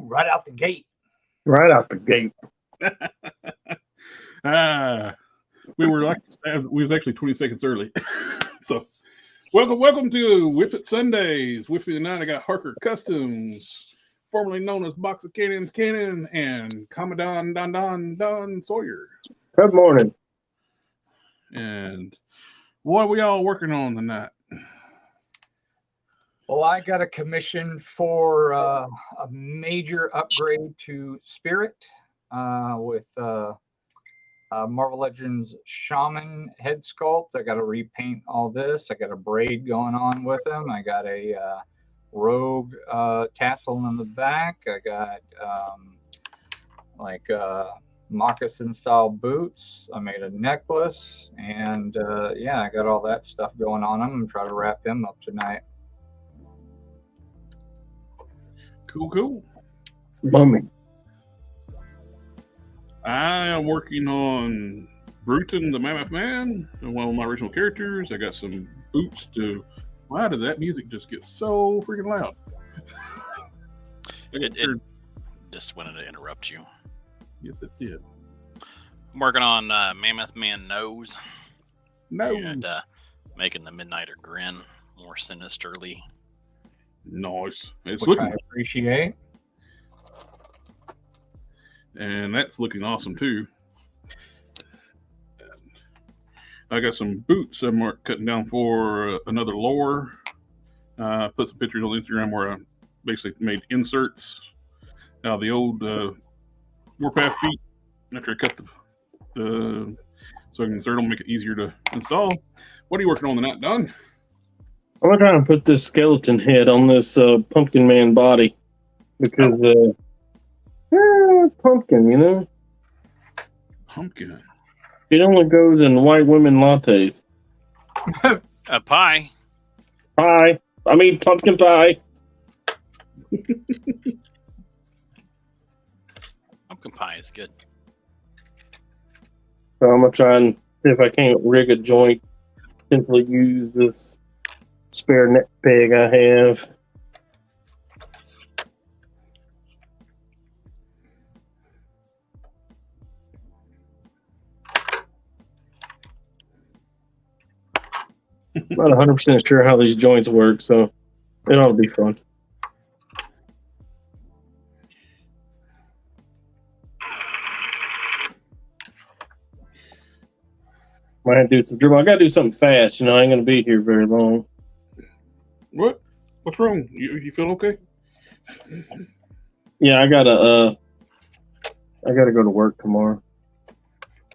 right out the gate. Right out the gate. We was actually 20 seconds early. So, welcome to WIP IT Sundays. With me tonight, I got Harker Customs, formerly known as Box of Cannons Cannon, and Commandant Don Sawyer. Good morning. And what are we all working on tonight? Well, I got a commission for a major upgrade to Spirit with Marvel Legends Shaman head sculpt. I got to repaint all this. I got a braid going on with him. I got a rogue tassel in the back. I got moccasin style boots. I made a necklace, and yeah, I got all that stuff going on. I'm gonna try to wrap him up tonight. Cool. Bumming. I am working on Bruton the Mammoth Man, one of my original characters. I got some boots to. Why did that music just get so freaking loud? It just wanted to interrupt you. Yes, it did. I'm working on Mammoth Man Nose. And making the Midnighter grin more sinisterly. Nice. It's Which looking. I appreciate. And that's looking awesome too. And I got some boots I'm cutting down for another lore. Put some pictures on Instagram where I basically made inserts out of the old Warpath feet after I cut the so I can insert them, make it easier to install. What are you working on tonight, Don? I'm trying to put this skeleton head on this pumpkin man body because pumpkin, you know. Pumpkin. It only goes in white women lattes. A pie. Pie. I mean pumpkin pie. Pumpkin pie is good. So I'm gonna try and see if I can't rig a joint. Simply use this spare net peg I have. Not 100% sure how these joints work, so it ought to be fun. Might have to do some dribble. I gotta do something fast, you know. I ain't gonna be here very long. What? What's wrong? You feel okay? Yeah, I gotta go to work tomorrow.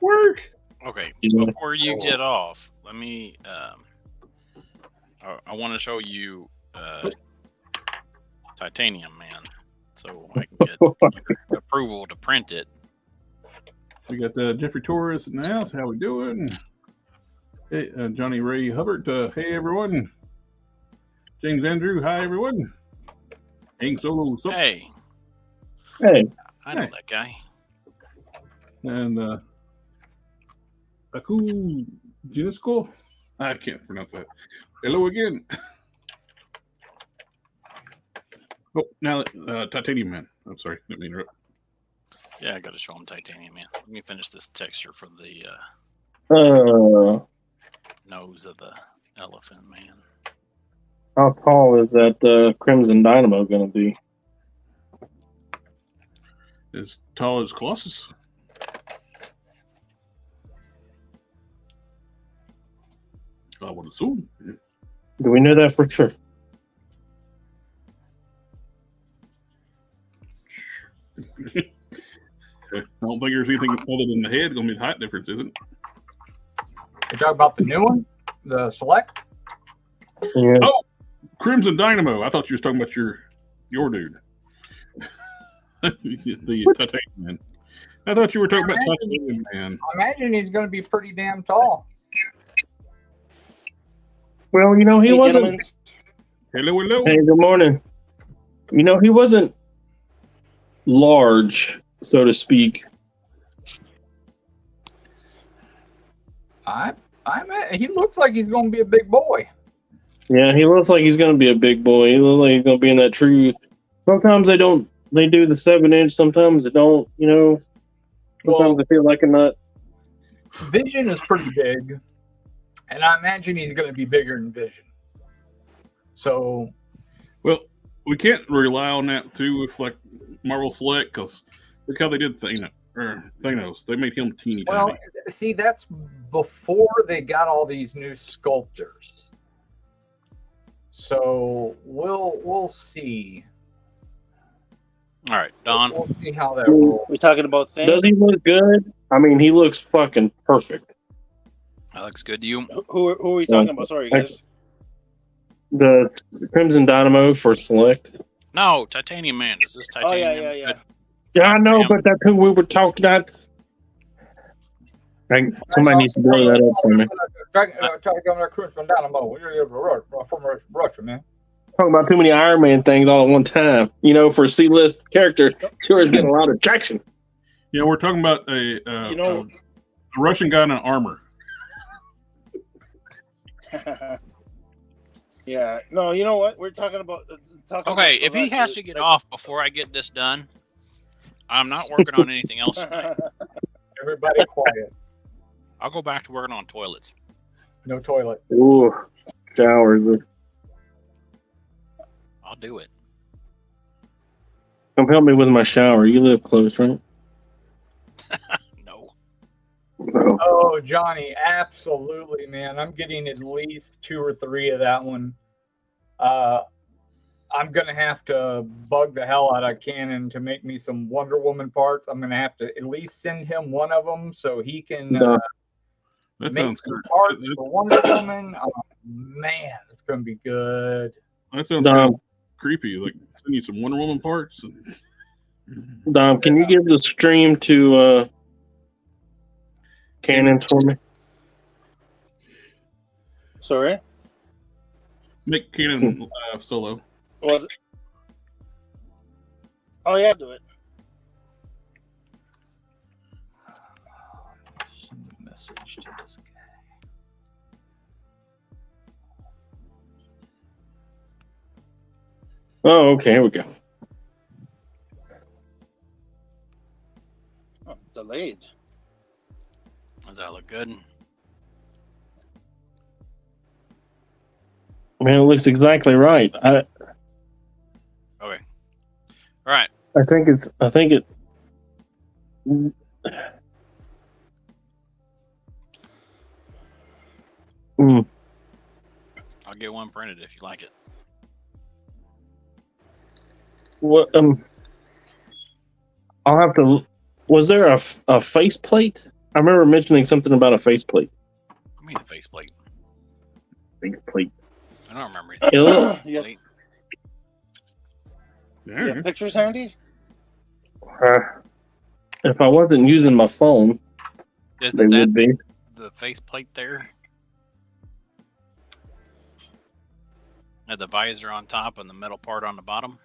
Work. Okay, Yeah. before you get off, let me. I want to show you Titanium Man, so I can get approval to print it. We got Jeffrey Torres in the house. How we doing? Hey, Johnny Ray Hubbard. Hey everyone. James Andrew. Hi everyone. Hank Solo. Hey, Hey, I know Hey. that guy. And Aku Jinisko. I can't pronounce that. Hello again. Oh, now Titanium Man. I'm sorry. Let me interrupt. Yeah, I got to show him Titanium Man. Let me finish this texture for the nose of the elephant man. how tall is that Crimson Dynamo gonna be? As tall as Colossus. I would assume. Do we know that for sure? I don't think there's anything other than the head going to be the height difference, is it? You talking about the new one, the Select? Yeah. Oh, Crimson Dynamo. I thought you was talking about your dude. The Titanium Man. I thought you were talking about Titanium Man. I imagine he's going to be pretty damn tall. Well, you know, he Hey, wasn't. gentlemen. Hello. Hey, good morning. You know, he wasn't large, so to speak. He looks like he's going to be a big boy. Yeah, he looks like he's going to be a big boy. He looks like he's going to be in that true. Sometimes they don't they do the 7-inch. Sometimes they don't. You know, sometimes I feel like a nut. Vision is pretty big, and I imagine he's going to be bigger than Vision. So, well, we can't rely on that too if like Marvel Select, because look how they did Thanos. They made him teeny well, tiny. see, that's before they got all these new sculptors. So we'll see. All right, Don. We'll see how that rolls. We're talking about things. Does he look good? I mean, he looks fucking perfect. That looks good to you. Who are we talking about? Sorry, guys. The Crimson Dynamo for Select. No, Titanium Man. Is this Titanium? Yeah. Yeah, I know, but that's who we were talking about. Somebody needs to blow that up for me. Try to come to Crimson Dynamo. You're from Russia, man. Talking about too many Iron Man things all at one time. You know, for a C-list character, sure is getting a lot of traction. Yeah, we're talking about a Russian guy in an armor. Yeah. No, you know what? We're talking about. Okay, if he has to get off before I get this done, I'm not working on anything else tonight. Everybody quiet. I'll go back to working on toilets. No toilet. Ooh, showers. I'll do it. Come help me with my shower. You live close, right? No. No. Oh, Johnny, absolutely, man. I'm getting at least 2 or 3 of that one. I'm going to have to bug the hell out of Cannon to make me some Wonder Woman parts. I'm going to have to at least send him one of them so he can That make sounds some good. parts for Wonder Woman. Oh, man, it's going to be good. That sounds kind of creepy. Like send you some Wonder Woman parts. Dom, can you give the stream to Cannon for me? Sorry? Make Cannon solo. Was it? Oh, yeah, do it. Send a message to this guy. Oh, okay, here we go. Oh, delayed. Does that look good? Man, it looks exactly right. Okay. All right. I think it. I'll get one printed if you like it. What? I'll have to. Was there a faceplate? I remember mentioning something about a faceplate. I mean, a faceplate. Faceplate. I don't remember. Yeah. Yeah. Pictures handy? If I wasn't using my phone, Isn't they that would be. the faceplate there? Had the visor on top and the metal part on the bottom.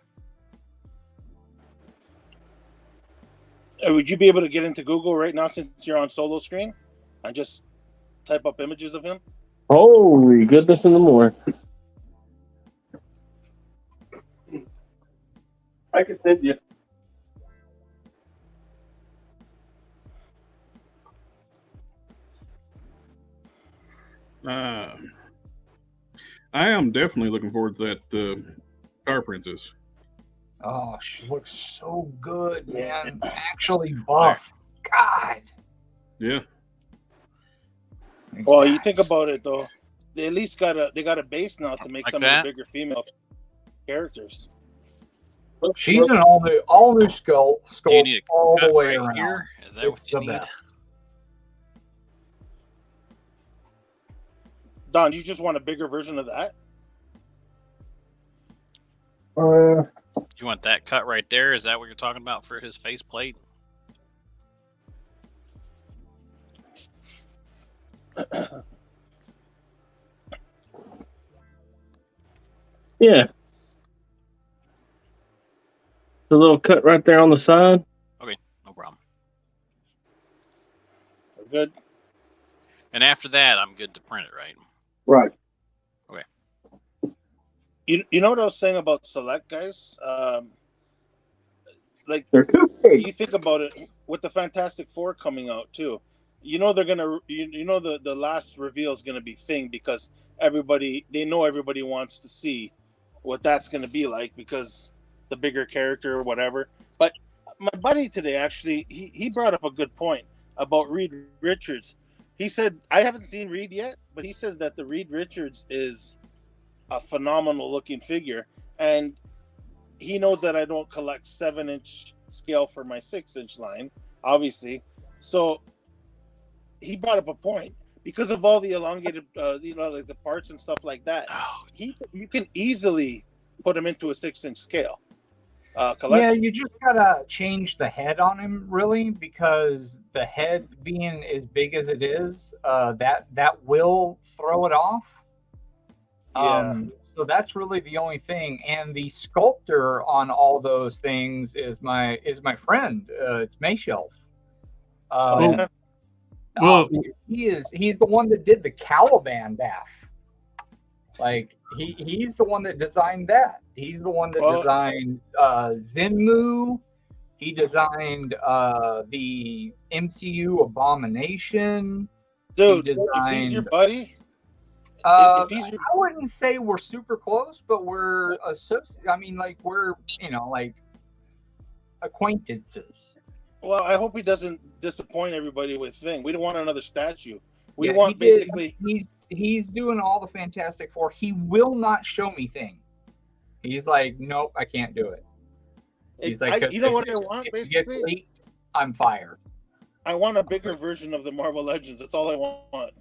Would you be able to get into Google right now since you're on solo screen and just type up images of him? Holy goodness in the morning. I can send you. I am definitely looking forward to that Power Princess. Oh, she looks so good, man. Actually buff. God. Yeah. Well, you think about it though, they at least got a base now to make Like some that? of the bigger female characters. She's an all new skull Do you need a all cut the way right around. here? Is that It's what you the need? best. Don, do you just want a bigger version of that? You want that cut right there? Is that what you're talking about for his faceplate? Yeah. The little cut right there on the side. Okay, no problem. We're good. And after that, I'm good to print it, right? Right. You know what I was saying about Select, guys? like They're too big. you think about it with the Fantastic Four coming out too. They're gonna the last reveal is gonna be Thing because everybody wants to see what that's gonna be like because the bigger character or whatever. But my buddy today actually he brought up a good point about Reed Richards. He said I haven't seen Reed yet, but he says that the Reed Richards is a phenomenal looking figure, and he knows that I don't collect 7-inch scale for my 6-inch line, obviously. So he brought up a point because of all the elongated, like the parts and stuff like that. You can easily put him into a 6-inch scale. Yeah, you just gotta change the head on him, really, because the head being as big as it is, that will throw it off. So that's really the only thing. And the sculptor on all those things is my friend. It's Mayshelf. Well, he's the one that did the Caliban bath. Like he's the one that designed that. He's the one that designed Zenmu. He designed the MCU Abomination. Dude, he designed, if he's your buddy, I wouldn't say we're super close, but we're we're like acquaintances. Well, I hope he doesn't disappoint everybody with Thing. We don't want another statue. We Yeah, want basically. He's doing all the Fantastic Four. He will not show me Thing. He's like, nope, I can't do it. He's like, you know what I want, basically? Leaked, I'm fired. I want a bigger version of the Marvel Legends. That's all I want.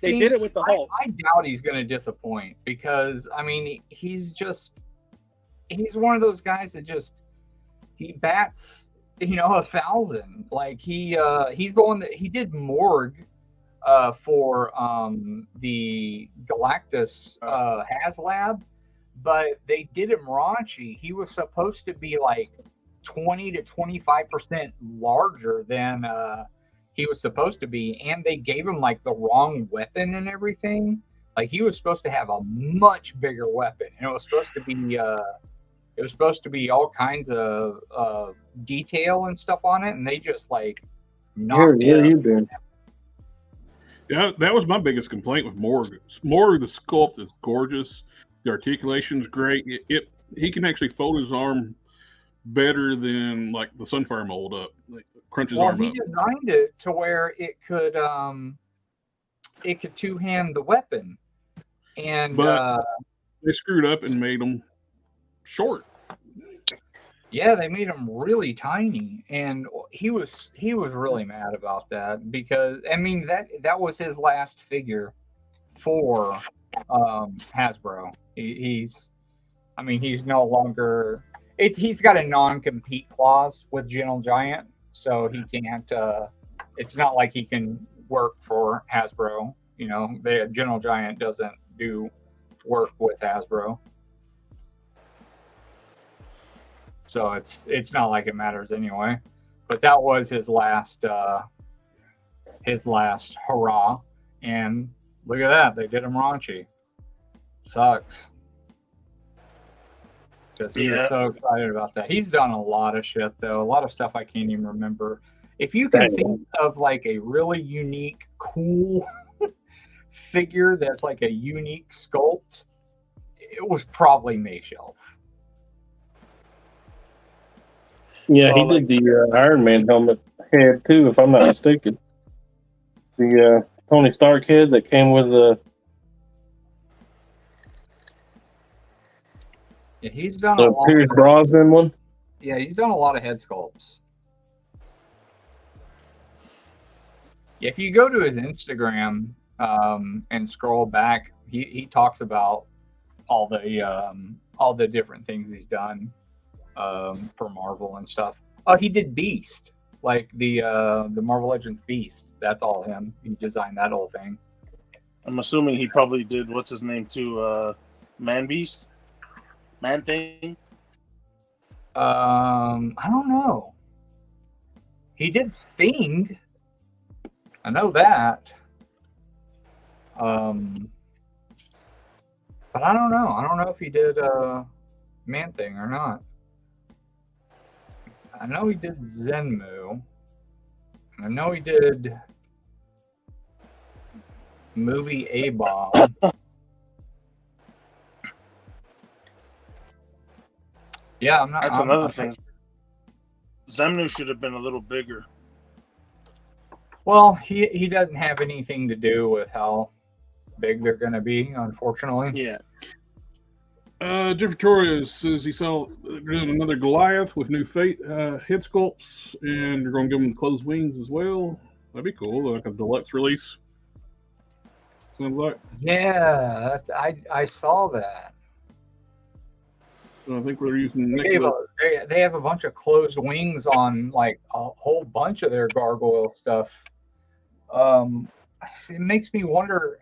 They did it with the Hulk. I doubt he's going to disappoint because he's one of those guys that he bats 1,000. Like he's the one that he did Morgue for the Galactus HasLab, but they did him raunchy. He was supposed to be like 20 to 25% larger than he was supposed to be, and they gave him like the wrong weapon and everything. Like he was supposed to have a much bigger weapon, and it was supposed to be all kinds of detail and stuff on it, and they just like knocked it. Yeah, that was my biggest complaint with Morgue. Morgue, the sculpt is gorgeous. The articulation's great. He can actually fold his arm better than like the Sunfire mold up. Like crunch his arm up. He designed it to where it could two-hand the weapon, but they screwed up and made him short. Yeah, they made him really tiny, and he was really mad about that because that was his last figure for Hasbro. He's no longer. He's got a non-compete clause with Gentle Giant, so he can't. It's not like he can work for Hasbro. The Gentle Giant doesn't do work with Hasbro. So it's not like it matters anyway. But that was his last hurrah. And look at that, they did him raunchy. Sucks. Because he was so excited about that. He's done a lot of shit though, a lot of stuff I can't even remember. If you can think of like a really unique, cool figure that's like a unique sculpt, it was probably Mayshelf. Yeah, he did the Iron Man helmet head too, if I'm not mistaken. The Tony Stark head that came with the. Yeah, he's done the Pierce Brosnan one. Yeah, he's done a lot of head sculpts. If you go to his Instagram and scroll back, he talks about all the different things he's done for Marvel and stuff. Oh, he did Beast, like the Marvel Legends Beast. That's all him. He designed that whole thing. I'm assuming he probably did what's his name too, Man Beast, Man Thing. I don't know. He did Thing. I know that. But I don't know. I don't know if he did Man Thing or not. I know he did Zenmu. I know he did movie A-Bomb. Yeah, That's another thing. Zemnu should have been a little bigger. Well, he doesn't have anything to do with how big they're going to be, unfortunately. Yeah. Jeff Victoria says he saw there's another Goliath with new head sculpts, and you're going to give him closed wings as well. That'd be cool, like a deluxe release. Sounds like. Yeah, I saw that. So I think we're using. They have a bunch of closed wings on like a whole bunch of their gargoyle stuff. It makes me wonder,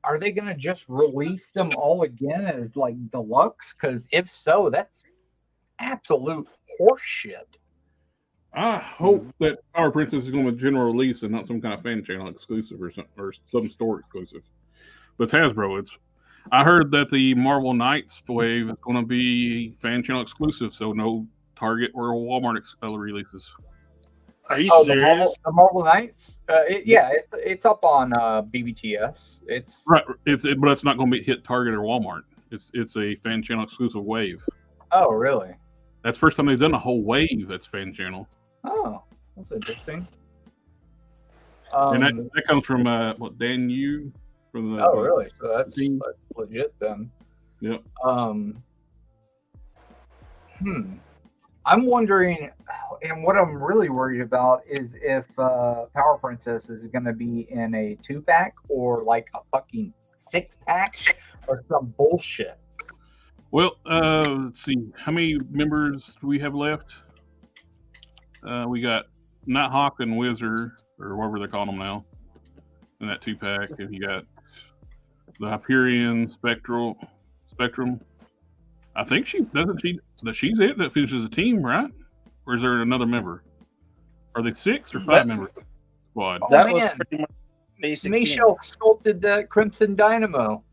are they going to just release them all again as like deluxe? Because if so, that's absolute horseshit. I hope that Power Princess is going to be general release and not some kind of fan channel exclusive or some store exclusive. But it's Hasbro. I heard that the Marvel Knights wave is going to be fan channel exclusive, so no Target or Walmart releases. Are you serious? The Marvel Knights? It's up on BBTS. It's right. But it's not going to be hit Target or Walmart. It's a fan channel exclusive wave. Oh, really? That's the first time they've done a whole wave that's fan channel. Oh, that's interesting. And that comes from Dan Yu from the. Oh, really? So that's legit then. Yep. I'm wondering, and what I'm really worried about is if Power Princess is going to be in a 2-pack or like a fucking 6-pack or some bullshit. Well, let's see. How many members do we have left? We got Nighthawk and Wizard, or whatever they're calling them now, in that 2-pack. And you got the Hyperion, Spectrum. I think she's it that finishes the team, right? Or is there another member? Are they 6 or 5 members? Squad. That was pretty much basic. Michelle sculpted the Crimson Dynamo,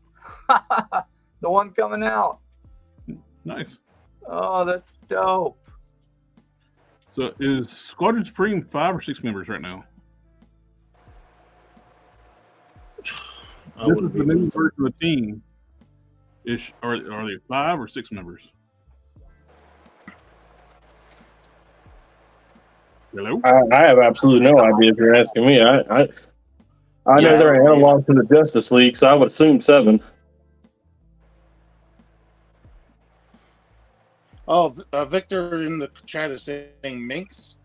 the one coming out. Nice. Oh, that's dope. So is Squadron Supreme 5 or 6 members right now? This is the new version of the team. Are they 5 or 6 members? Hello? I have absolutely no idea if you're asking me. I know they're analog to the Justice League, so I would assume 7. Oh, Victor in the chat is saying Minx.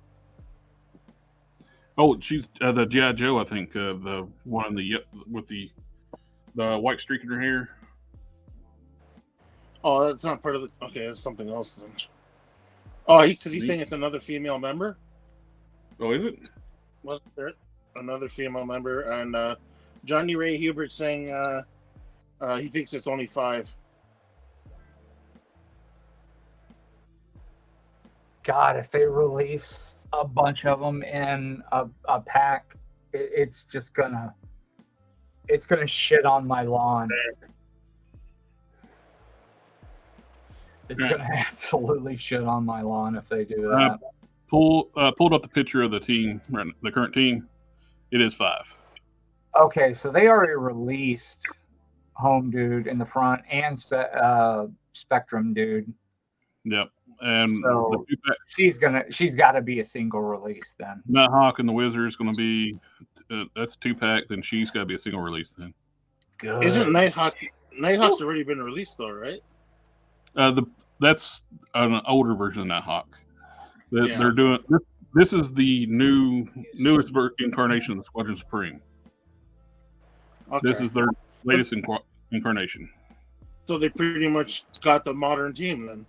Oh, she's the G.I. Joe, I think. The one with the white streak in her hair. Oh, that's not part of the. Okay, that's something else. Oh, because he's saying it's another female member. Oh, is it? Was there another female member? And Johnny Ray Hubert saying he thinks it's only 5. God, if they release a bunch of them in a pack, it's just gonna shit on my lawn. It's gonna absolutely shit on my lawn if they do that. Pulled up the picture of the team, the current team. It is 5. Okay, so they already released Home Dude in the front and Spectrum Dude. Yep, and so she's got to be a single release then. Nighthawk and the Wizard is going to be that's a 2-pack. Then she's got to be a single release then. Good. Isn't Nighthawk's already been released though, right? That's an older version of Nighthawk. They're doing this is the newest incarnation of the Squadron Supreme. Okay. This is their latest incarnation. So they pretty much got the modern team then.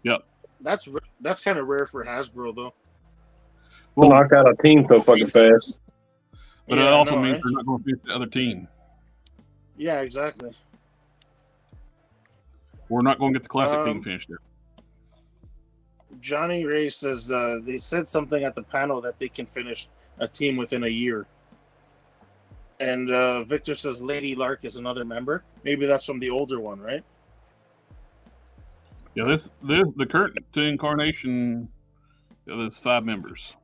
Yep. That's kind of rare for Hasbro though. Well, knock out a team so fucking fast. But it also means they're not going to beat the other team. Yeah, exactly. We're not going to get the classic team finished there. Johnny Ray says they said something at the panel that they can finish a team within a year. And Victor says Lady Lark is another member. Maybe that's from the older one, right? Yeah, the current incarnation There's 5 members.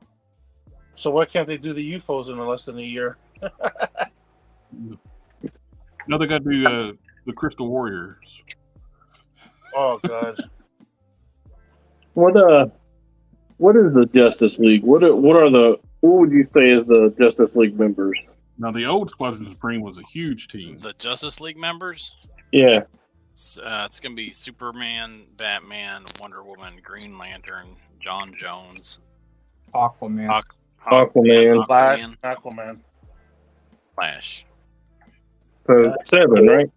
So why can't they do the UFOs in less than a year? No, they got to do the Crystal Warriors. Oh God. What is the Justice League? What would you say is the Justice League members? Now, the old Squadron Supreme was a huge team. The Justice League members? Yeah. It's going to be Superman, Batman, Wonder Woman, Green Lantern, John Jones, Aquaman. Aquaman. Flash, Aquaman. Flash. So 7, right?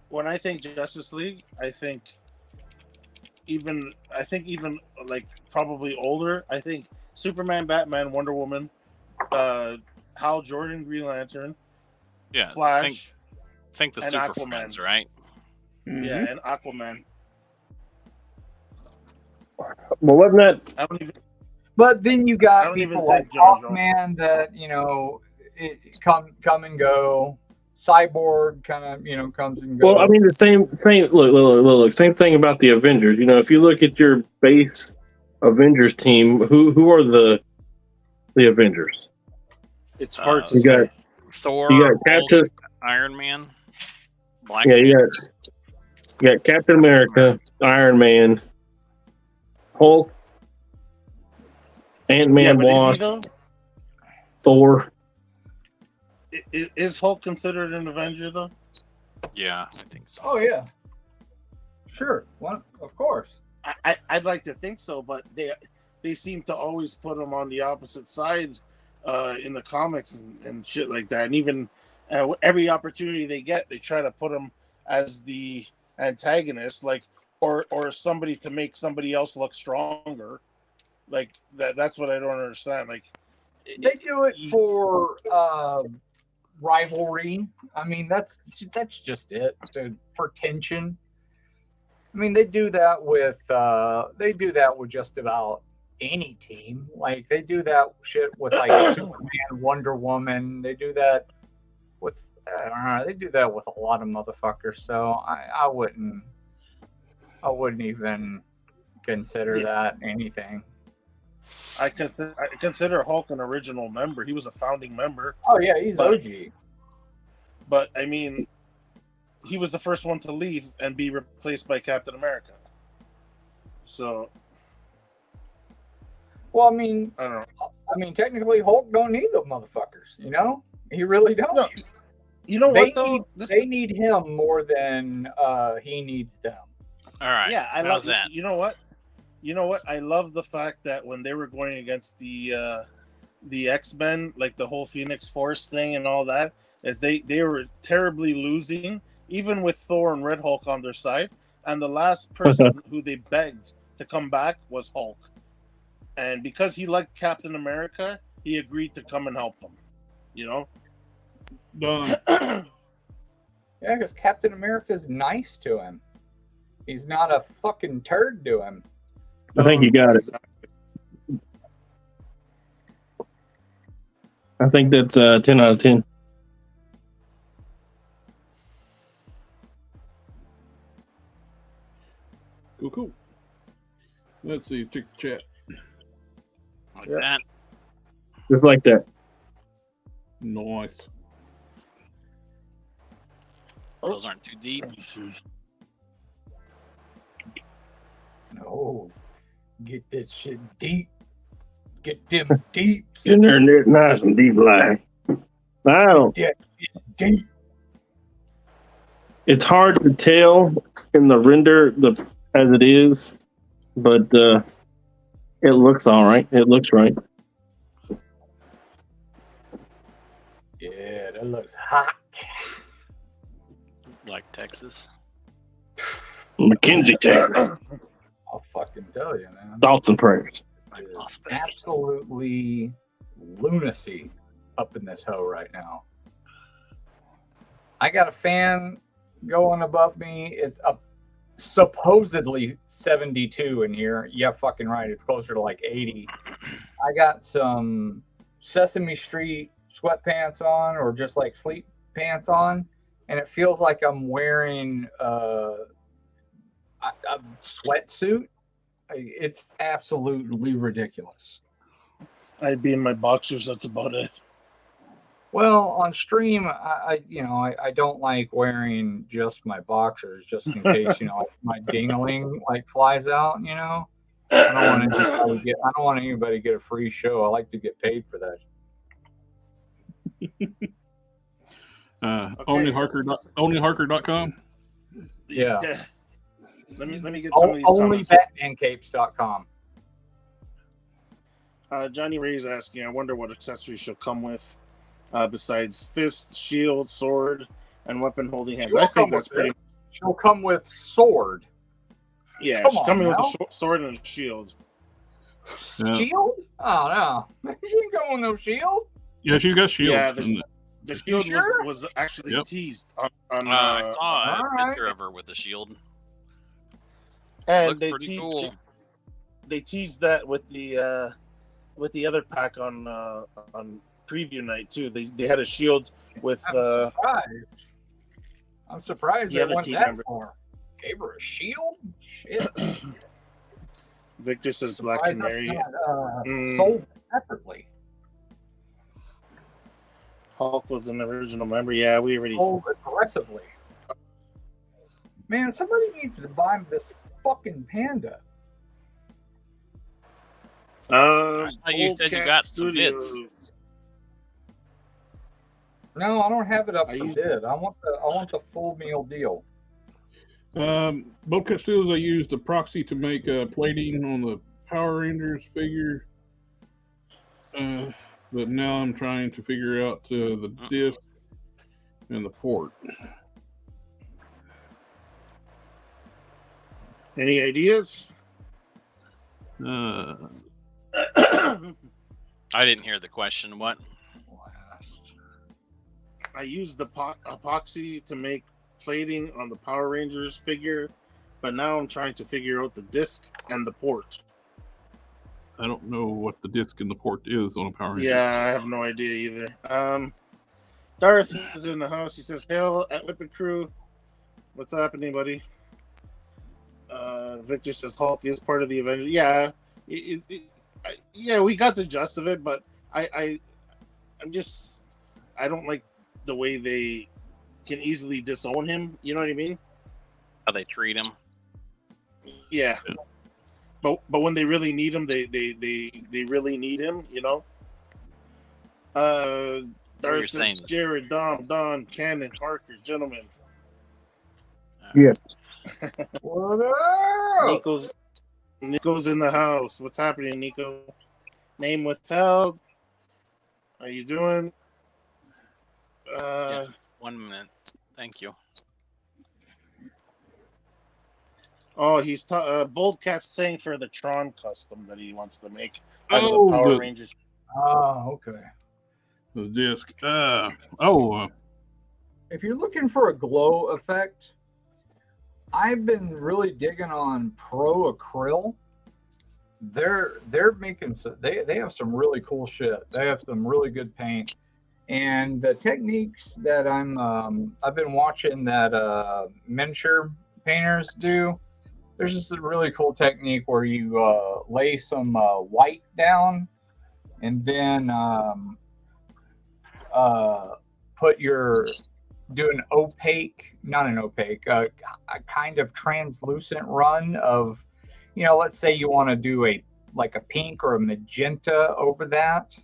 When I think Justice League, I think even like probably older. I think Superman, Batman, Wonder Woman, Hal Jordan, Green Lantern, Yeah. Flash. Think the and Super Aquaman. Friends, right? Yeah, and Aquaman. Well, wasn't that? I don't even. But then you I got don't even people like think John Jones. Hawkman that it come and go. Cyborg kind of comes and goes. Well, I mean, the same thing. Look. Same thing about the Avengers. If you look at your base Avengers team, who are the Avengers? It's hard to You say. got Thor, you got Hulk, Captain. Iron Man, Black Yeah, Panther. you got Captain America, Iron Man, Hulk, Ant-Man, but is he Wasp, though? Thor. Is Hulk considered an Avenger though? Yeah, I think so. Oh yeah, sure. Well, of course. I'd like to think so, but they seem to always put him on the opposite side in the comics and shit like that. And even every opportunity they get, they try to put him as the antagonist, like or somebody to make somebody else look stronger. Like that's what I don't understand. Like They do it for rivalry. I mean, that's just it. For tension. I mean, they do that with just about any team. Like they do that shit with like Superman, Wonder Woman. They do that with they do that with a lot of motherfuckers. So I wouldn't even consider that anything. I consider Hulk an original member. He was a founding member. Oh yeah, he's OG. But I mean, he was the first one to leave and be replaced by Captain America. So, well, I mean, I don't know. I mean, technically, Hulk don't need those motherfuckers. He really don't. No. You know what though? They need him more than he needs them. All right. Yeah, I How's love that. You know what? I love the fact that when they were going against the X-Men, like the whole Phoenix Force thing and all that, is they were terribly losing, even with Thor and Red Hulk on their side. And the last person who they begged to come back was Hulk. And because he liked Captain America, he agreed to come and help them. Done. Yeah, because Captain America's nice to him. He's not a fucking turd to him. I think you got it. I think that's 10 out of 10. Cool. Let's see. Check the chat. Like that. Just like that. Nice. Those aren't too deep. No. Get that shit deep. Get them deep. In there and there, nice and deep line. I don't. Get deep. It's hard to tell in the render as it is, but it looks all right. It looks right. Yeah, that looks hot. Like Texas. Mackenzie Taylor. I'll fucking tell you, man. Thoughts and prayers. Like Las Vegas. Absolutely lunacy up in this hoe right now. I got a fan going above me. It's up supposedly 72 in here. Yeah, fucking right. It's closer to like 80. I got some Sesame Street sweatpants on, or just like sleep pants on, and it feels like I'm wearing a sweatsuit. It's absolutely ridiculous. I'd be in my boxers. That's about it. Well, on stream, I don't like wearing just my boxers, just in case like my dingling flies out. I don't want anybody to get a free show. I like to get paid for that. Onlyharker.com. Yeah. Let me get some of these comments. OnlyBatmanCapes.com. Johnny Ray's asking, I wonder what accessories she'll come with besides fist, shield, sword, and weapon holding hands. I think that's pretty. She'll come with sword. Yeah, she's coming with a sword and a shield. Shield? Oh no, she ain't going with no shield. Yeah, she's got shields. Yeah, the shield was actually teased on I saw a picture of her with the shield. And they teased they teased that with the other pack on preview night too. They had a shield with. I'm surprised the they other went team that member. far. Gave her a shield. Shit. Victor says Black Canary. Sold separately. Hulk was an original member. Yeah, we already. Sold aggressively. Man, somebody needs to buy this fucking panda. You said you got some bits. No, I don't have it up for bid. I want the full meal deal. Both cut steels, I used Apoxie to make plating on the Power Rangers figure. But now I'm trying to figure out the disc and the port. Any ideas? I didn't hear the question. What? I used the epoxy to make plating on the Power Rangers figure, but now I'm trying to figure out the disc and the port. I don't know what the disc and the port is on a Power Ranger. Yeah, I have no idea either. Darth is in the house. He says, "Hail at WIP IT Crew. What's happening, buddy?" Victor says Hulk is part of the Avengers. Yeah, yeah, we got the gist of it, but I don't like the way they can easily disown him. You know what I mean? How they treat him. Yeah. But when they really need him, they really need him. You know. Darth says Jared, Dom, Don, Cannon, Harker, gentlemen. Yes. What up? Nico's in the house. What's happening, Nico? Name withheld. How you doing? Yes, 1 minute. Thank you. Oh, he's Bold Cat's saying for the Tron custom that he wants to make out of the Power Rangers. Oh, okay. The disc. If you're looking for a glow effect, I've been really digging on Pro Acryl. They're making they have some really cool shit. They have some really good paint, and the techniques that I've been watching that miniature painters do. There's just a really cool technique where you lay some white down, and then do an opaque, not an opaque, a kind of translucent run of, let's say you want to do a pink or a magenta over that,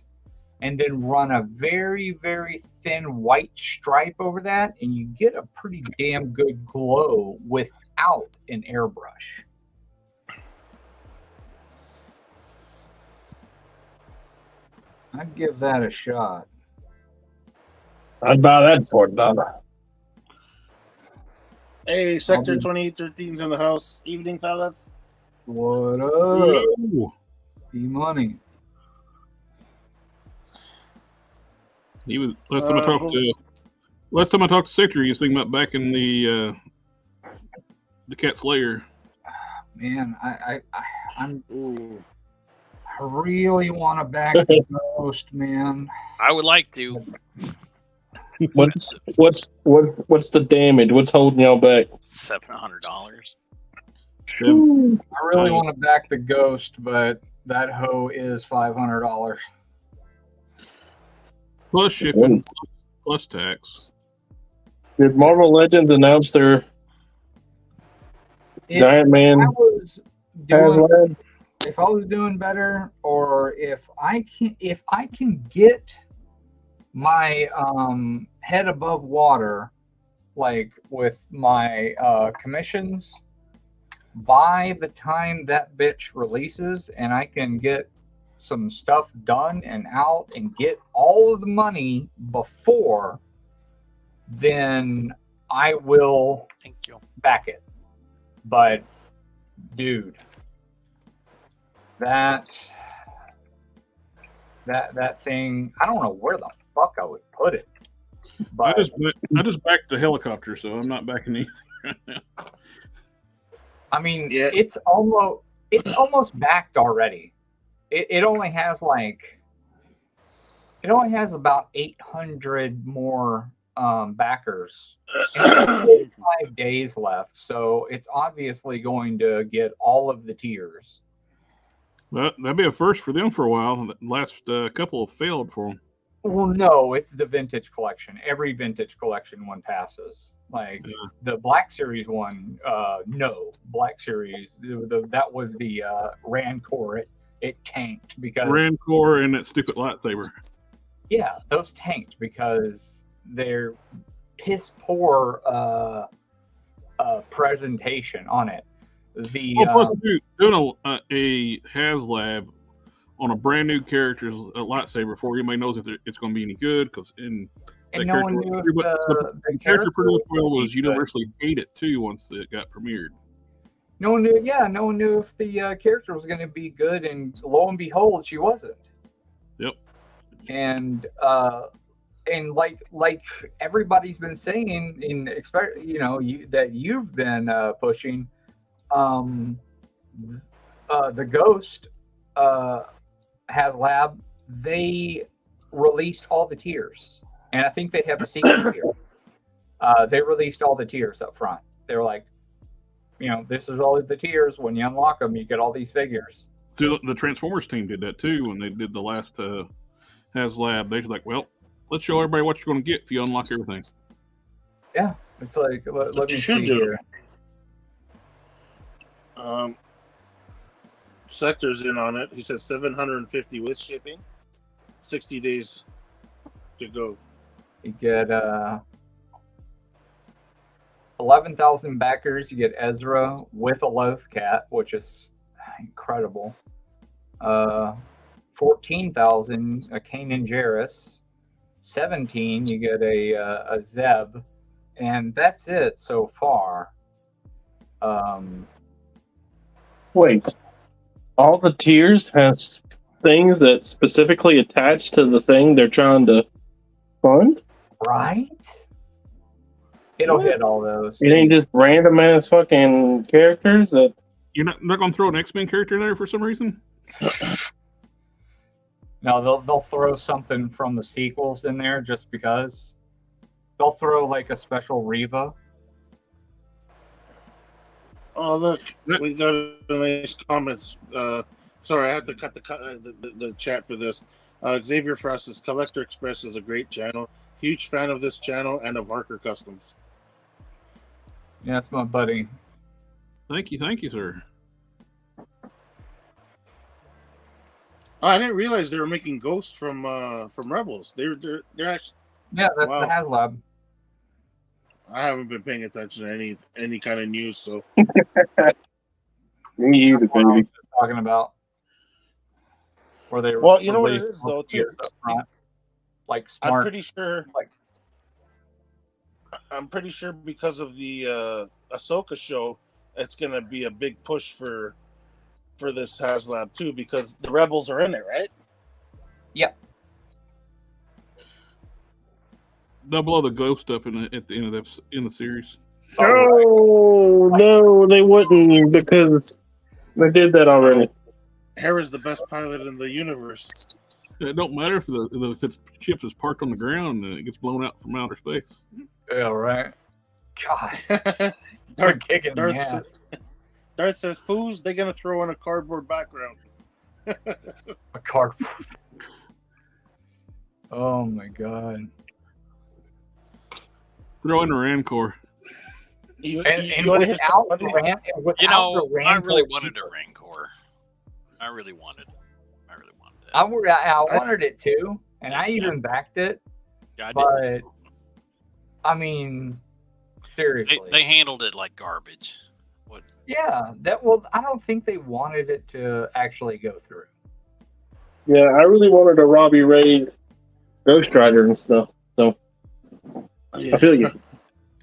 and then run a very, very thin white stripe over that, and you get a pretty damn good glow without an airbrush. I'd give that a shot. I'd buy that for $1. Hey, Sector 2813's in the house. Evening, fellas. What up? E-Money. He was last time I talked to Sector, he was thinking about back in the Cat's Lair. Man, I really want to back the Ghost, man. I would like to. What's the damage? What's holding y'all back? $700. 7. I really Nice. want to back the Ghost, but that hoe is $500. Plus shipping, plus tax. Did Marvel Legends announce their Giant Man I was doing, HasLab? if I was doing better, or if I can get my head above water, like with my commissions, by the time that bitch releases, and I can get some stuff done and out and get all of the money before, then I will Thank you. back it. But dude, that thing, I don't know where the fuck I would put it. But I just backed the helicopter, so I'm not backing anything right now. I mean, Yeah. it's almost backed already. It only has about 800 more backers. And it's 5 days left, so it's obviously going to get all of the tiers. Well, that'd be a first for them for a while. The last couple have failed for them. Well, no, it's the vintage collection. Every vintage collection one passes. Like the Black Series one, no. Black Series, that was the Rancor. It tanked because Rancor and that stupid lightsaber. yeah, those tanked because they're piss poor presentation on it. The Plus, doing a HasLab on a brand new character's lightsaber before anybody knows if it's going to be any good, because and no one knew if the character produced well would was be good. universally hated too once it got premiered. No one knew. Yeah, no one knew if the character was going to be good, and lo and behold, she wasn't. Yep. And like everybody's been saying, that you've been pushing, the Ghost HasLab, they released all the tiers, and I think they have a secret tier. They released all the tiers up front. They were like, this is all of the tiers. When you unlock them, you get all these figures. So the Transformers team did that too when they did the last HasLab. They were like, well, let's show everybody what you're going to get if you unlock everything. Yeah, it's like, let me you should see do. here. Sector's in on it. He says 750 with shipping, 60 days to go. You get 11,000 backers. You get Ezra with a Loath Cat, which is incredible. 14,000 a Kanan Jarrus. 17 you get a Zeb, and that's it so far. Wait, all the tiers has things that specifically attach to the thing they're trying to fund? Right? It'll hit all those. It ain't just random ass fucking characters that. You're not going to throw an X-Men character in there for some reason? No, they'll throw something from the sequels in there just because. They'll throw like a special Reva. Oh, look, we got a nice comments. Sorry, I have to cut the chat for this. Xavier Frost says, Collector Express is a great channel. Huge fan of this channel and of Harker Customs. Yeah, that's my buddy. Thank you, sir. Oh, I didn't realize they were making Ghosts from Rebels. They're actually. Yeah, that's Wow. the HasLab. I haven't been paying attention to any kind of news, so. Me either, What I'm baby. talking about. Where they Well, you know what it released is, though, too? tiers up front. Like smart. I'm pretty sure. Like- I'm pretty sure because of the Ahsoka show, it's gonna be a big push for this HasLab too, because the Rebels are in it, right? Yep. They'll blow the Ghost up at the end of in the series. Oh, no, they wouldn't because they did that already. Hera's the best pilot in the universe. It don't matter if the ship is parked on the ground and it gets blown out from outer space. Yeah, right. God, they're kicking me ass. Darth says, "Foos, they're gonna throw in a cardboard background." A card. Oh my god. Throw in a Rancor. And without the I really Rancor, wanted a Rancor. I really wanted it. I wanted it too, and I even backed it. Yeah, I did But too. I mean, seriously, They handled it like garbage. What? yeah. I don't think they wanted it to actually go through. Yeah, I really wanted a Robbie Ray Ghost Rider and stuff. So I feel you.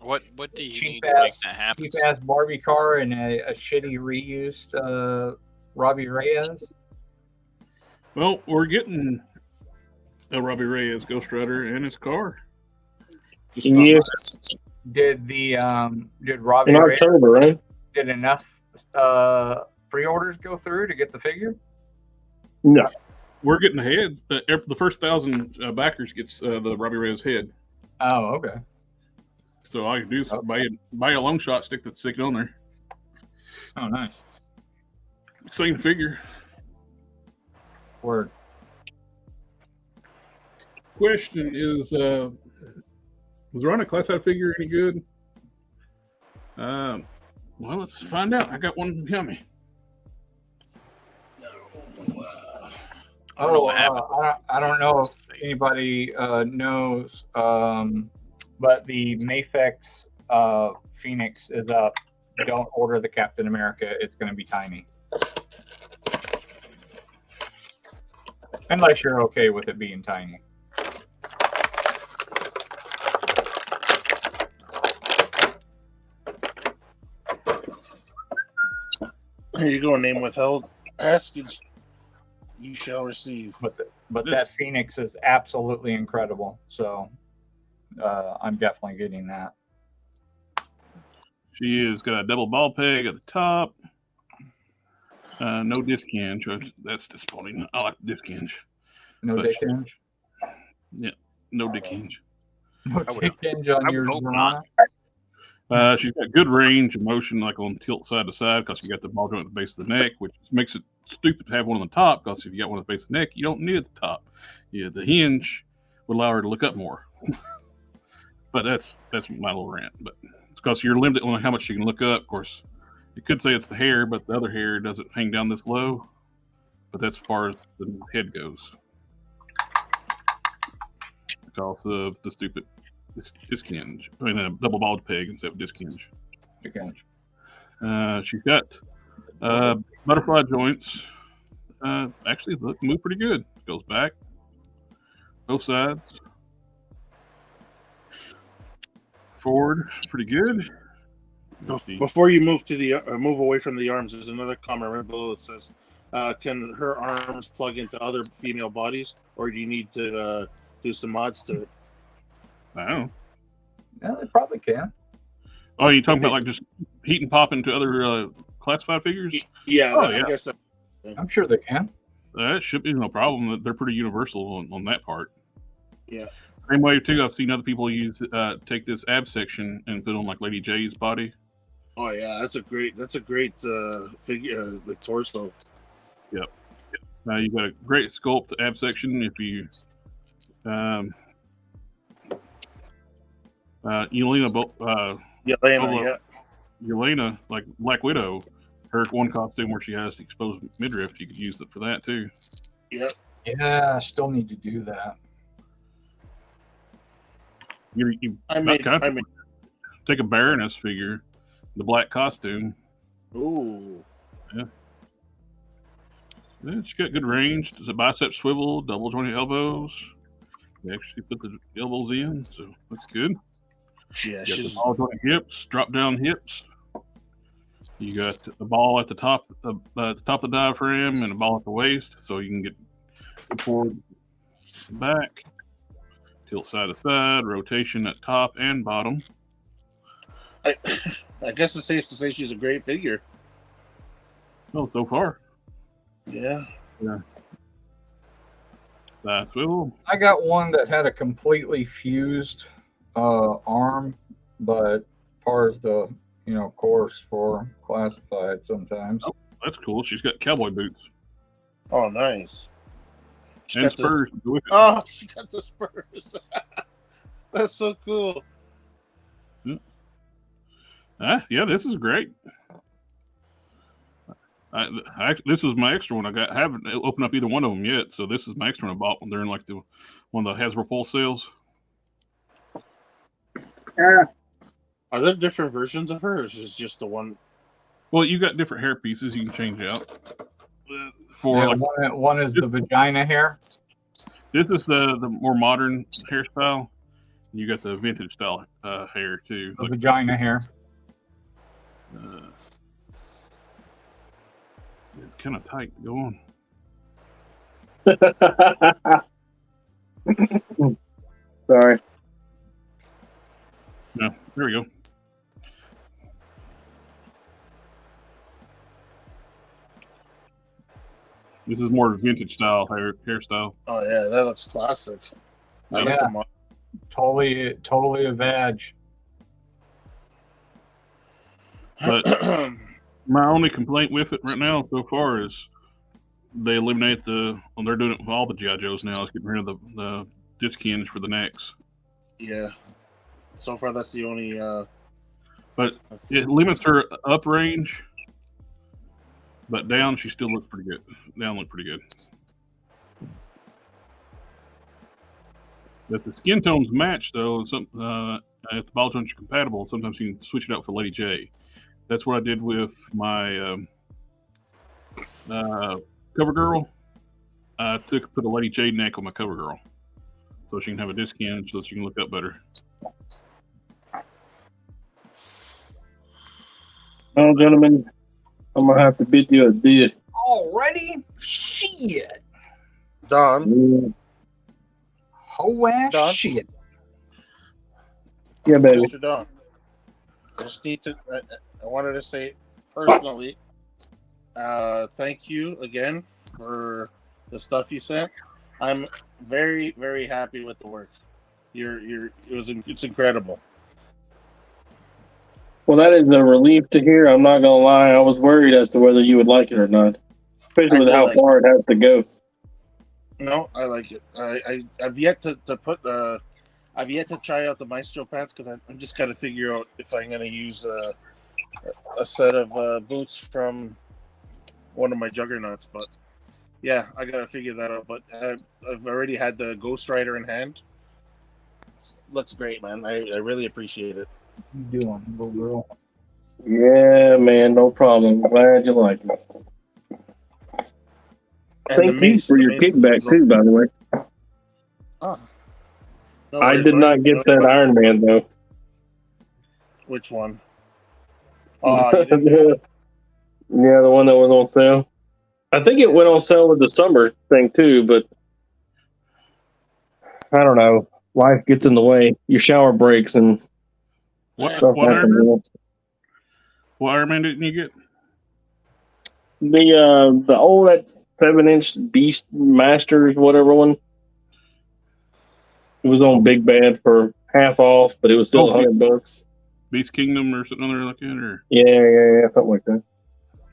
What do you Cheap need to make ass, that happen? cheap ass Barbie car and a shitty reused Robbie Reyes. Well, we're getting a Robbie Reyes Ghost Rider and his car. Just Yes, Did Robbie in Reyes October, right? did enough pre-orders go through to get the figure? No. We're getting the heads. The first 1,000 backers gets the Robbie Reyes head. Oh, okay. So all you do is buy a long shot, stick it on there. Oh, nice. Same figure. Word. Question is, was Ron a classified figure any good? Well, let's find out. I got one coming. I don't know what happened. I don't know if anybody knows, but the Mafex Phoenix is up. Don't order the Captain America. It's going to be tiny. Unless you're okay with it being tiny. Here you go, name withheld. Ask it, you shall receive. But that Phoenix is absolutely incredible. So I'm definitely getting that. She has got a double ball peg at the top. No disc hinge. That's disappointing. I like the disc hinge. No dick hinge? Yeah, no dick hinge. No dick hinge on your hope Verona? She's got good range of motion, like on tilt side to side, because you got the ball joint at the base of the neck, which makes it stupid to have one on the top, because if you got one at the base of the neck, you don't need it at the top. Yeah, the hinge would allow her to look up more. But that's my little rant. But it's because you're limited on how much you can look up. Of course, you could say it's the hair, but the other hair doesn't hang down this low. But that's as far as the head goes. Because of the stupid disc hinge. I mean, a double ball peg instead of disc hinge. Dick hinge. She's got butterfly joints. Actually, move pretty good. Goes back, both sides. Forward, pretty good. Before you move to the move away from the arms, there's another comment right below that says, "Can her arms plug into other female bodies, or do you need to do some mods to it?" I don't know. Yeah, they probably can. Oh, you talking about like just heat and pop into other classified figures? Yeah, Oh, I yeah. guess that. I'm sure they can. That should be no problem. They're pretty universal on that part. Yeah. Same way too. I've seen other people use take this ab section and put on like Lady J's body. Oh yeah, that's a great figure, the torso. Yep. Now you got a great sculpt ab section if you Yelena Yelena, like Black Widow, her one costume where she has the exposed midriff, you could use it for that too. Yep. Yeah, I still need to do that. Take a Baroness figure, the black costume. Ooh. Yeah, she's got good range. It's a bicep swivel, double jointed elbows. You actually put the elbows in, so that's good. Yeah, You got the ball joint hips, drop down hips. You got a ball at the top of the diaphragm and a ball at the waist, so you can get forward, back, tilt side to side, rotation at top and bottom. I guess it's safe to say she's a great figure. Well, so far. Yeah. Swivel. I got one that had a completely fused arm, but as far as the coarse for classified sometimes. Oh. That's cool. She's got cowboy boots Oh, nice. She and got the- spurs. To go with it. Oh, she got the spurs. That's so cool. Yeah, this is great. This is my extra one. I haven't opened up either one of them yet, so this is my extra one I bought when they're in like one of the Hasbro Pulse sales. Are there different versions of her, or is it just the one? Well, you got different hair pieces you can change out. For Yeah, like, one is the vagina hair. this is the more modern hairstyle. You got the vintage style hair too. The vagina hair. It's kind of tight. Go on. Sorry. No, there we go. This is more vintage style hairstyle. Oh yeah, that looks classic. I like the model. Totally a vag. But my only complaint with it right now so far is they eliminate they're doing it with all the G.I. Joes now. It's getting rid of the disc hinge for the necks. Yeah. So far, that's the only. But it limits her up range, but down she still looks pretty good. Down look pretty good. If the skin tones match, though, if the ball joints are compatible, sometimes you can switch it out for Lady J. That's what I did with my cover girl. I put a Lady J neck on my cover girl, so she can have a disc hinge, so she can look up better. Well, gentlemen, I'm gonna have to bid you adieu. Already? Shit. Don. Whole ass Don? shit. Yeah, baby. Mr. Don. I just need to. I wanted to say personally, thank you again for the stuff you sent. I'm very, very happy with the work. It's incredible. Well, that is a relief to hear. I'm not gonna lie. I was worried as to whether you would like it or not, especially with how far it has to go. No, I like it. I've yet to put I've yet to try out the Maestro pants because I'm just gotta figure out if I'm gonna use a set of boots from one of my juggernauts. But yeah, I gotta figure that out. But I've already had the Ghost Rider in hand. Looks great, man. I really appreciate it. What you doing, little girl? Yeah, man, no problem. Glad you like it. Thank you for your kickback too, by the way. Oh. No I worries, did bud. not get that Iron Man though. Which one? Oh, you didn't get it? Yeah, the one that was on sale. I think it went on sale with the summer thing too, but I don't know. Life gets in the way. Your shower breaks and What stuff happens. What Iron Man didn't you get? The old that 7-inch Beast Masters whatever one. It was on Big Bad for half off, but it was still $100. Beast Kingdom or something other like that, or Yeah, something like that.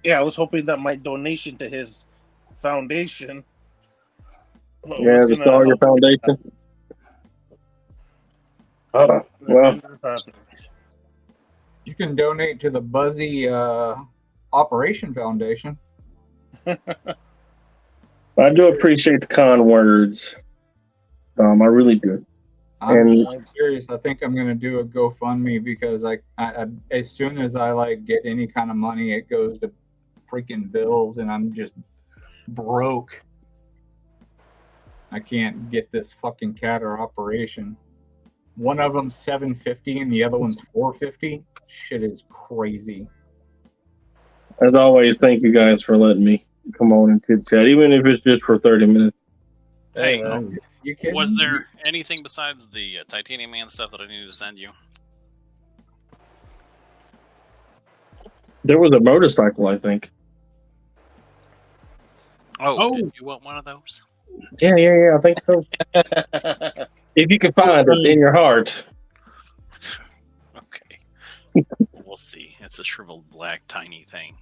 Yeah, I was hoping that my donation to his foundation. Yeah, the Sawyer Foundation. Well, You can donate to the Buzzy Operation Foundation. I do appreciate the kind words. I really do. I'm curious. I think I'm going to do a GoFundMe because I as soon as I get any kind of money, it goes to freaking bills, and I'm just broke. I can't get this fucking catter operation. One of them $750 and the other one's $450. Shit is crazy. As always, thank you guys for letting me come on and chit chat, even if it's just for 30 minutes. Hey, You kidding? was there anything besides the Titanium Man stuff that I needed to send you? There was a motorcycle, I think. Oh, did you want one of those? Yeah, I think so. If you can find it in your heart. Okay. we'll see. It's a shriveled black tiny thing.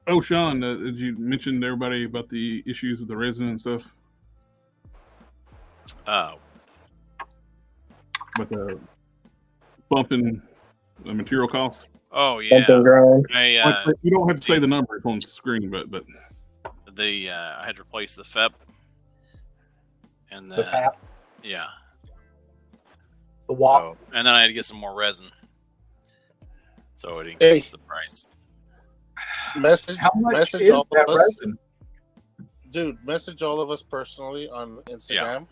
Oh, Sean, did you mention to everybody about the issues with the resin and stuff? Oh, About the bumping the material cost? oh yeah. Something ground. You don't have to say the number it's on the screen, but I had to replace the FEP, and The then FAP, yeah, the WAP. so, and then I had to get some more resin, so it increased the price. Message How much message is all that of us, resin? dude. Message all of us personally on Instagram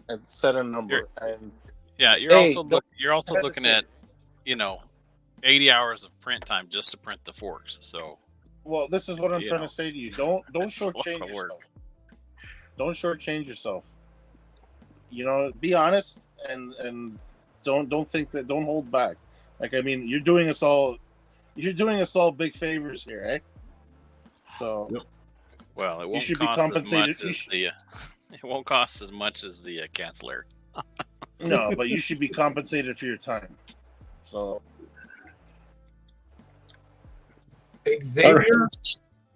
and set a number. Yeah, you're Hey, also don't you're also looking at, hesitate. 80 hours of print time just to print the forks. So Well, this is what I'm You trying know. to say to you. Don't It's a lot shortchange of work. yourself. Don't shortchange yourself. Be honest and don't think that. Don't hold back. Like, I mean, you're doing us all big favors here, eh? So well, it won't should be cost as compensated. much as the it won't cost as much as the canceller. no, but you should be compensated for your time. So Xavier,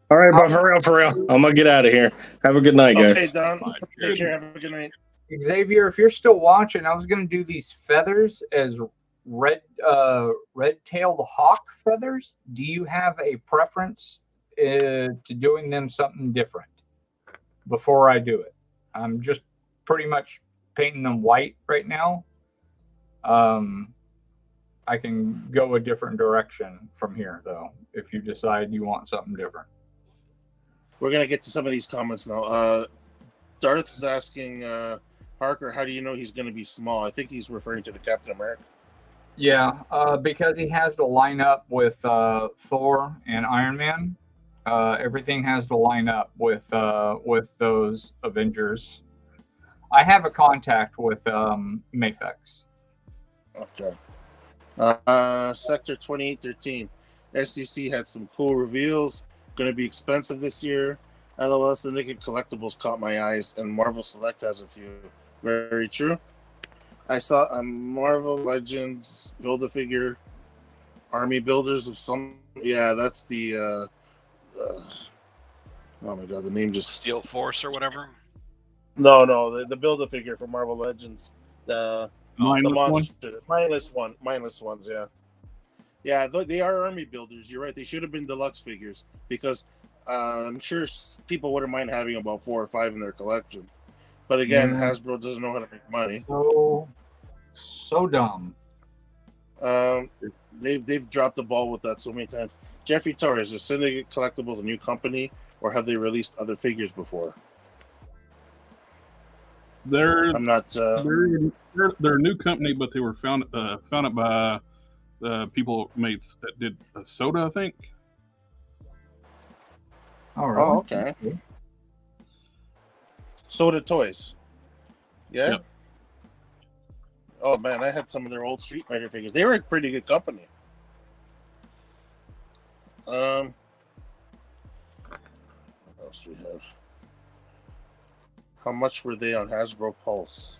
All right, but for real, I'm gonna get out of here. Have a good night, guys. okay, Don. Fine. Take care. Have a good night. Xavier, if you're still watching, I was going to do these feathers as red-tailed hawk feathers. Do you have a preference to doing them something different before I do it? I'm just pretty much painting them white right now. I can go a different direction from here, though, if you decide you want something different. We're gonna get to some of these comments now. Darth is asking Harker, how do you know he's gonna be small? I think he's referring to the Captain America. Yeah, because he has to line up with Thor and Iron Man. Everything has to line up with those Avengers. I have a contact with Mafex. Okay. Sector 2813. SDC had some cool reveals. Going to be expensive this year. LOS, the Naked Collectibles caught my eyes, and Marvel Select has a few. Very true. I saw a Marvel Legends Build-A-Figure Army Builders of some. Yeah, that's the. Oh my god, the name just. Steel Force or whatever. No, the Build-A-Figure for Marvel Legends. The monster, mindless ones, yeah, they are army builders. You're right. They should have been deluxe figures because I'm sure people wouldn't mind having about 4 or 5 in their collection. But again, Hasbro doesn't know how to make money. So dumb. They've dropped the ball with that so many times. Jeffrey Torres, is Syndicate Collectibles a new company, or have they released other figures before? they're I'm not. they're a new company, but they were founded by people that did soda, I think. All right. Oh, okay. Soda Toys. Yeah. Yep. Oh man, I had some of their old Street Fighter figures. They were a pretty good company. What else we have? How much were they on Hasbro Pulse?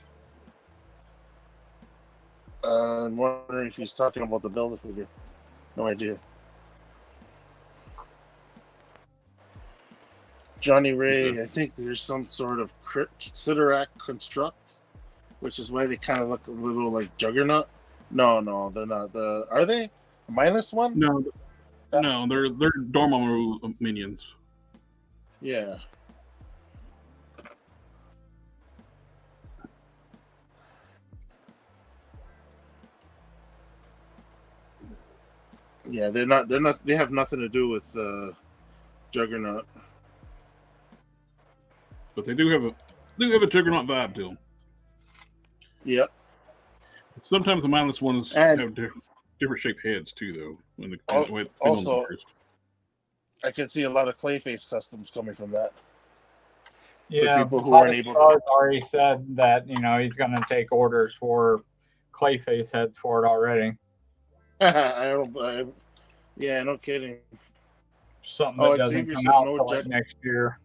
I'm wondering if he's talking about the Build-A-Figure. No idea. Johnny Ray, I think there's some sort of Sidorak construct, which is why they kind of look a little like Juggernaut. No, they're not. Are they -1? No, they're Dormammu minions. Yeah. Yeah, they're not. They have nothing to do with Juggernaut. But they do have a Juggernaut vibe to them. Yep. Sometimes the mindless ones And- have different shaped heads too, though. When Also, I can see a lot of Clayface customs coming from that. Yeah, people who aren't able to- Star's already said that he's going to take orders for Clayface heads for it already. Yeah, no kidding. Something that doesn't Xavier come says out no till jet- next year.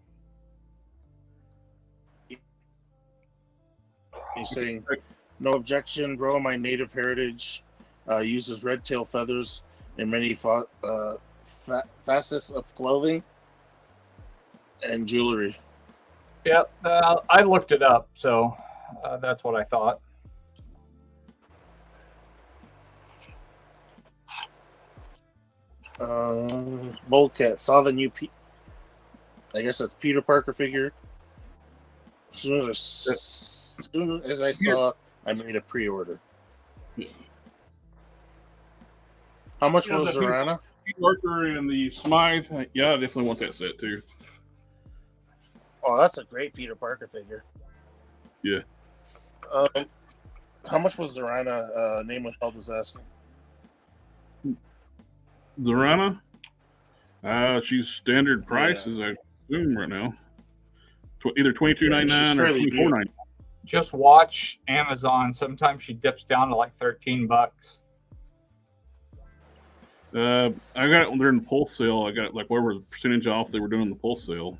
He's saying, no objection, bro. My native heritage uses red tail feathers. in many facets of clothing and jewelry. Yep, I looked it up, so that's what I thought. Boldcat saw the new I guess that's Peter Parker figure. As soon as I saw, I made a pre-order. Yeah. How much was Zorana? Peter Parker and the Smythe. Yeah, I definitely want that set too. Oh, that's a great Peter Parker figure. Yeah. How much was Zorana? Name withheld was asking. Zorana? She's standard prices, I assume, right now. Either $22.99 or $24.99. Just watch Amazon. Sometimes she dips down to like $13. I got it when they're in the pulse sale. I got like whatever the percentage off they were doing the pulse sale.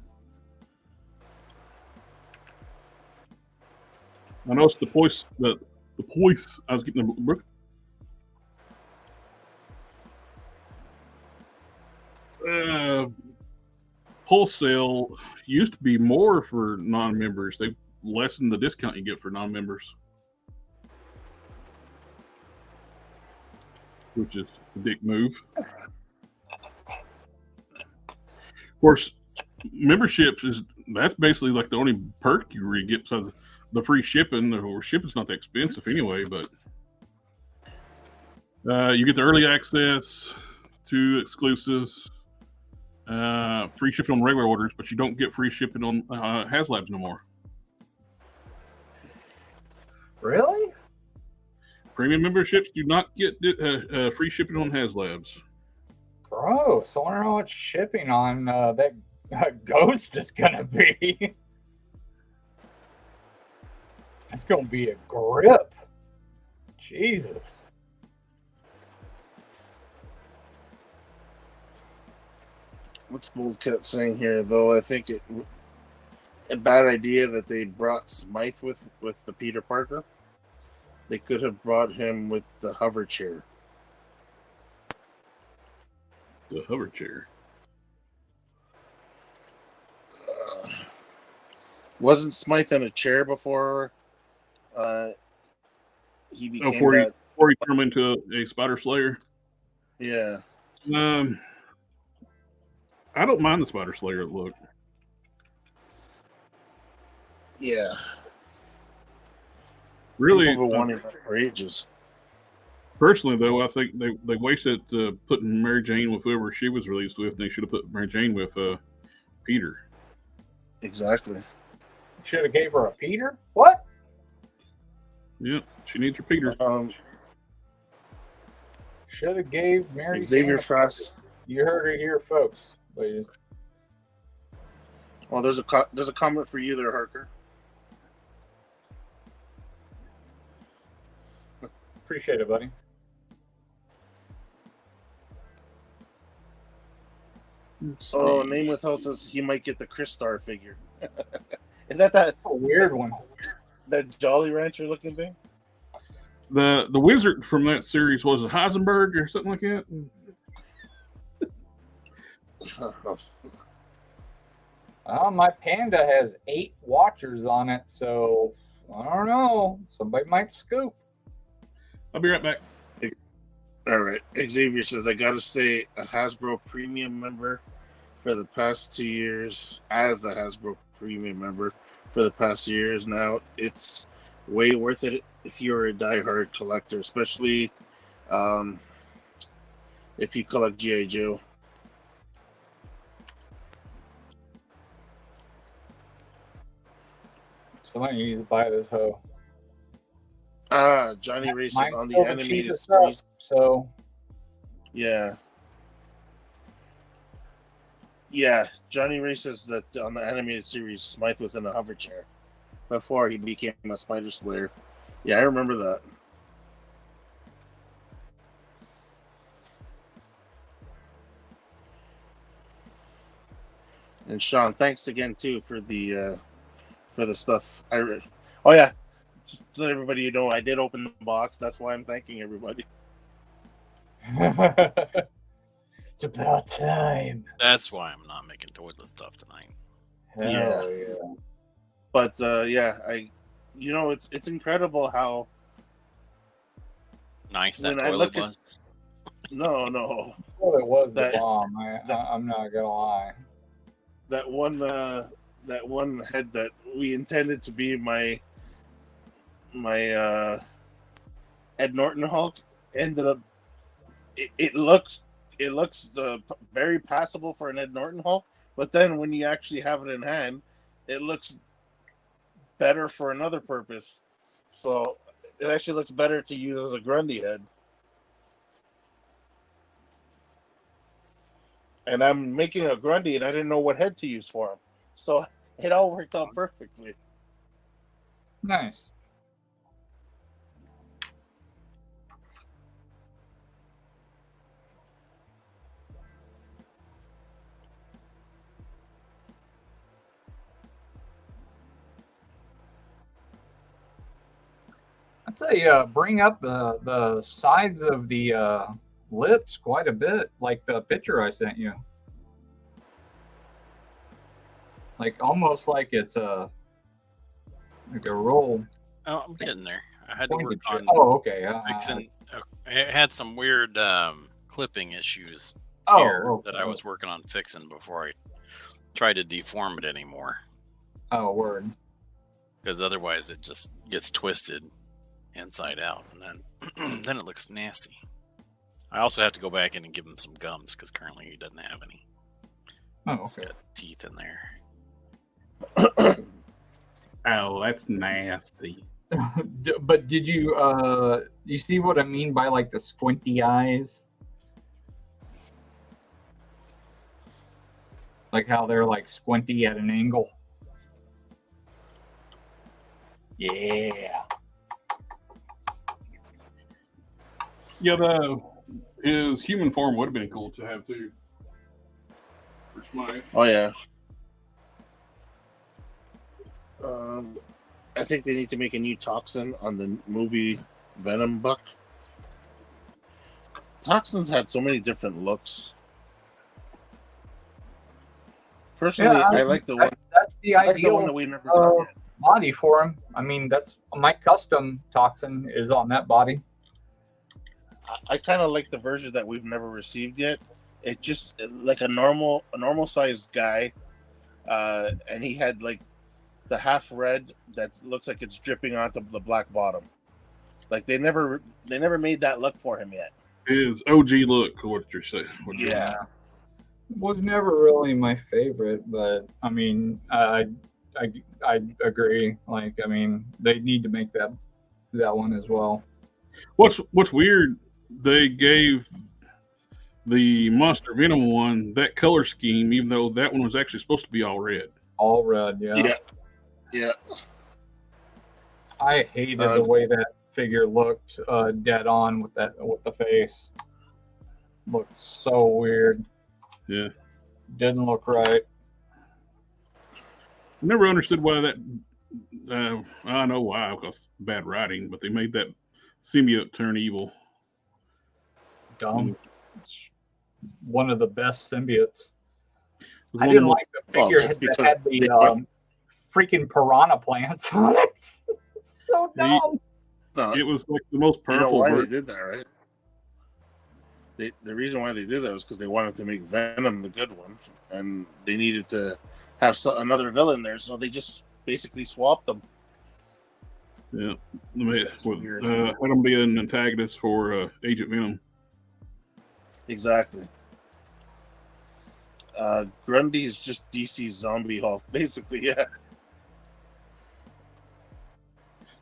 I noticed the poise. I was getting the. Wholesale used to be more for non-members. They lessened the discount you get for non-members, which is a big move. Of course, memberships that's basically like the only perk you really get besides the free shipping. Or shipping's not that expensive anyway, but you get the early access to exclusives. Free shipping on regular orders, but you don't get free shipping on HasLabs no more. Really? Premium memberships do not get free shipping on HasLabs. Gross. I wonder how much shipping on that Ghost is going to be. It's going to be a grip. Jesus. What's Boldcat saying here, though? I think it a bad idea that they brought Smythe with the Peter Parker. They could have brought him with the hover chair. The hover chair. Wasn't Smythe in a chair before he became before he turned into a Spider Slayer? Yeah. I don't mind the Spider Slayer look. Yeah. Really, people been wanting that for ages. Personally, though, I think they wasted putting Mary Jane with whoever she was released with. And they should have put Mary Jane with Peter. Exactly. Should have gave her a Peter? What? Yeah, she needs her Peter. Should have gave Mary Xavier Jane Frost. You heard it here, folks. Ladies. Well, there's a comment for you there, Harker. Appreciate it, buddy. Oh, name withheld says he might get the Chris Star figure. Is that a weird one? That Jolly Rancher looking thing? The wizard from that series was a Heisenberg or something like that. My Panda has 8 watchers on it, so I don't know. Somebody might scoop. I'll be right back. All right. Xavier says, I got to say, a Hasbro Premium member for the past 2 years, as a Hasbro Premium member for the past years now, it's way worth it if you're a diehard collector, especially if you collect G.I. Joe. Somebody needs to buy this hoe. Johnny Race is on the Mine's animated stuff, series. so Yeah. Yeah, Johnny Race says that on the animated series, Smythe was in a hover chair before he became a Spider Slayer. Yeah, I remember that. And Sean, thanks again too for the stuff. Oh yeah, just to let everybody know, I did open the box. That's why I'm thanking everybody. It's about time. That's why I'm not making toilet stuff tonight. Hell yeah. But it's incredible how Nice that When I toilet look at- was. no Well, it was That- the bomb. I'm not gonna lie. that one head that we intended to be my Ed Norton Hulk ended up. It looks very passable for an Ed Norton Hulk, but then when you actually have it in hand, it looks better for another purpose. So it actually looks better to use as a Grundy head. And I'm making a Grundy, and I didn't know what head to use for him, so it all worked out perfectly. Nice. I'd say bring up the sides of the lips quite a bit, like the picture I sent you. Like almost like it's a roll. Oh, I'm getting there. I had to work on Oh, okay. fixing. I had some weird clipping issues Oh, here okay. that I was working on fixing before I tried to deform it anymore. Oh, word. Because otherwise it just gets twisted inside out, and then it looks nasty. I also have to go back in and give him some gums because currently he doesn't have any. Oh, He's okay. got teeth in there. Oh, that's nasty. But did you see what I mean by like the squinty eyes? Like how they're like squinty at an angle. Yeah. Yeah, his human form would have been cool to have too. For Smythe. Oh yeah. I think they need to make a new toxin on the movie Venom Buck. Toxins had so many different looks. Personally, Yeah, I like the one. That's the I like the one ideal that we never got yet. body for him. I mean, that's my custom toxin is on that body. I kind of like the version that we've never received yet. It just like a normal sized guy, and he had like the half red that looks like it's dripping onto the black bottom. Like they never made that look for him yet. His OG look, what you're saying. Yeah. Was never really my favorite, but I mean, I agree. Like, I mean, they need to make that one as well. What's weird? They gave the Monster Venom one that color scheme, even though that one was actually supposed to be all red. All red, yeah. Yeah. I hated the way that figure looked dead on with the face. Looked so weird. Yeah. Didn't look right. I never understood why that. I know why, because bad writing, but they made that symbiote turn evil. Dumb. It's one of the best symbiotes. It was I one didn't of like the figure that's that because had the freaking piranha plants on it. It's so dumb. No, It was like the most you know powerful. why they did that, right? The reason why they did that was because they wanted to make Venom the good one, and they needed to have another villain there, so they just basically swapped them. Yeah, had weird. him be an antagonist for Agent Venom. Exactly. Grundy is just DC's Zombie Hulk, basically. Yeah.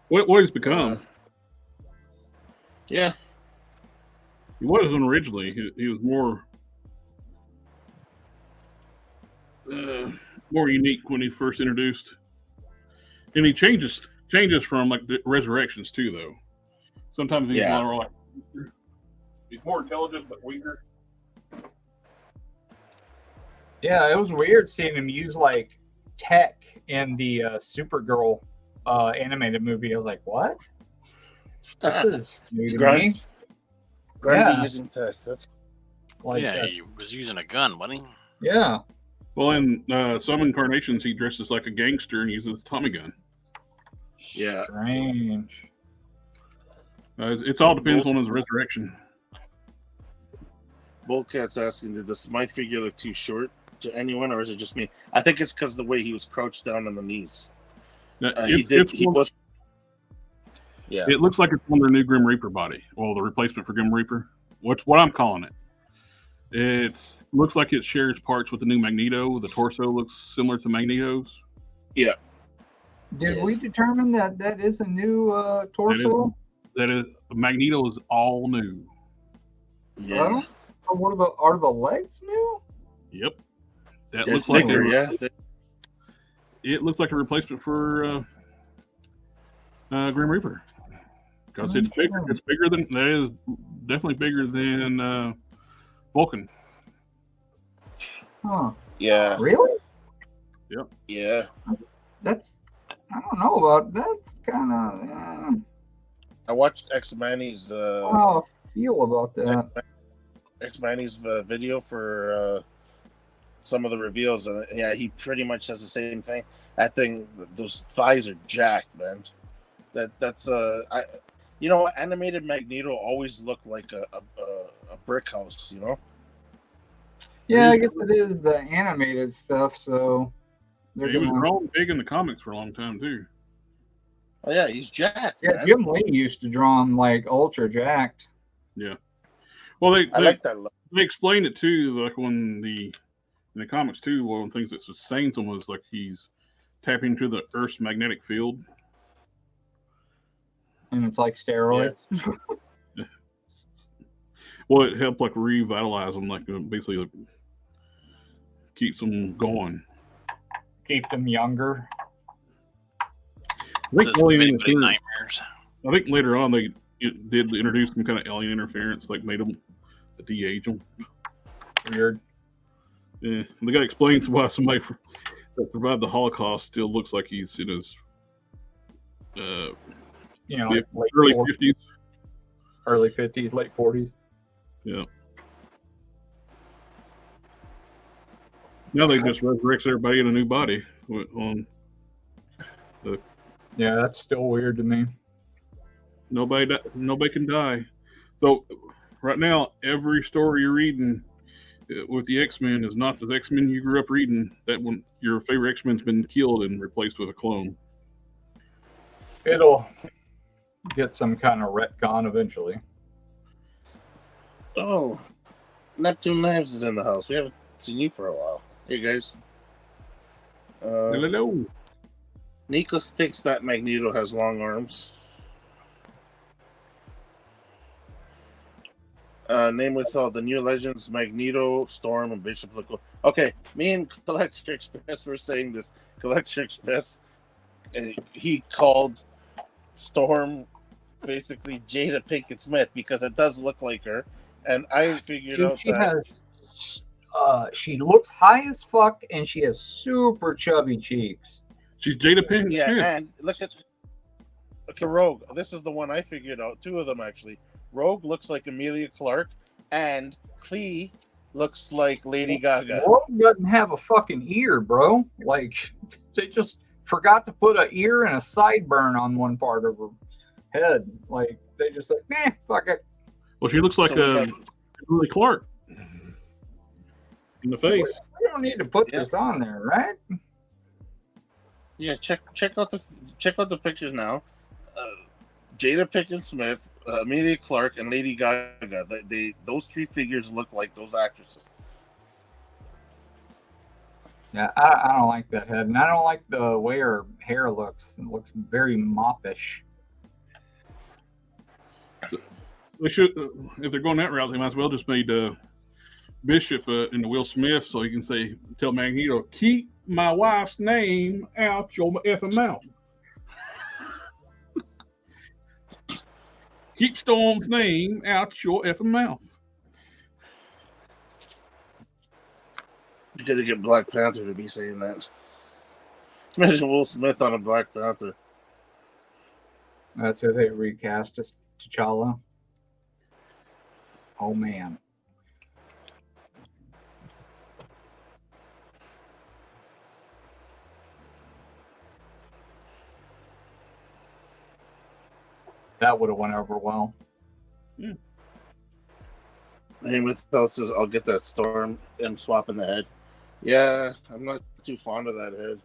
What he's become? Yeah. He wasn't originally. He was more unique when he first introduced, and he changes from like the Resurrections too, though. Sometimes he's more like he's more intelligent but weaker. Yeah, it was weird seeing him use like tech in the Supergirl animated movie. I was like, what? This is new to me. Grundy Yeah. using tech. That's Like yeah, that. he was using a gun, wasn't he? Yeah. Well, in some incarnations, he dresses like a gangster and uses a Tommy gun. Yeah. Strange. It all depends on his resurrection. Bullcat's asking, did this my figure look too short to anyone, or is it just me? I think it's because the way he was crouched down on the knees. It Yeah. looks like it's on their new Grim Reaper body. Well, the replacement for Grim Reaper. What's what I'm calling it. It looks like it shares parts with the new Magneto. The torso looks similar to Magneto's. Yeah. Did we determine that that is a new torso? That is Magneto is all new. Yeah. Or what about, are the legs new? Yep. That They're looks like thicker, yeah. it looks like a replacement for Grim Reaper. Because it's bigger. It's bigger than that is definitely bigger than Vulcan. Huh. Yeah. Really? Yeah. That's, I don't know about, that's kind of, I watched X-Manny's I don't know how I feel about that. X-Manny's video for some of the reveals, and yeah, he pretty much says the same thing. That thing, those thighs are jacked, man. That's animated Magneto always looked like a brick house, you know. Yeah, I guess it is the animated stuff, so they're He was gonna, drawn big in the comics for a long time too. Oh yeah, he's jacked. yeah, Man. Jim Lee used to draw him like ultra jacked. Yeah. Well, I like that look. they explained it too, like in the comics too. One of the things that sustains him was like he's tapping into the Earth's magnetic field. And it's like steroids. Well, it helped like revitalize them, like basically like, keeps them going. Keep them younger. I think, Says alien many, many interference- nightmares. I think later on they did introduce some kind of alien interference, like made them de-age them. Weird. Yeah, and they got to explain why somebody that survived the Holocaust still looks like he's in his You know, late like early 40s, 50s. early 50s, late 40s. Yeah. Now they just resurrect everybody in a new body. Yeah, that's still weird to me. Nobody can die. So right now, every story you're reading with the X-Men is not the X-Men you grew up reading. That one, your favorite X-Men's been killed and replaced with a clone. It'll get some kind of retcon eventually. Oh, Neptune Knives is in the house. We haven't seen you for a while. Hey guys. Hello. Nikos thinks that Magneto has long arms. Name withheld. The new legends: Magneto, Storm, and Bishop look. Okay, me and Collector Express were saying this. Collector Express, he called Storm basically Jada Pinkett Smith because it does look like her, and I figured out that she looks high as fuck, and she has super chubby cheeks. She's Jada Pinkett yeah. Smith. And look at Rogue. This is the one I figured out. Two of them actually. Rogue looks like Emilia Clarke, and Clee looks like Lady Gaga. Rogue doesn't have a fucking ear, bro. Like, they just forgot to put an ear and a sideburn on one part of her head. Like, they just like, fuck it. Well, she looks like Emilia Clarke in the face. We don't need to put this on there, right? Yeah, check out the pictures now. Jada Pinkett Smith, Emilia Clarke, and Lady Gaga. Those three figures look like those actresses. Yeah, I don't like that head, and I don't like the way her hair looks. It looks very moppish. They should, if they're going that route, they might as well just made Bishop into Will Smith, so he can tell Magneto, keep my wife's name out your effing mouth. Keep Storm's name out your effing mouth. You gotta get Black Panther to be saying that. Imagine Will Smith on a Black Panther. That's who they recast as T'Challa. Oh man. That would have went over well. Heymuth says, I'll get that Storm and swap in the head. Yeah, I'm not too fond of that head.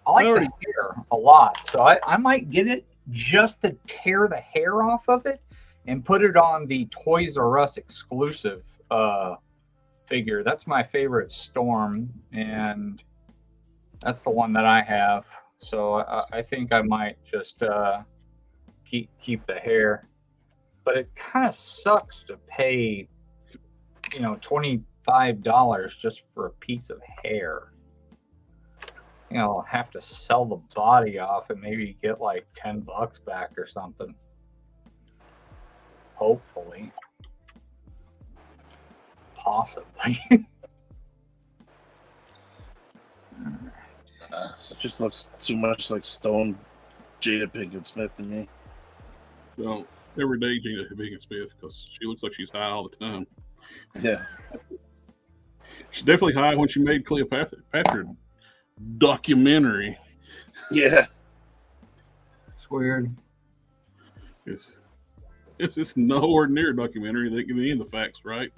I like the hair a lot, so I might get it just to tear the hair off of it and put it on the Toys R Us exclusive figure. That's my favorite Storm, and that's the one that I have. So I think I might just keep the hair. But it kind of sucks to pay, $25 just for a piece of hair. I'll have to sell the body off and maybe get like $10 back or something. Hopefully. Possibly. So it just looks too much like Stone Jada Pinkett Smith to me. Well, every day Jada Pinkett Smith, because she looks like she's high all the time. Yeah. She's definitely high when she made Cleopatra documentary. Yeah. It's weird. It's just nowhere near a documentary. They give any of the facts right.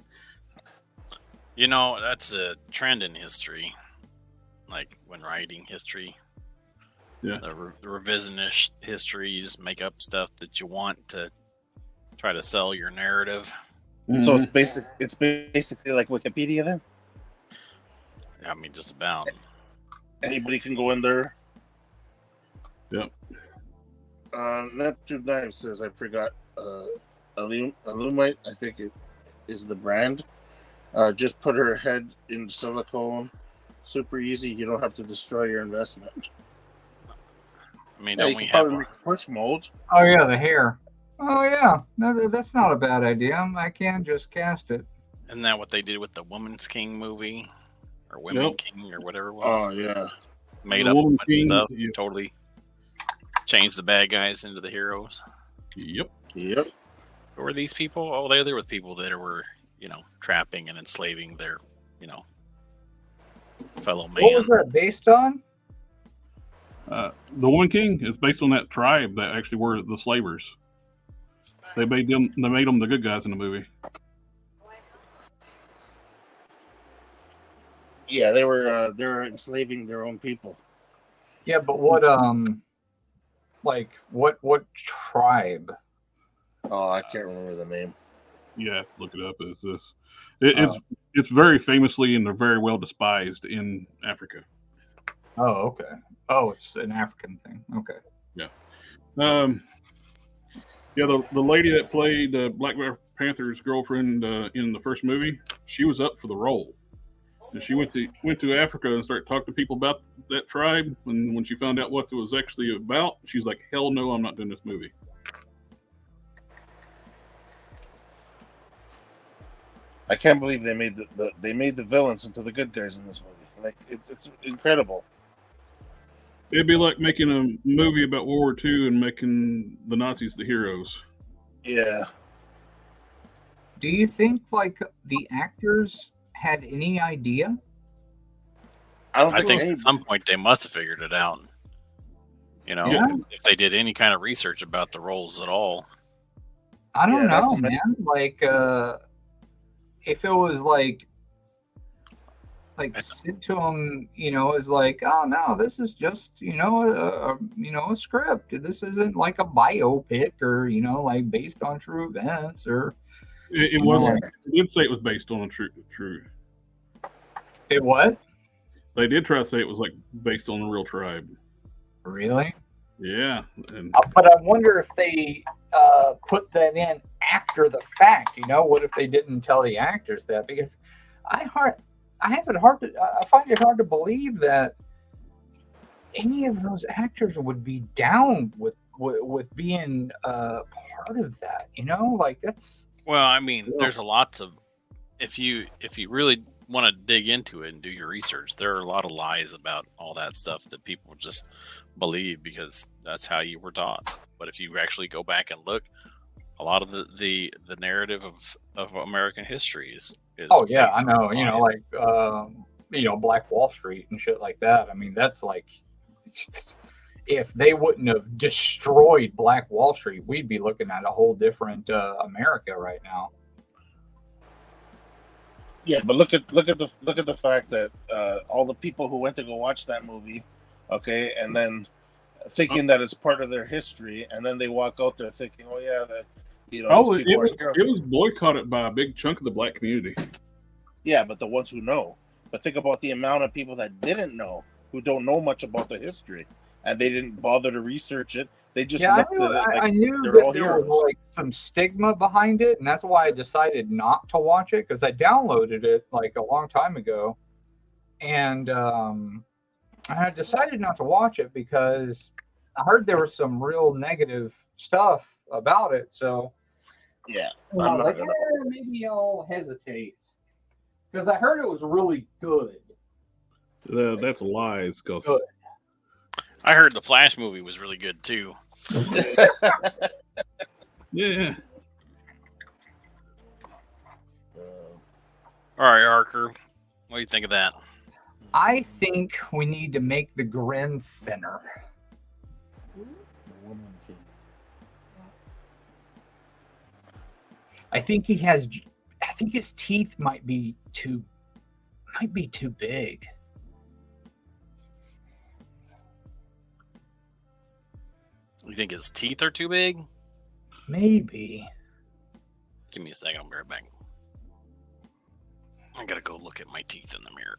That's a trend in history. Like when writing history. Yeah. The revisionist history, you just make up stuff that you want to try to sell your narrative. Mm-hmm. So it's basically like Wikipedia then? I mean, just about. Anybody can go in there. Yep. Neptune Knife says, I forgot, Illumite, I think it is the brand. Just put her head in silicone. Super easy. You don't have to destroy your investment. I mean, Yeah, don't you we can have probably make a push mold. Oh yeah, the hair. Oh yeah, that's not a bad idea. I can just cast it. Isn't that what they did with the Woman's King movie? Or Women King or whatever it was? Oh, yeah. Made The up a Woman bunch King, of stuff. yeah. Totally changed the bad guys into the heroes. Yep. Yep. Who were these people? Oh, they were people that were, trapping and enslaving their, fellow man. What was that based on? The Woman King is based on that tribe that actually were the slavers. They made them the good guys in the movie. Yeah, they were enslaving their own people. Yeah, but what what tribe? Oh, I can't remember the name. Yeah, look it up. It's this. It's very famously and they're very well despised in Africa. Oh, okay. Oh, it's an African thing. Okay. Yeah. The lady that played Black Panther's girlfriend in the first movie, she was up for the role. And she went to Africa and started talking to people about that tribe. And when she found out what it was actually about, she's like, "Hell no, I'm not doing this movie." I can't believe they made the villains into the good guys in this movie. Like it's incredible. It'd be like making a movie about World War II and making the Nazis the heroes. Yeah. Do you think the actors had any idea? I think at some point they must have figured it out. If they did any kind of research about the roles at all. I don't know, man. If it was said to them, is like, oh no, this is just, a script. This isn't like a biopic or, based on true events or. It wasn't. They did say it was based on a true. It what? They did try to say it was based on the real tribe. Really? Yeah. But I wonder if they put that in after the fact. What if they didn't tell the actors that? Because I find it hard to believe that any of those actors would be down with being part of that. That's. Well, I mean, there's a lots of if you really want to dig into it and do your research, there are a lot of lies about all that stuff that people just believe because that's how you were taught. But if you actually go back and look, a lot of the narrative of American history is Oh yeah, based I know. on You know, like Black Wall Street and shit like that. I mean, that's like, if they wouldn't have destroyed Black Wall Street, we'd be looking at a whole different America right now. Yeah, but look at the fact that all the people who went to go watch that movie, okay, and then thinking that it's part of their history, and then they walk out there thinking, oh yeah, that these people are heroes. It was boycotted by a big chunk of the black community. Yeah, but the ones who know. But think about the amount of people that didn't know, who don't know much about the history, and they didn't bother to research it. They just looked at it like I knew they're that all there heroes. was like some stigma behind it, and that's why I decided not to watch it, because I downloaded it like a long time ago, and I had decided not to watch it because I heard there was some real negative stuff about it. So Yeah, I was like, maybe I'll hesitate, because I heard it was really good. That's lies, because Good. I heard the Flash movie was really good too. yeah. All right, Harker, what do you think of that? I think we need to make the grin thinner. I think his teeth might be too big. You think his teeth are too big? Maybe. Give me a second, I'll be right back. I gotta go look at my teeth in the mirror.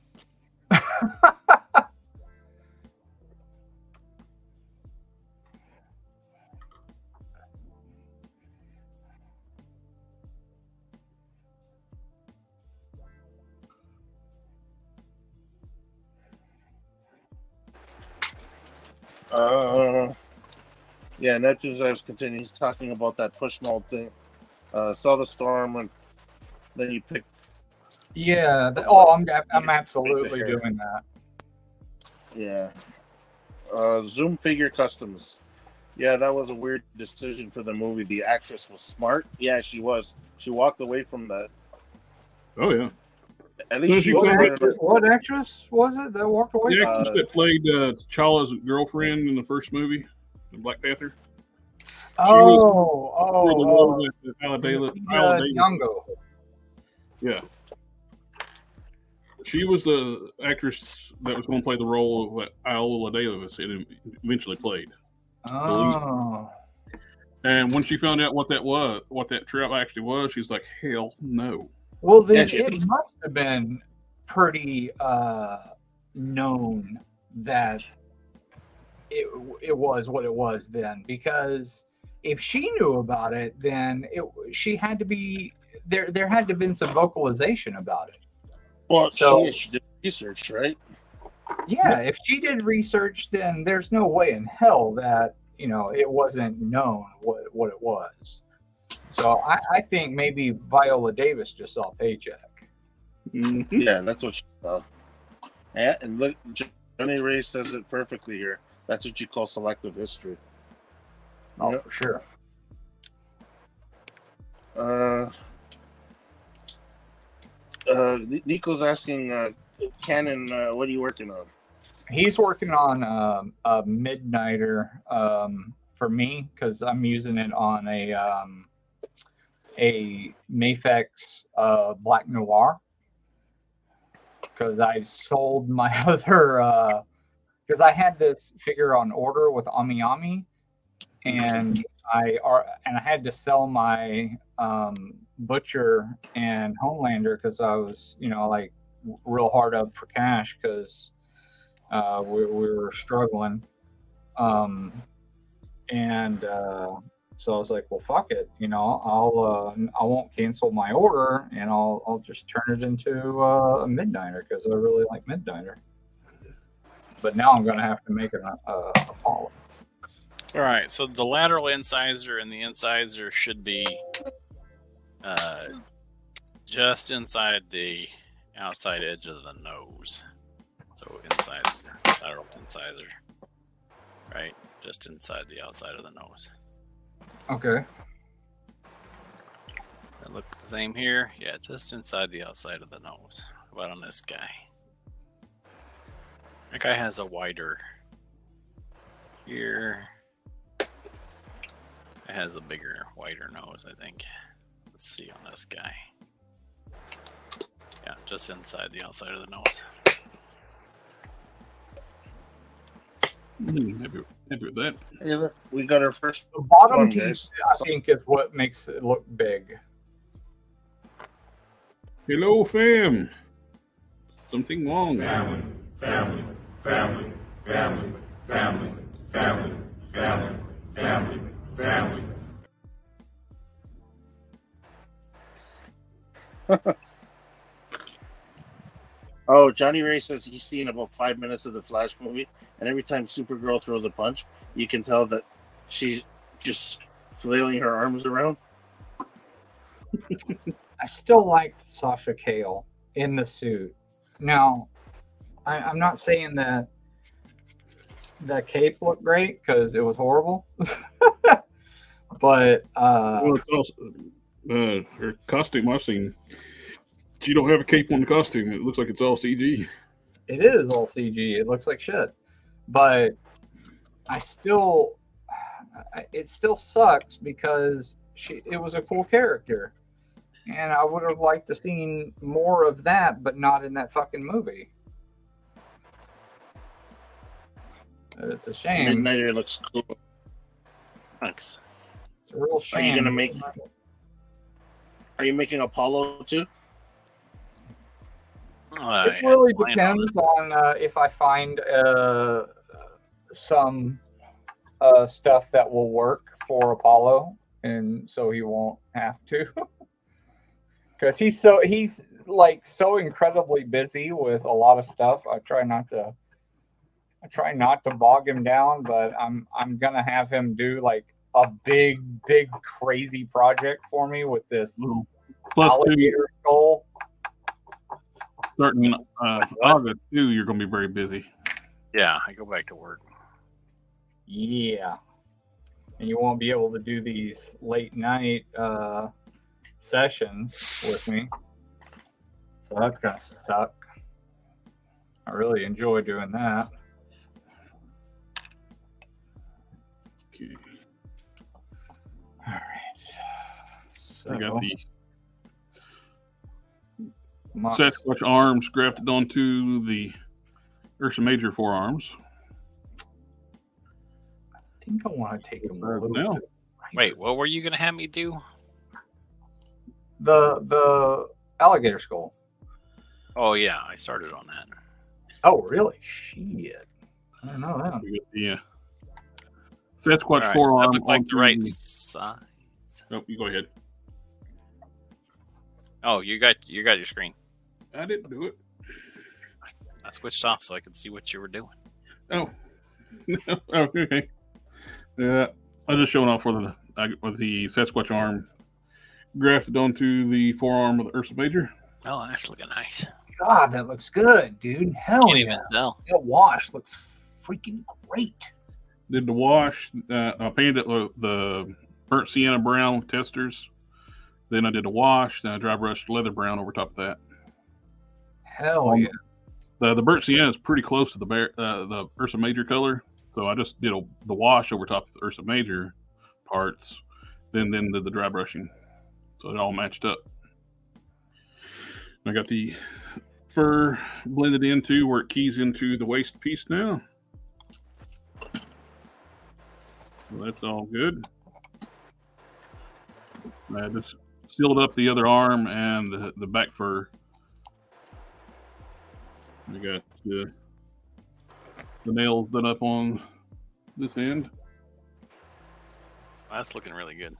Yeah, Neptune's I was continuing talking about that push mold thing. Saw the storm, and then you picked. Yeah. I'm absolutely doing that. Yeah. Zoom Figure Customs. Yeah, that was a weird decision for the movie. The actress was smart. Yeah, she was. She walked away from that. Oh yeah. At least she What was smart actress, enough. what actress was it that walked away? The actress that played T'Challa's girlfriend in the first movie, the Black Panther. Nyong'o. Yeah. She was the actress that was going to play the role of Viola Davis and eventually played. Oh. And when she found out what that trap actually was, she's like, hell no. Well, then Yeah, it must have been pretty known that it was what it was then, because if she knew about it, then she had to be there. There had to have been some vocalization about it. Well, So- she did research, right? Yeah, if she did research, then there's no way in hell that it wasn't known what it was. So I think maybe Viola Davis just saw a paycheck. Mm-hmm. Yeah, that's what she saw. Yeah, and look, Johnny Ray says it perfectly here. That's what you call selective history. Oh, Yep. for sure. Nico's asking, Canon, what are you working on? He's working on a Midnighter for me, because I'm using it on a Mafex Black Noir, because I sold my other because I had this figure on order with Ami Ami, and I had to sell my Butcher and Homelander because I was like real hard up for cash, because we were struggling, so I was like, well, fuck it, I won't cancel my order, and I'll just turn it into a Midnighter, because I really like Midnighter. But now I'm gonna have to make it a Apollo. All right, so the lateral incisor and the incisor should be just inside the outside edge of the nose. So inside lateral incisor, right? Just inside the outside of the nose. Okay. look the same here? Yeah, just inside the outside of the nose. How about on this guy? That guy has a wider here. It has a bigger, wider nose, I think. Let's see on this guy. Yeah, just inside the outside of the nose. Happy with that. Yeah, we got our first. The bottom one, piece, guys. I think, is what makes it look big. Hello, fam. Something wrong. Family, family, family, family, family, family, family, family, family. Oh, Johnny Ray says he's seen about 5 minutes of the Flash movie, and every time Supergirl throws a punch, you can tell that she's just flailing her arms around. I still liked Sasha Cale in the suit. Now, I'm not saying that the cape looked great because it was horrible, but Well, it's also, her costume I've seen. She don't have a cape on the costume. It looks like it's all CG. it is all CG. It looks like shit. But it still sucks because it was a cool character. And I would have liked to seen more of that, but not in that fucking movie. It's a shame. Midnighter looks cool. Thanks. It's a real shame. Are you making Apollo too? It really depends on if I find some stuff that will work for Apollo, and so he won't have to. Because he's like so incredibly busy with a lot of stuff. I try not to bog him down, but I'm gonna have him do like a big crazy project for me with this Plus alligator skull. Starting August too, you're going to be very busy. Yeah, I go back to work. Yeah, and you won't be able to do these late night sessions with me, so that's gonna suck. I really enjoy doing that. Okay. All right, so I got the my- Sasquatch arms grafted onto the Ursa Major forearms. I think I want to take them a little Now. bit. Wait, what were you gonna have me do? The alligator skull. Oh yeah, I started on that. Oh, really? Shit. I don't know that. We got the Sasquatch All right, does forearm. that look like the onto right size? Nope, you go ahead. Oh, you got your screen. I didn't do it. I switched off so I could see what you were doing. Oh, oh, okay. Yeah, I'm just showing off with the Sasquatch arm grafted onto the forearm of the Ursa Major. Oh, that's looking nice. God, that looks good, dude. Hell Can't yeah. even tell. That wash looks freaking great. Did the wash. I painted it with the burnt sienna brown with testers. Then I did the wash. Then I dry brushed leather brown over top of that. Hell yeah. The burnt sienna is pretty close to the Ursa Major color, so I just did the wash over top of the Ursa Major parts, then did the dry brushing, so it all matched up. I got the fur blended into where it keys into the waist piece now. So that's all good. I just sealed up the other arm and the back fur. I got the nails done up on this end. That's looking really good.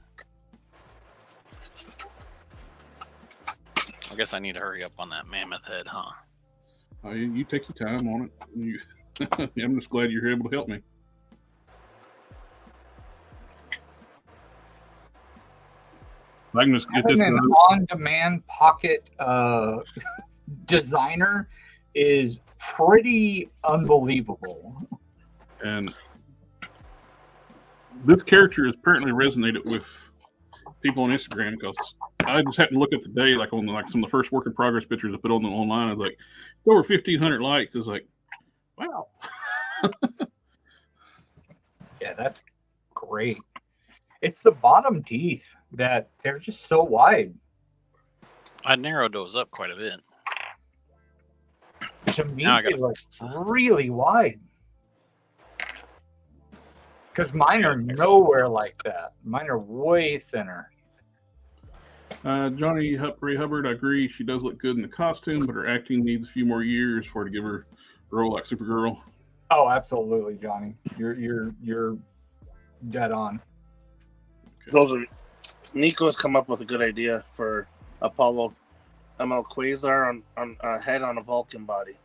I guess I need to hurry up on that mammoth head, huh? You take your time on it. I'm just glad you're able to help me. I can just get this. Having an on-demand pocket designer is pretty unbelievable. And this character has apparently resonated with people on Instagram because I just happened to look at today, like on like some of the first work in progress pictures I put on online. I was like, over 1,500 likes. It's like, wow. Yeah, that's great. It's the bottom teeth that they're just so wide. I narrowed those up quite a bit. To me, Now I they gotta look fix that. really wide. Because mine are fix nowhere like that. Mine are way thinner. Johnny Ray Hubbard, I agree. She does look good in the costume, but her acting needs a few more years for her to give her a role like Supergirl. Oh, absolutely, Johnny. You're dead on. Those are Nico's come up with a good idea for Apollo ML Quasar on a head on a Vulcan body.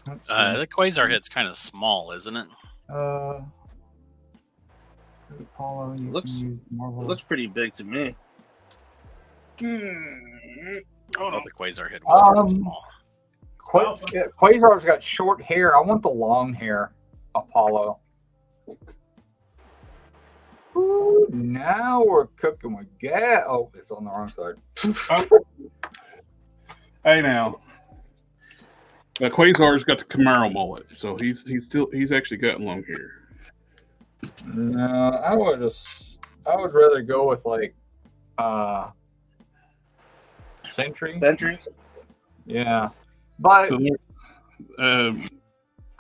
The Quasar head's kind of small, isn't it? Apollo, you Looks- can use Marvel. It looks pretty big to me. I thought the Quasar head was kind of small. Quasar's got short hair. I want the long hair, Apollo. Ooh, now we're cooking with gas. Oh, it's on the wrong side. Hey now, Quasar's got the Camaro mullet, so he's actually got long hair. No, I would rather go with like Sentry. Sentry? Yeah, but So I don't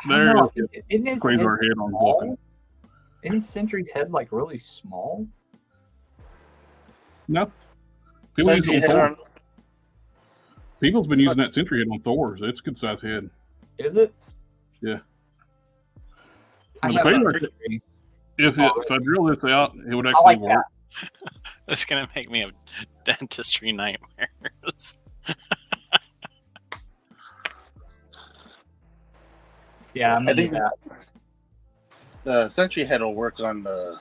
there's know, isn't his Quasar head on small? Vulcan. Isn't Sentry's head like really small? No, people use Sentry it on head Thor. on, People's been using that Sentry head on Thor's. It's a good size head. Is it? Yeah. I The have a Quasar- Sentry. If I drill this out, it would I actually like work. It's gonna make me have dentistry nightmares. Yeah, I'm I into think that. the Sentry head will work on that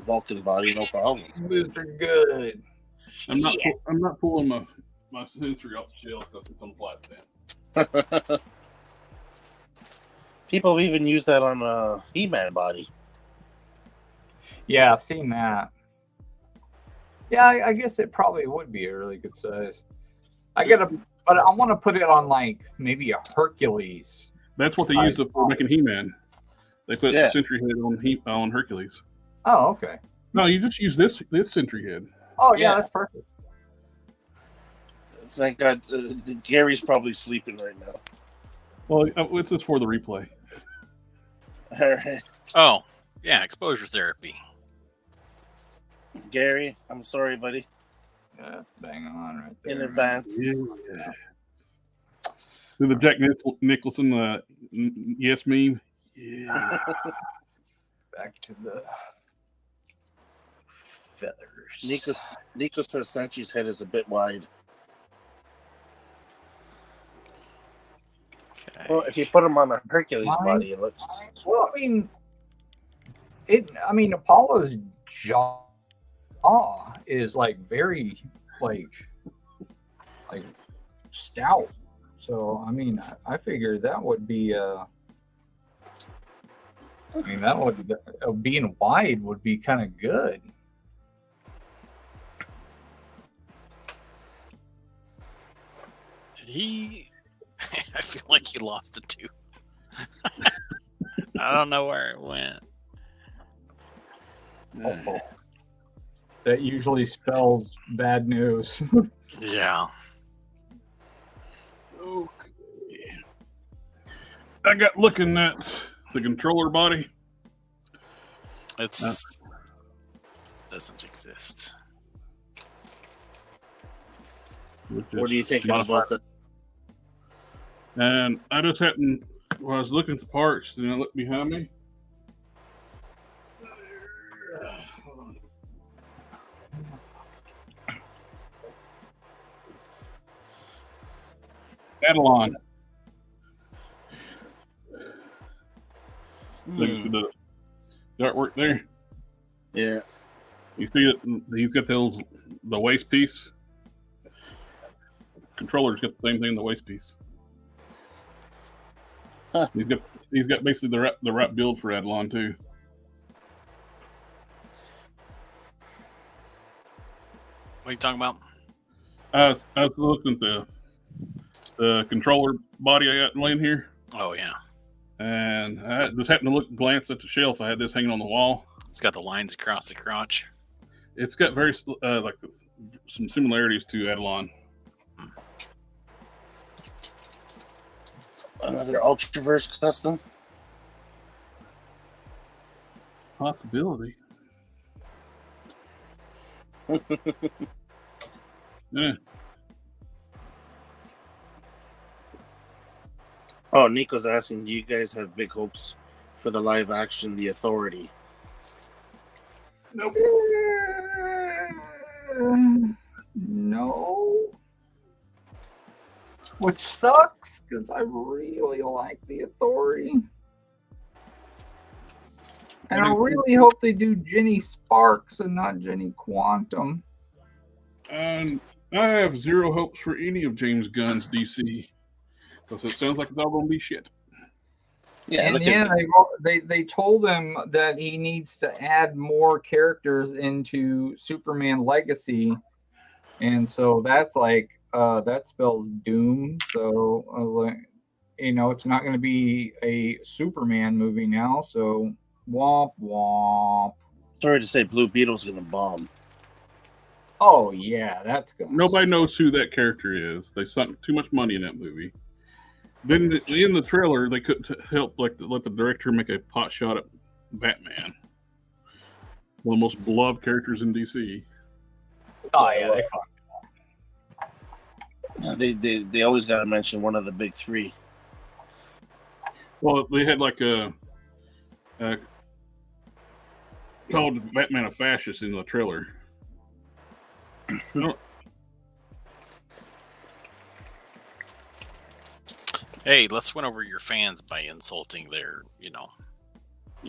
Vulcan body, no problem. Moves are good. I'm not pulling my Sentry off the shelf because it's on flat stand. People even use that on a He-Man body. Yeah, I've seen that. Yeah, I guess it probably would be a really good size. But I want to put it on like maybe a Hercules. That's what they use for making He-Man. They put Yeah. Sentry head on Hercules. Oh, okay. No, you just use this Sentry head. Oh, yeah, Yeah. that's perfect. Thank God, Gary's probably sleeping right now. Well, it's just for the replay. All right, Oh, yeah, exposure therapy. Gary, I'm sorry, buddy, Yeah, bang on right there. in advance. Yeah. Do the Jack Nicholson yes meme? Yeah. Back to the feathers. Nico says Sentry's head is a bit wide. Okay. Well, if you put him on a Hercules Mine- body, it looks. Well, I mean, Apollo's jaw is like very like stout. So I mean, I figured that would be that would being wide would be kind of good. Did he? I feel like he lost a tooth. I don't know where it went. Oh, that usually spells bad news. Yeah. Okay. I got looking at the controller body. It's doesn't exist. What do you think about it? And I just happened, when I was looking at the parts, and I looked behind me. Adelon. Looking to the artwork there. Yeah. You see it? He's got the waist piece. Controller's got the same thing in the waist piece. Huh. He's got basically the right build for Adelon too. What are you talking about? I was looking at the controller body I got laying here, Oh yeah, and I just happened to glance at the shelf. I had this hanging on the wall. it's got the lines across the crotch. It's got very some similarities to Edelon. Another Ultraverse custom. Possibility. Yeah. Oh, Nico's asking, do you guys have big hopes for the live action The Authority? Nope. No. Which sucks because I really like The Authority. And I really hope they do Jenny Sparks and not Jenny Quantum. And I have zero hopes for any of James Gunn's DC. Because it sounds like it's all going to be shit. Yeah, And yeah, they told him that he needs to add more characters into Superman Legacy. And so that's like, that spells doom. So I was like, you know, it's not going to be a Superman movie now. So womp womp. Sorry to say, Blue Beetle's going to bomb. Oh, yeah, that's good. Nobody knows who that character is. They sunk too much money in that movie. Then in the trailer, they couldn't help let the director make a pot shot at Batman, one of the most beloved characters in DC. Oh, yeah, They always got to mention one of the big three. Well, they had like called Batman a fascist in the trailer. Hey, let's win over your fans by insulting their,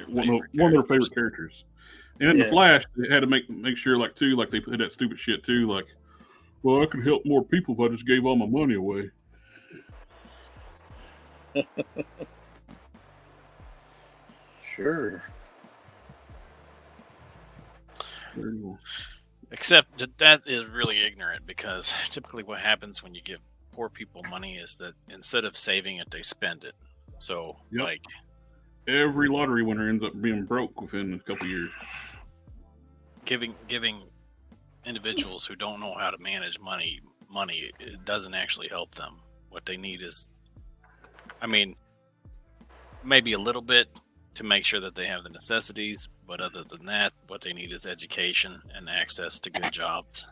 one of their favorite characters. And in the Flash, they had to make sure, like they put that stupid shit too, like, well, I could help more people if I just gave all my money away. Sure. Except that is really ignorant, because typically what happens when you give poor people money is that instead of saving it, they spend it. So, like, every lottery winner ends up being broke within a couple years. Giving individuals who don't know how to manage money, it doesn't actually help them. What they need is, maybe a little bit to make sure that they have the necessities, but other than that, what they need is education and access to good jobs.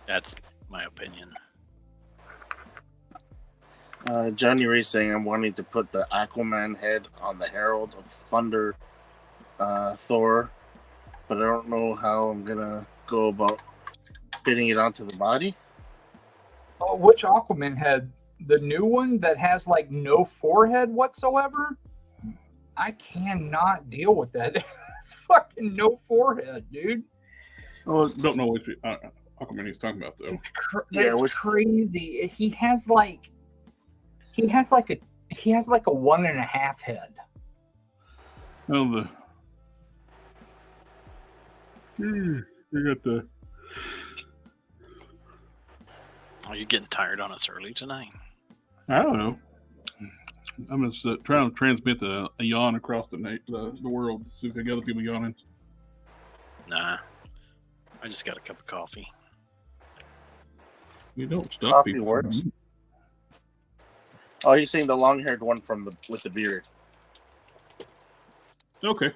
That's my opinion. Johnny Ray saying, I'm wanting to put the Aquaman head on the Herald of Thunder Thor, but I don't know how I'm going to go about fitting it onto the body. Oh, which Aquaman head? The new one that has like no forehead whatsoever? I cannot deal with that. Fucking no forehead, dude. Oh, don't know which Aquaman he's talking about though. That's crazy. He has like a 1.5 head. Oh, you got the. Are you getting tired on us early tonight? I don't know. I'm just trying to transmit a yawn across the world. See if they get other people yawning. Nah, I just got a cup of coffee. You don't stop Coffee people. works. Oh, he's saying the long-haired one with the beard. Okay,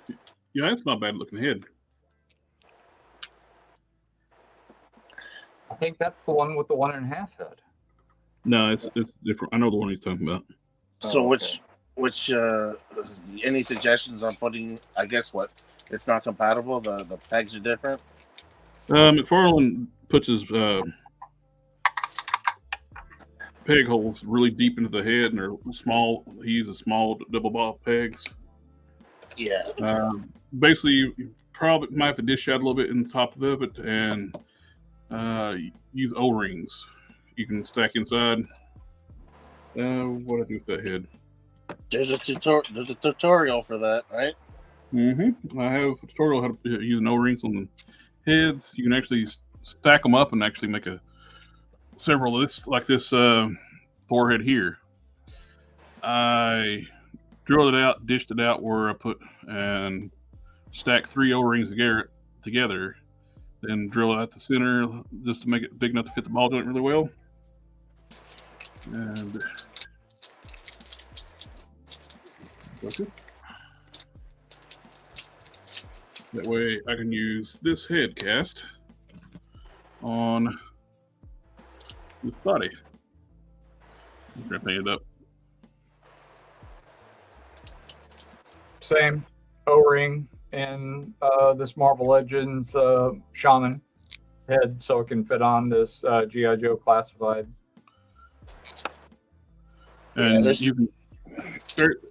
yeah, that's not bad looking head. I think that's the one with the 1.5 head. No, it's different. I know the one he's talking about. So okay. which any suggestions on putting? I guess what it's not compatible. The pegs are different. McFarlane puts his peg holes really deep into the head, and they're small. He uses small double ball pegs. Yeah. Basically, you probably might have to dish out a little bit in the top of it, and use O-rings. You can stack inside. What do I do with that head? There's a tutorial for that, right? Mm-hmm. I have a tutorial how to use an O-rings on heads. You can actually stack them up and actually make several of this, like this forehead here. I drilled it out, dished it out where I put and stacked 3 O-rings together, then drill it out the center just to make it big enough to fit the ball joint really well. And okay. That way I can use this head cast on this body. Wrapping it up. Same O-ring and this Marvel Legends Shaman head, so it can fit on this G.I. Joe classified. And you can,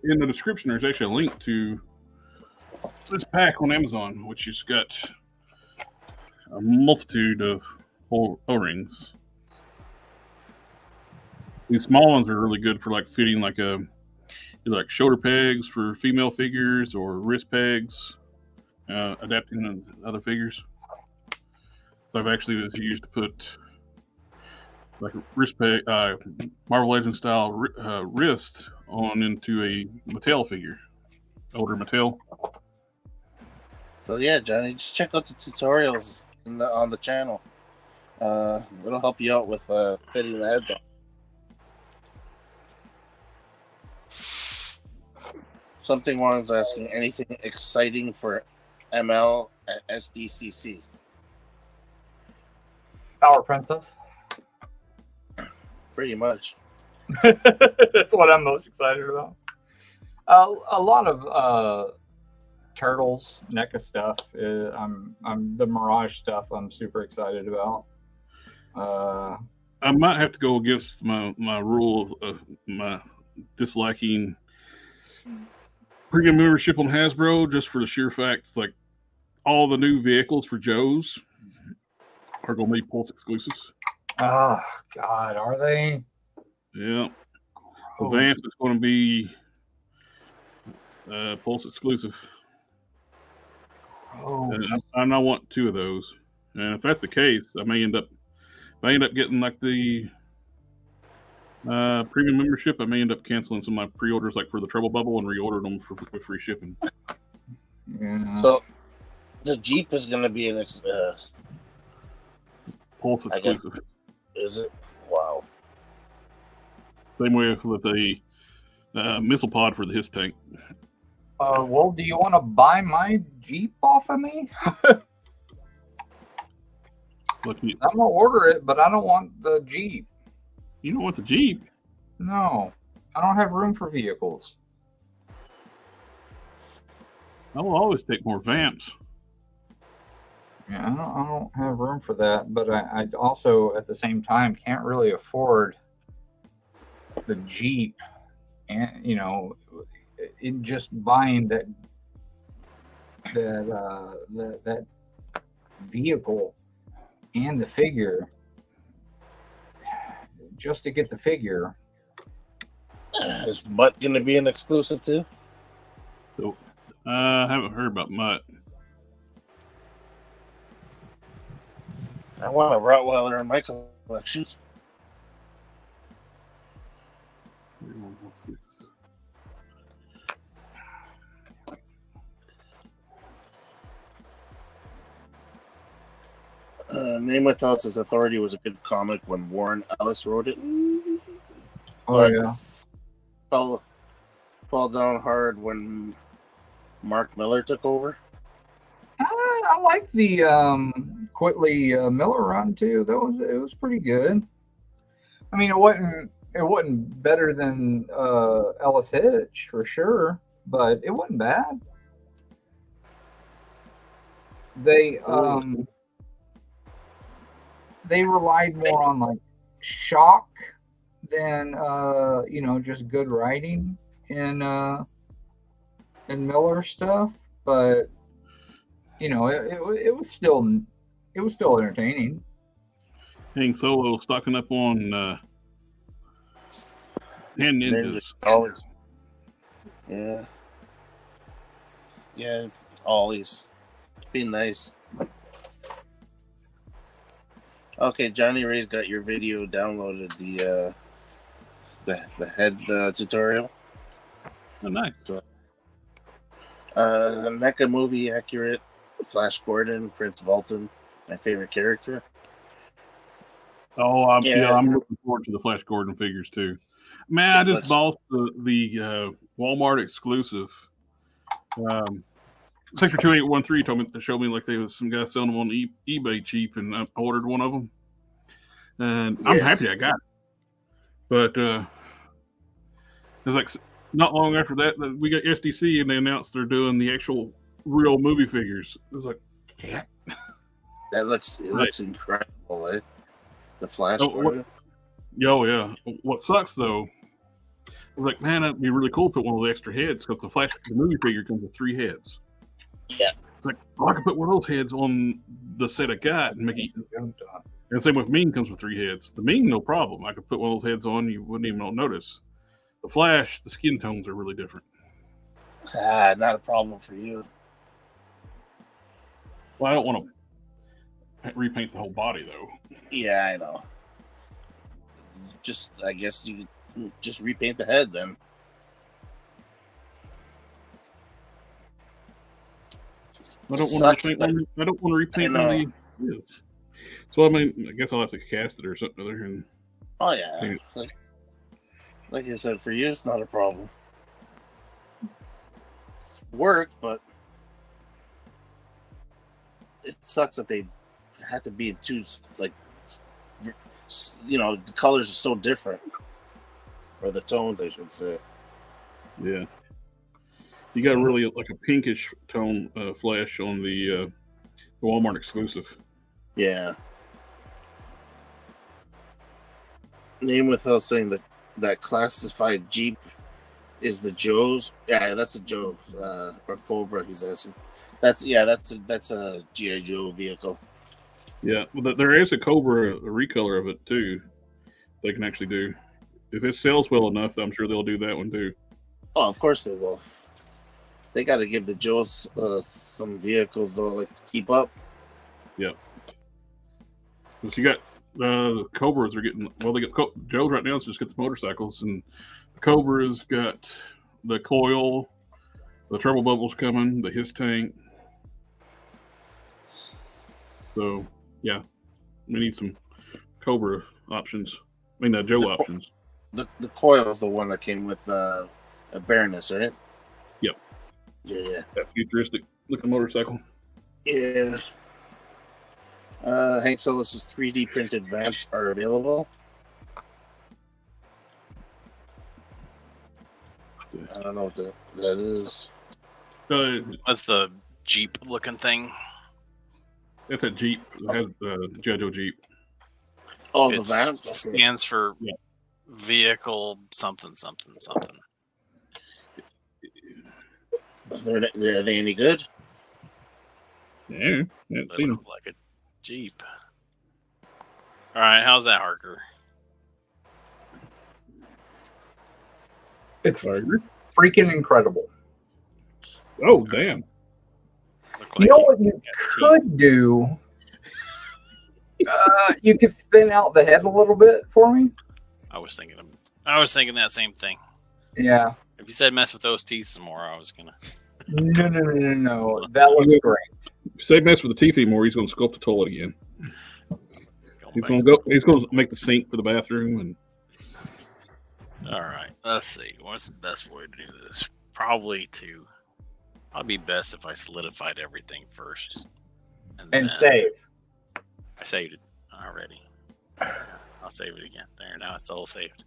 in the description, there's actually a link to this pack on Amazon, which has got a multitude of O-rings. These small ones are really good for like fitting like like shoulder pegs for female figures or wrist pegs, adapting to other figures. So I've actually used to put like a wrist peg, Marvel Legends style wrist on into a Mattel figure, older Mattel. So yeah, Johnny, just check out the tutorials on the channel. It'll help you out with fitting the heads on. Something one's asking, anything exciting for ML at SDCC? Power Princess. Pretty much. That's what I'm most excited about. A lot of Turtles, NECA stuff. I'm the Mirage stuff. I'm super excited about. I might have to go against my rule of my disliking premium membership on Hasbro, just for the sheer fact, like all the new vehicles for Joe's are going to be Pulse exclusives. Oh God, are they? Yeah, the Vance is going to be Pulse exclusive. Oh, and I want 2 of those. And if that's the case, I may end up getting like the premium membership. I may end up canceling some of my pre-orders, like for the Trouble Bubble, and reorder them for free shipping. yeah. So the Jeep is going to be an Pulse exclusive. Is it? Wow. Same way with the missile pod for the HISS tank. Well, do you want to buy my Jeep off of me? Look, I'm gonna order it, but I don't want the Jeep. you don't want the Jeep. No, I don't have room for vehicles. I will always take more Vamps. Yeah, I don't have room for that, but I also at the same time can't really afford the Jeep, and in just buying that vehicle and the figure just to get the figure. Is Mutt going to be an exclusive too? So I haven't heard about Mutt. I want a Rottweiler in my collection. Name My Thoughts as Authority was a good comic when Warren Ellis wrote it. Oh yeah. Fall down hard when Mark Miller took over. I like the Quitley Miller run too. It was pretty good. I mean, it wasn't better than Ellis Hitch for sure, but it wasn't bad. They relied more on like shock than just good writing in Miller stuff, but it was still entertaining. Hang Solo stocking up on 10 Ninjas. Always. Yeah. Yeah, always. Be nice. Okay, Johnny Ray's got your video downloaded. The head tutorial. Oh, nice. Mecha movie accurate. Flash Gordon, Prince Vulcan, my favorite character. Oh, Yeah. I'm looking forward to the Flash Gordon figures too. Man, I just bought the Walmart exclusive. Sector 2813 showed me like there was some guy selling them on eBay cheap, and I ordered one of them. And I'm happy I got it. But it was like not long after that we got SDC, and they announced they're doing the actual real movie figures. It was like, yeah. That looks incredible, eh? The Flash Gordon. Oh yeah. What sucks though, I was like, man, that'd be really cool to put one of the extra heads, because the movie figure comes with 3 heads. Yeah. It's like, I could put one of those heads on the set I got and make it. And same with Ming comes with 3 heads. The Ming, no problem. I could put one of those heads on, you wouldn't even notice. The Flash, the skin tones are really different. Not a problem for you. Well, I don't want to repaint the whole body though. Yeah, I know. I guess you just repaint the head then. I don't want to repaint the heads. So I mean, I guess I'll have to cast it or something other. And oh yeah, like I said, for you it's not a problem. It's work, but it sucks that they have to be in two, like, the colors are so different, or the tones, I should say. Yeah, you got really like a pinkish tone Flash on the Walmart exclusive. Yeah. Name without saying that classified Jeep is the Joe's. Yeah, that's a Joe or Cobra. He's asking. That's a G.I. Joe vehicle. Yeah, well, there is a Cobra a recolor of it too. They can actually do. If it sells well enough, I'm sure they'll do that one too. Oh, of course they will. They got to give the Joes some vehicles though, like to keep up. Yeah. Because you got the Cobras are getting, well, they get Joe right now is just get the motorcycles, and the Cobras got the coil, the turbo bubbles coming, the his tank. So yeah, we need some Cobra options. I mean, Joe options. The coil is the one that came with a Baroness, right? Yep. Yeah. That futuristic looking motorcycle. Yeah. Hank Solis' 3D printed vamps are available. I don't know what that is. What's the Jeep looking thing? It's a Jeep. It has the Jojo Jeep. Oh, the vamp stands for vehicle something. Are they any good? Yeah, they look like a Jeep. All right, how's that, Harker? It's freaking incredible. Oh, damn. You know what you could do? You could thin out the head a little bit for me. I was thinking that same thing. Yeah. If you said mess with those teeth some more, I was gonna. No. That looks great. If you say mess with the teeth anymore, he's going to sculpt the toilet again. He's going to make the sink for the bathroom. And all right, let's see. What's the best way to do this? Probably be best if I solidified everything first. And save. I saved it already. I'll save it again. There, now it's all saved.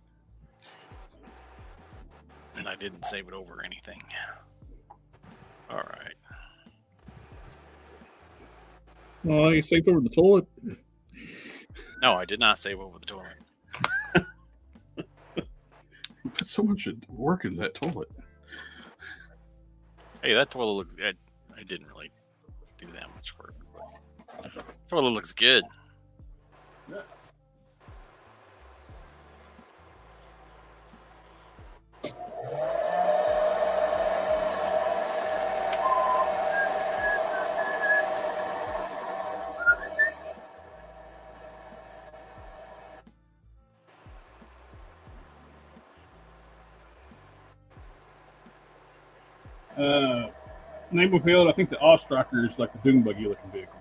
And I didn't save it over anything. All right. Oh, you saved over the toilet? No, I did not save over the toilet. You put so much work in that toilet. Hey, that toilet looks good. I didn't really do that much work. The toilet looks good. Yeah. Name withheld. I think the Ostraker is like the dune buggy looking vehicle.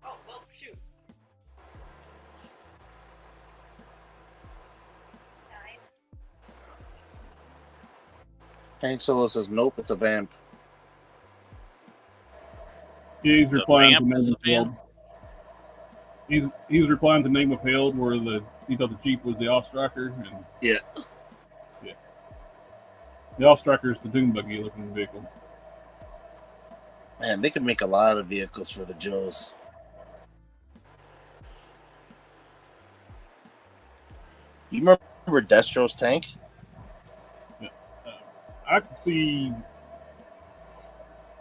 Oh, well, shoot. Hank Solo says, nope, it's a vamp. Yeah, he's The replying to vamp name is a withheld. He's replying to name withheld, where he thought the Jeep was the Ostraker, and Yeah. the Ostraker is the dune buggy looking vehicle. Man, they could make a lot of vehicles for the Joes. You remember Destro's tank? I could see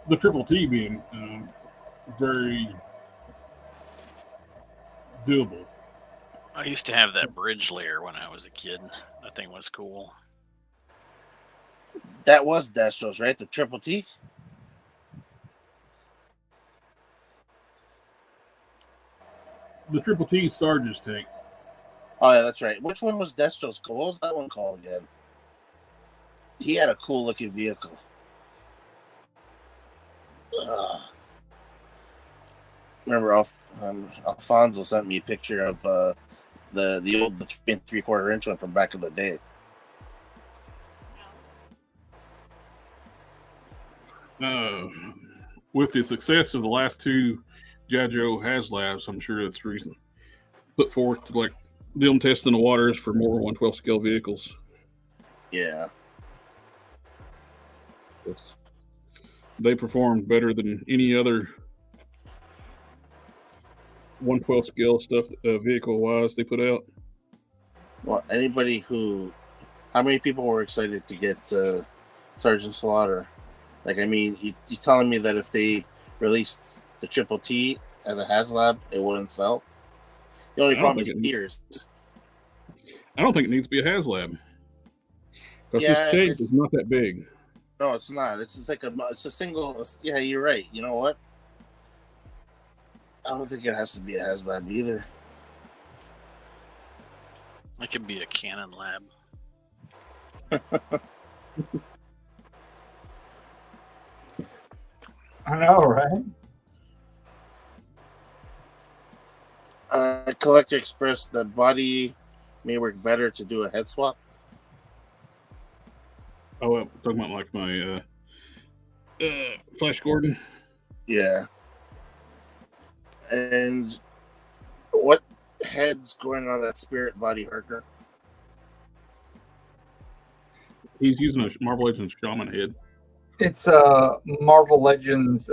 the Triple T being very doable. I used to have that bridge layer when I was a kid. That thing was cool. That was Destro's, right? The Triple T? The Triple T Sarge's tank. Oh, yeah, that's right. Which one was Destro's? What was that one called again? He had a cool looking vehicle. Remember, Alfonso sent me a picture of the old 3 3/4 inch one from back in the day. With the success of the last two G.I. Joe HasLabs, I'm sure that's reason put forth to like them testing the waters for more 1/12 scale vehicles. Yeah. They performed better than any other 1/12 scale stuff vehicle wise they put out. Well, how many people were excited to get Sergeant Slaughter? Like, I mean, you telling me that if they released the Triple T as a HasLab, it wouldn't sell? The only problem is tiers. I don't think it needs to be a HasLab. Because Yeah, this change is not that big. No, it's not. It's a single. Yeah, you're right. You know what? I don't think it has to be a HasLab either. It could be a Canon lab. I know, right? Collector expressed that body may work better to do a head swap. Oh, I'm talking about like my Flash Gordon. Yeah. And what head's going on that Spirit body, Harker? He's using a Marvel Legends Shaman head. It's Marvel Legends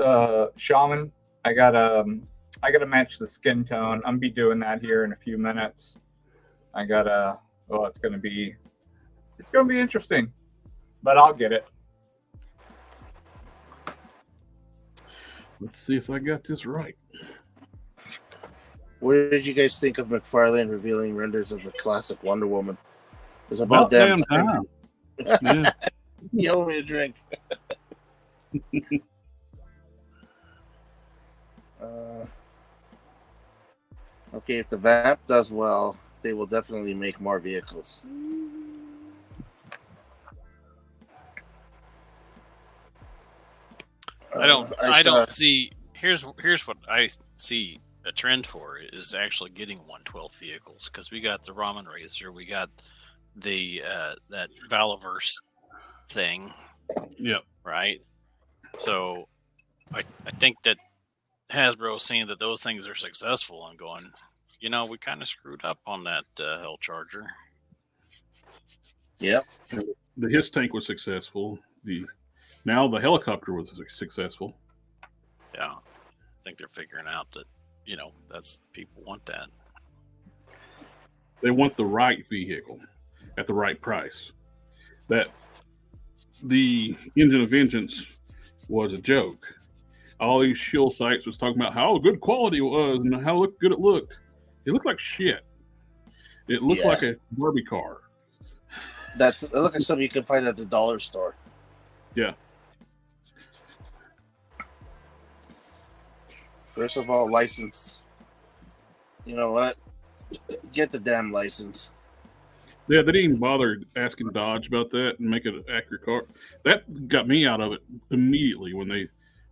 Shaman. I gotta match the skin tone. I'm be doing that here in a few minutes. It's gonna be interesting, but I'll get it. Let's see if I got this right. What did you guys think of McFarlane revealing renders of the classic Wonder Woman? It was About about damn damn time. Yeah. You owe me a drink. Okay, if the VAP does well, they will definitely make more vehicles. I don't see. Here's what I see a trend for is actually getting 1/12 vehicles, because we got the Ramen Razor, we got the that Valaverse thing. Yep. Right. So I think that Hasbro's seeing that those things are successful and going, we kind of screwed up on that Hell Charger. Yep. The Hiss tank was successful. Now the helicopter was successful. Yeah. I think they're figuring out that, that's people want that. They want the right vehicle at the right price. That the Engine of Vengeance was a joke. All these shill sites was talking about how good quality it was and how good it looked. It looked like shit. It looked like a Barbie car. It looked like something you could find at the dollar store. Yeah. First of all, license. You know what? Get the damn license. Yeah, they didn't even bother asking Dodge about that and make it an accurate car. That got me out of it immediately when they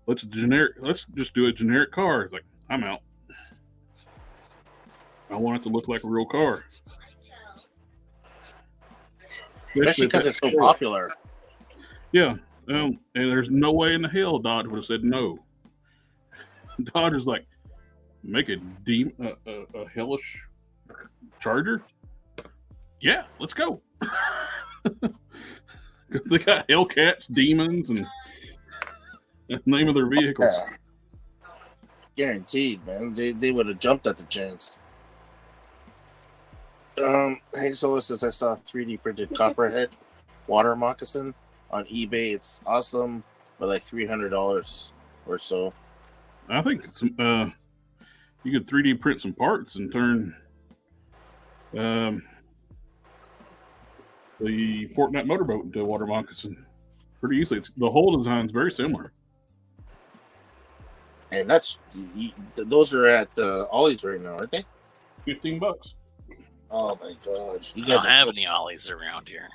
let's just do a generic car. It's like, I'm out. I want it to look like a real car. Especially because it's so popular. Yeah. And there's no way in the hell Dodge would have said no. Dodge is like, make a hellish Charger? Yeah, let's go. Because they got Hellcats, demons, and the name of their vehicles. Guaranteed, man. They would have jumped at the chance. Hank Solo says, I saw a 3D printed copperhead water moccasin on eBay. It's awesome, but like $300 or so. I think you could 3D print some parts and turn the Fortnite motorboat into a water moccasin pretty easily. The whole design is very similar. And those are at Ollie's right now, aren't they? $15. Oh my gosh! I don't have any Ollies around here.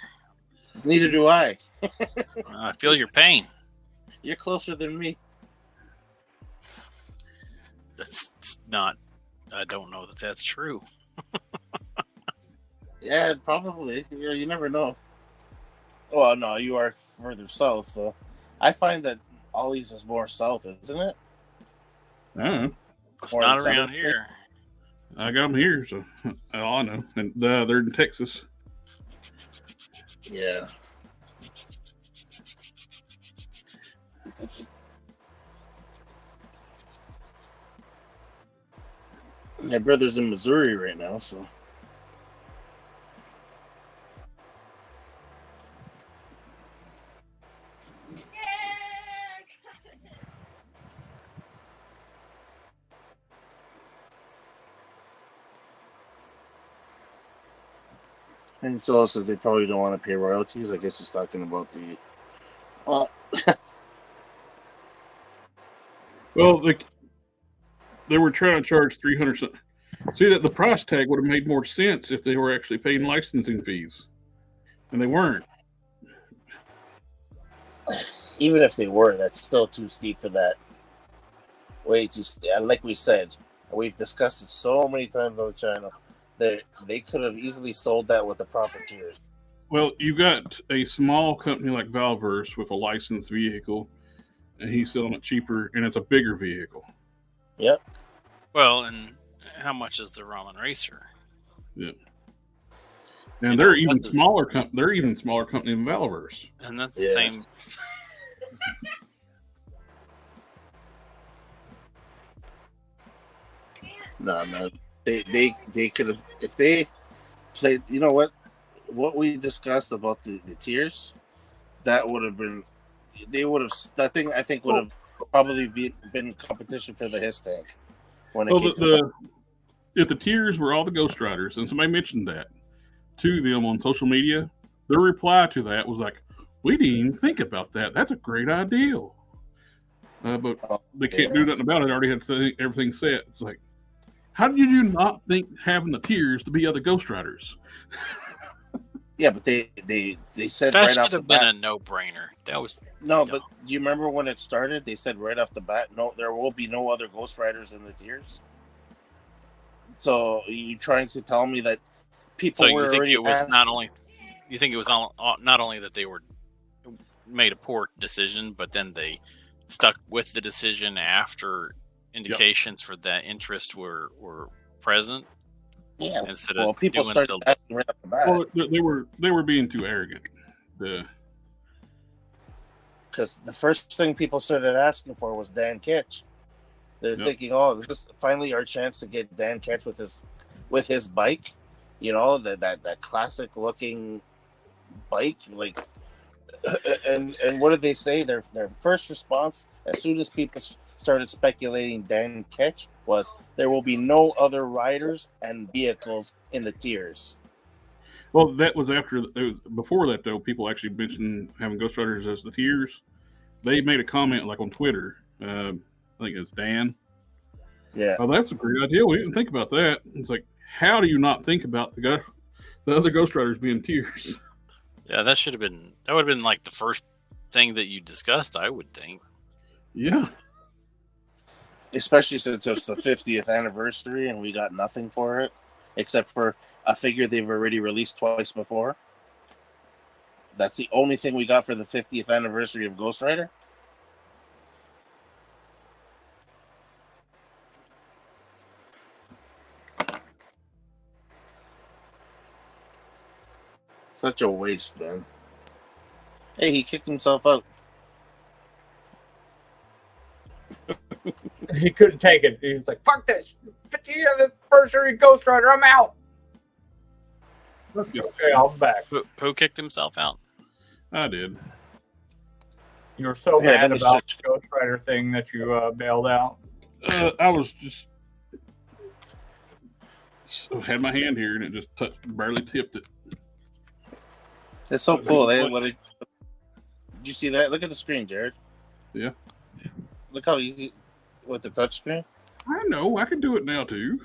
Neither do I. I feel your pain. You're closer than me. That's not. I don't know that that's true. Yeah, probably. Yeah, you never know. Well, no, you are further south, so I find that Ollie's is more south, isn't it? I don't know. It's not around here. I got them here, so all I know. And they're in Texas. Yeah. My brother's in Missouri right now, so. And Phil says they probably don't want to pay royalties. I guess he's talking about the. Well, well, they were trying to charge $300. See, that the price tag would have made more sense if they were actually paying licensing fees, and they weren't. Even if they were, that's still too steep for that. Way too steep. Like we said, we've discussed it so many times on the channel. They could have easily sold that with the proper tiers. Well, you got a small company like Valverse with a licensed vehicle, and he's selling it cheaper, and it's a bigger vehicle. Yep. Well, and how much is the Ramen Racer? Yep. And they're even smaller. They're even smaller company than Valverse. And that's the same. Nah, man. They could have, if they played, you know what we discussed about the tiers, that would have been, that thing I think would have probably been competition for the his tank. When if the tiers were all the Ghost Riders, and somebody mentioned that to them on social media, their reply to that was like, we didn't even think about that. That's a great idea. But they can't do nothing about it. They already had everything set. It's like, how did you not think having the tiers to be other Ghost Riders? Yeah, but they said that right should off the have been bat. a no-brainer. That was No, but do you remember when it started? They said right off the bat, no, there will be no other Ghost Riders in the tiers. So you trying to tell me that people so were you think already it was asked? not only not only that they were made a poor decision, but then they stuck with the decision after indications for that interest were present. Yeah, instead well, of people doing started asking right off the bat. Well, they were being too arrogant. Because the first thing people started asking for was Dan Ketch. They're thinking, "Oh, this is finally our chance to get Dan Ketch with his bike." You know, that classic looking bike, like. And what did they say? Their first response, as soon as people started speculating Dan Ketch, was there will be no other riders and vehicles in the tiers. Well, that was after. It was before that though. People actually mentioned having Ghost Riders as the tiers. They made a comment like on Twitter. I think it's Dan. Yeah. Oh, that's a great idea. We didn't think about that. It's like, how do you not think about the other Ghost Riders being tiers? Yeah, that should have been. That would have been like the first thing that you discussed, I would think. Yeah. Especially since it's the 50th anniversary and we got nothing for it, except for a figure they've already released twice before. That's the only thing we got for the 50th anniversary of Ghost Rider. Such a waste, man. Hey, he kicked himself out. He couldn't take it. He was like, "Fuck this! 50th anniversary Ghost Rider. I'm out." Okay, I'm back. Who kicked himself out? I did. You were so Yeah, mad that was about just- the Ghost Rider thing that you bailed out. I was just had my hand here and it just barely tipped it. It's so cool. Did you see that? Look at the screen, Jared. Yeah. Look how easy with the touchscreen. I know. I can do it now too.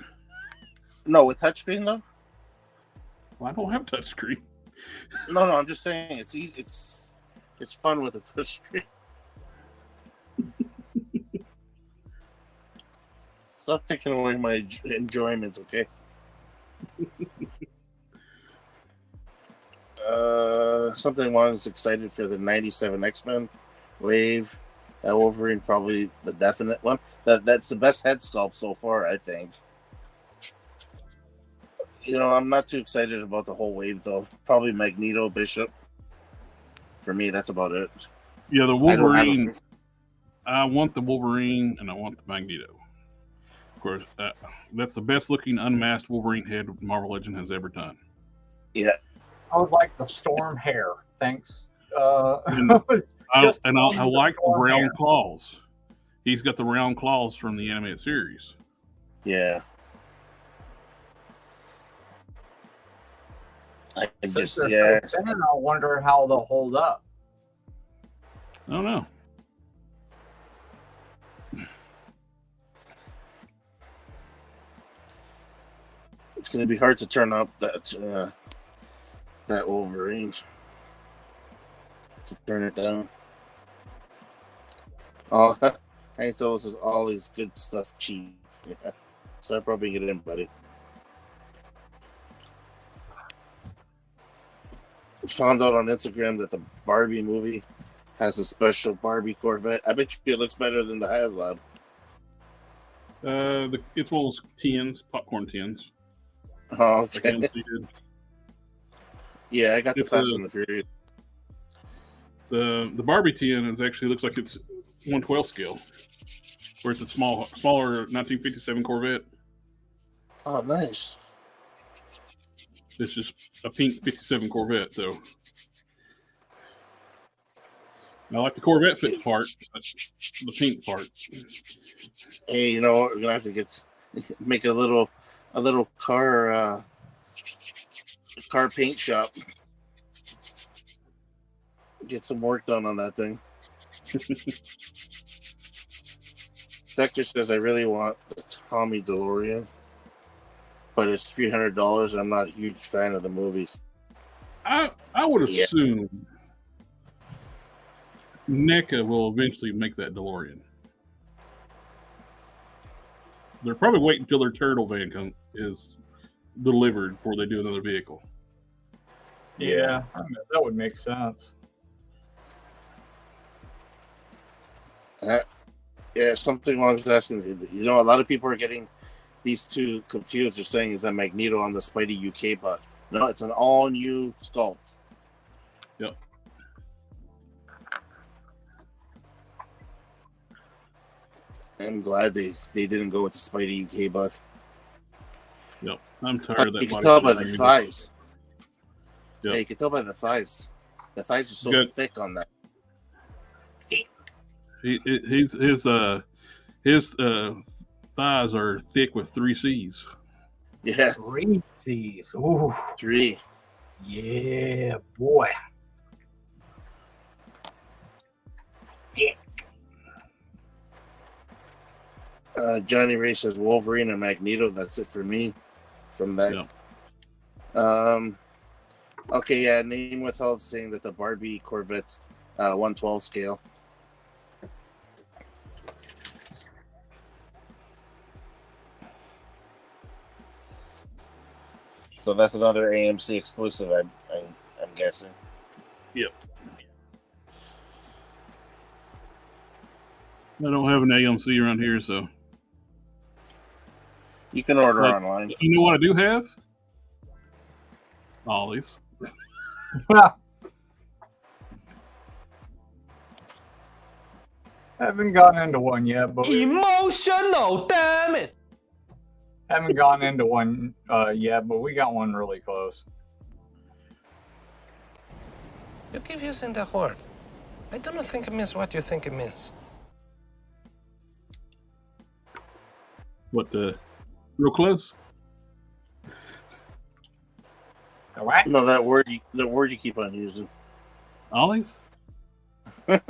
No, with touchscreen though. Well, I don't have touchscreen. No, I'm just saying it's easy. It's fun with the touchscreen. Stop taking away my enjoyment, okay? Something I was excited for the '97 X-Men wave. That Wolverine probably the definite one. That's the best head sculpt so far, I think. You know, I'm not too excited about the whole wave though. Probably Magneto, Bishop. For me, that's about it. Yeah, the I don't have Wolverine. I want the Wolverine and I want the Magneto. Of course, that's the best looking unmasked Wolverine head Marvel Legend has ever done. Yeah. I would like the Storm hair. Thanks. And I like the Storm round hair. claws. He's got the round claws from the animated series. Yeah. I Since just, they're yeah. so thin, I wonder how they'll hold up. I don't know. It's going to be hard to turn up that Wolverine. To turn it down. Oh, I told us all these good stuff cheap. Yeah. So I probably get it in, buddy. Found out on Instagram that the Barbie movie has a special Barbie Corvette. I bet you it looks better than the HasLab. It's one of those tins, popcorn tins. Oh, Like okay. MC did. Yeah, I got the It's Fast and the Furious. The Barbie tin is actually looks like it's 1/12 scale, where it's a smaller 1957 Corvette. Oh, nice. It's just a pink 57 Corvette, so I like the Corvette fit part, but the pink part. Hey, you know what? We're gonna have to make a little car paint shop. Get some work done on that thing. Dector says I really want the Tommy DeLorean, but it's $300. I'm not a huge fan of the movies. I would assume NECA will eventually make that DeLorean. They're probably waiting until their turtle van is delivered before they do another vehicle. Yeah, I mean, that would make sense. Yeah, something I was asking. You know, a lot of people are getting these two confused. They're saying is that Magneto on the Spidey UK buck. No, it's an all new sculpt. Yep. I'm glad they didn't go with the Spidey UK buck. Yep. I'm tired of that. You can body tell by shot the Magneto. thighs. Yep. Yeah, you can tell by the thighs. The thighs are so Good. thick on that. His thighs are thick with 3 C's. Yeah, 3 C's. Ooh. 3. Yeah, boy. Yeah. Johnny Ray says Wolverine and Magneto. That's it for me from that. Yeah. Okay, yeah. Name withheld saying that the Barbie Corvette's 112 scale. So that's another AMC exclusive, I'm guessing. Yep. I don't have an AMC around here, so. You can order But online. you know what I do have? Ollies. Haven't gotten into one yet, but Emotional, damn it! haven't gone into one yet, but we got one really close. You keep using that word. I don't think it means what you think it means. What the? Real close? All right. No, the word you keep on using. Ollies? What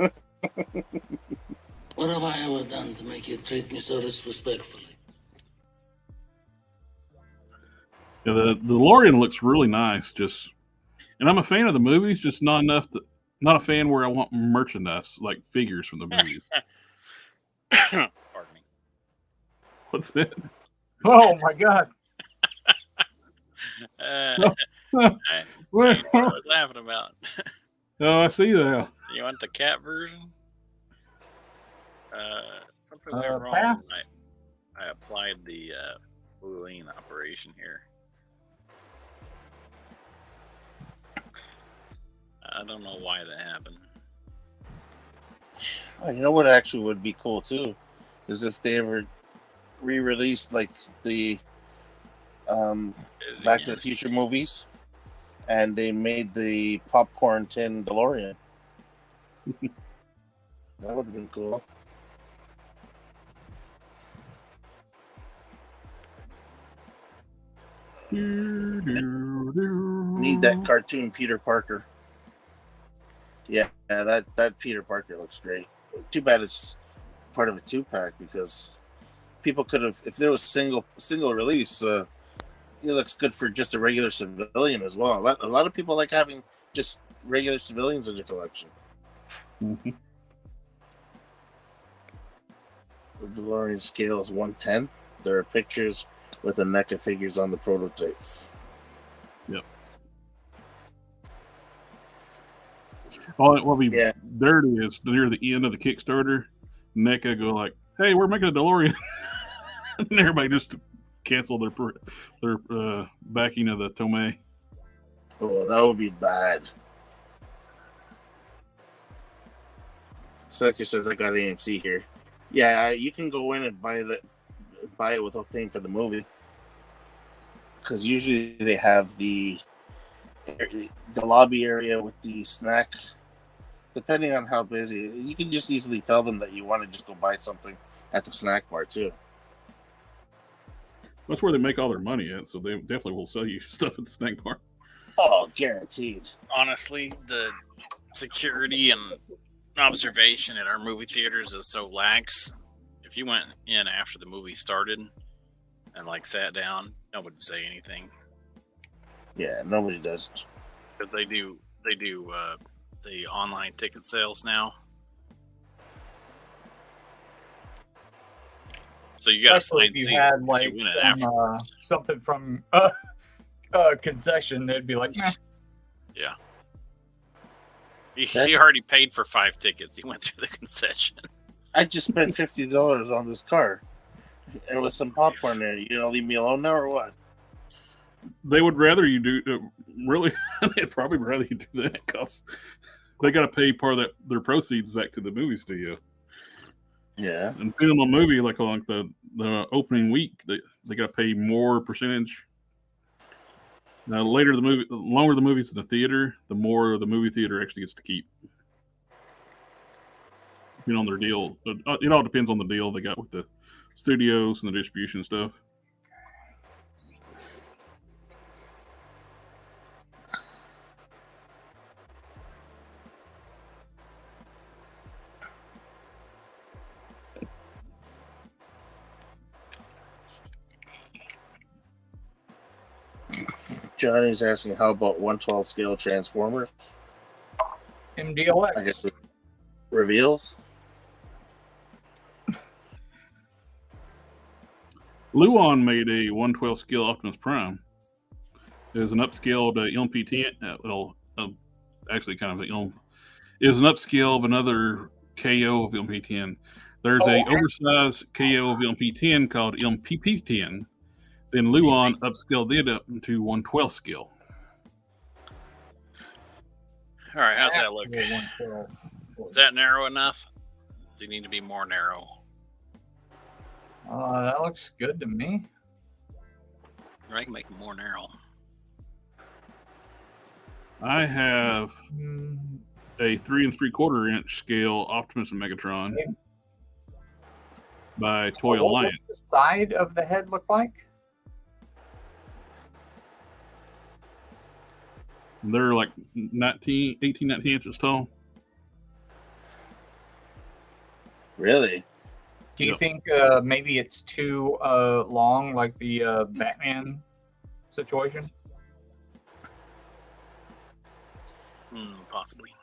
have I ever done to make you treat me so disrespectfully? Yeah, the DeLorean looks really nice. And I'm a fan of the movies, just not a fan where I want merchandise like figures from the movies. Pardon me. What's that? Oh my God. I know what I was laughing about. Oh, I see that. You want the cat version? Something went wrong. Pass? I applied the Boolean operation here. I don't know why that happened. Oh, you know what actually would be cool too, is if they ever re-released like the Back to the Future movies, and they made the popcorn tin DeLorean. That would have been cool. Need that cartoon Peter Parker. Yeah, that Peter Parker looks great. Too bad it's part of a 2-pack, because people could have, if there was single release, it looks good for just a regular civilian as well. A lot of people like having just regular civilians in their collection. Mm-hmm. The DeLorean scale is 110. There are pictures with the NECA figures on the prototypes. Yep. What will be dirty is near the end of the Kickstarter, NECA go like, "Hey, we're making a DeLorean," and everybody just cancel their backing of the Tomei. Oh, that would be bad. Sucker says I got AMC here. Yeah, you can go in and buy it without paying for the movie, because usually they have the lobby area with the snack. Depending on how busy, you can just easily tell them that you want to just go buy something at the snack bar too. That's where they make all their money at, so they definitely will sell you stuff at the snack bar. Oh, guaranteed. Honestly, the security and observation at our movie theaters is so lax. If you went in after the movie started and like sat down, nobody would say anything. Yeah, nobody does. Because they do the online ticket sales now. So you got to Especially sign if you seats had if like you win it afterwards. something from concession, they'd be like, "Meh." Yeah. He already paid for 5 tickets. He went through the concession. I just spent $50 on this car, and with some popcorn there. You gonna leave me alone now, or what? They would rather you do really. They'd probably rather you do that because they got to pay part of their proceeds back to the movie studio. Yeah, and film a movie like the opening week, they got to pay more percentage. Now, the longer the movie's in the theater, the more the movie theater actually gets to keep. On their deal, it all depends on the deal they got with the studios and the distribution stuff. Johnny's asking, how about 112 scale transformers? I MDLX. guess reveals. Luon made a 112 scale Optimus Prime. It was an upscaled LMP10. Well, actually, kind of it was an upscale of another KO of LMP10. There's a oversized KO of LMP10 called LMPP10. Then Luon upscaled it up to 112 scale. All right, how's that look? Actual 112. Is that narrow enough? Does it need to be more narrow? That looks good to me. I can make it more narrow. I have Mm, a 3 3/4 inch scale Optimus and Megatron by Toy what Alliance. does the side of the head look like? They're like 19 inches tall. Really? Do you Yep. think maybe it's too long, like the Batman situation? Possibly.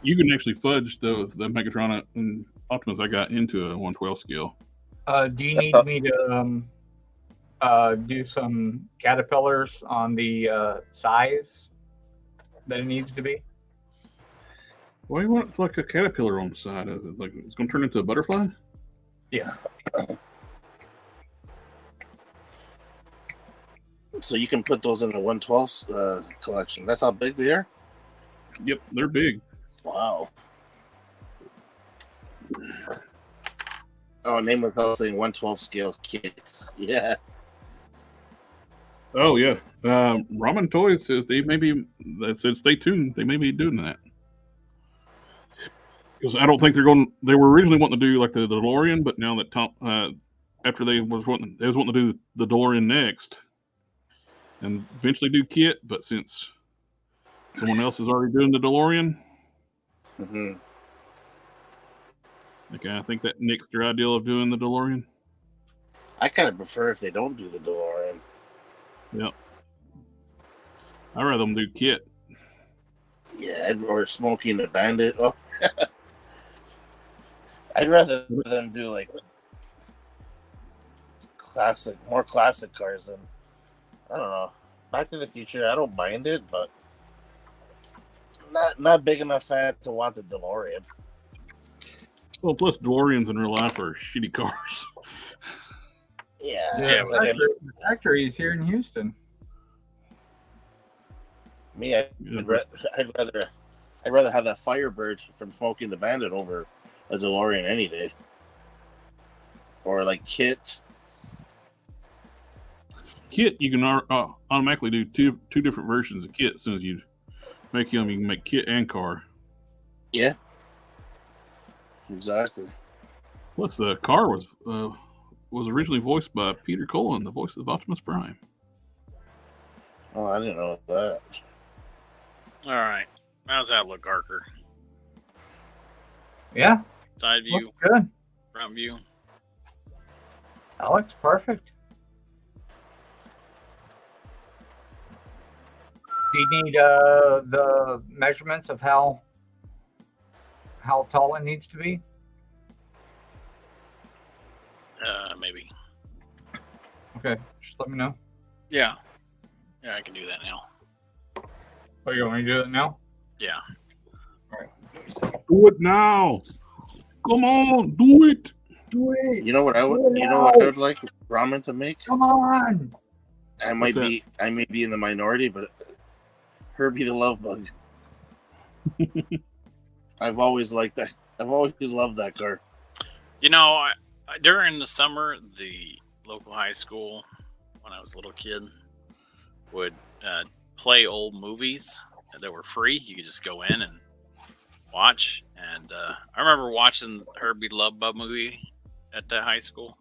You can actually fudge the Megatron and Optimus I got into a 112 scale. Do you need me to do some caterpillars on the size that it needs to be? Why do you want like a caterpillar on the side of it? Like it's going to turn into a butterfly? Yeah. So you can put those in the 112 collection. That's how big they are? Yep, they're big. Wow. Oh, name without saying 112 scale kits. Yeah. Oh yeah. Ramen Toys says that said stay tuned. They may be doing that. Because I don't think they were originally wanting to do like the DeLorean, but now that after they was wanting to do the DeLorean next and eventually do Kit, but since someone else is already doing the DeLorean, okay, I think that nixed their idea of doing the DeLorean. I kind of prefer if they don't do the DeLorean. Yep. I'd rather them do Kit. Yeah, or Smoking the Bandit. Oh. I'd rather them do like more classic cars than, I don't know. Back to the Future, I don't mind it, but not big enough fan to want the DeLorean. Well, plus DeLoreans in real life are shitty cars. Yeah, The factory is here in Houston. Me, I'd rather have that Firebird from Smoking the Bandit over a DeLorean any day. Or like Kit. Kit, you can automatically do two different versions of Kit as soon as you make them. You can make Kit and car. Yeah. Exactly. Plus, the car was originally voiced by Peter Cullen, the voice of Optimus Prime. Oh, I didn't know that. All right. How's that look, Harker? Yeah. Side view, Looks good. front view. That looks perfect. Do you need the measurements of how tall it needs to be? Maybe. Okay, just let me know. Yeah. Yeah, I can do that now. Oh, you want me to do it now? Yeah. All right. Do it now! Come on, do it! Do it! You know what I would like ramen to make? Come on! I may be in the minority, but Herbie the Love Bug. I've always liked that. I've always loved that car. You know, during the summer, the local high school, when I was a little kid, would play old movies that were free. You could just go in and watch. And I remember watching Herbie the Love Bug movie at that high school.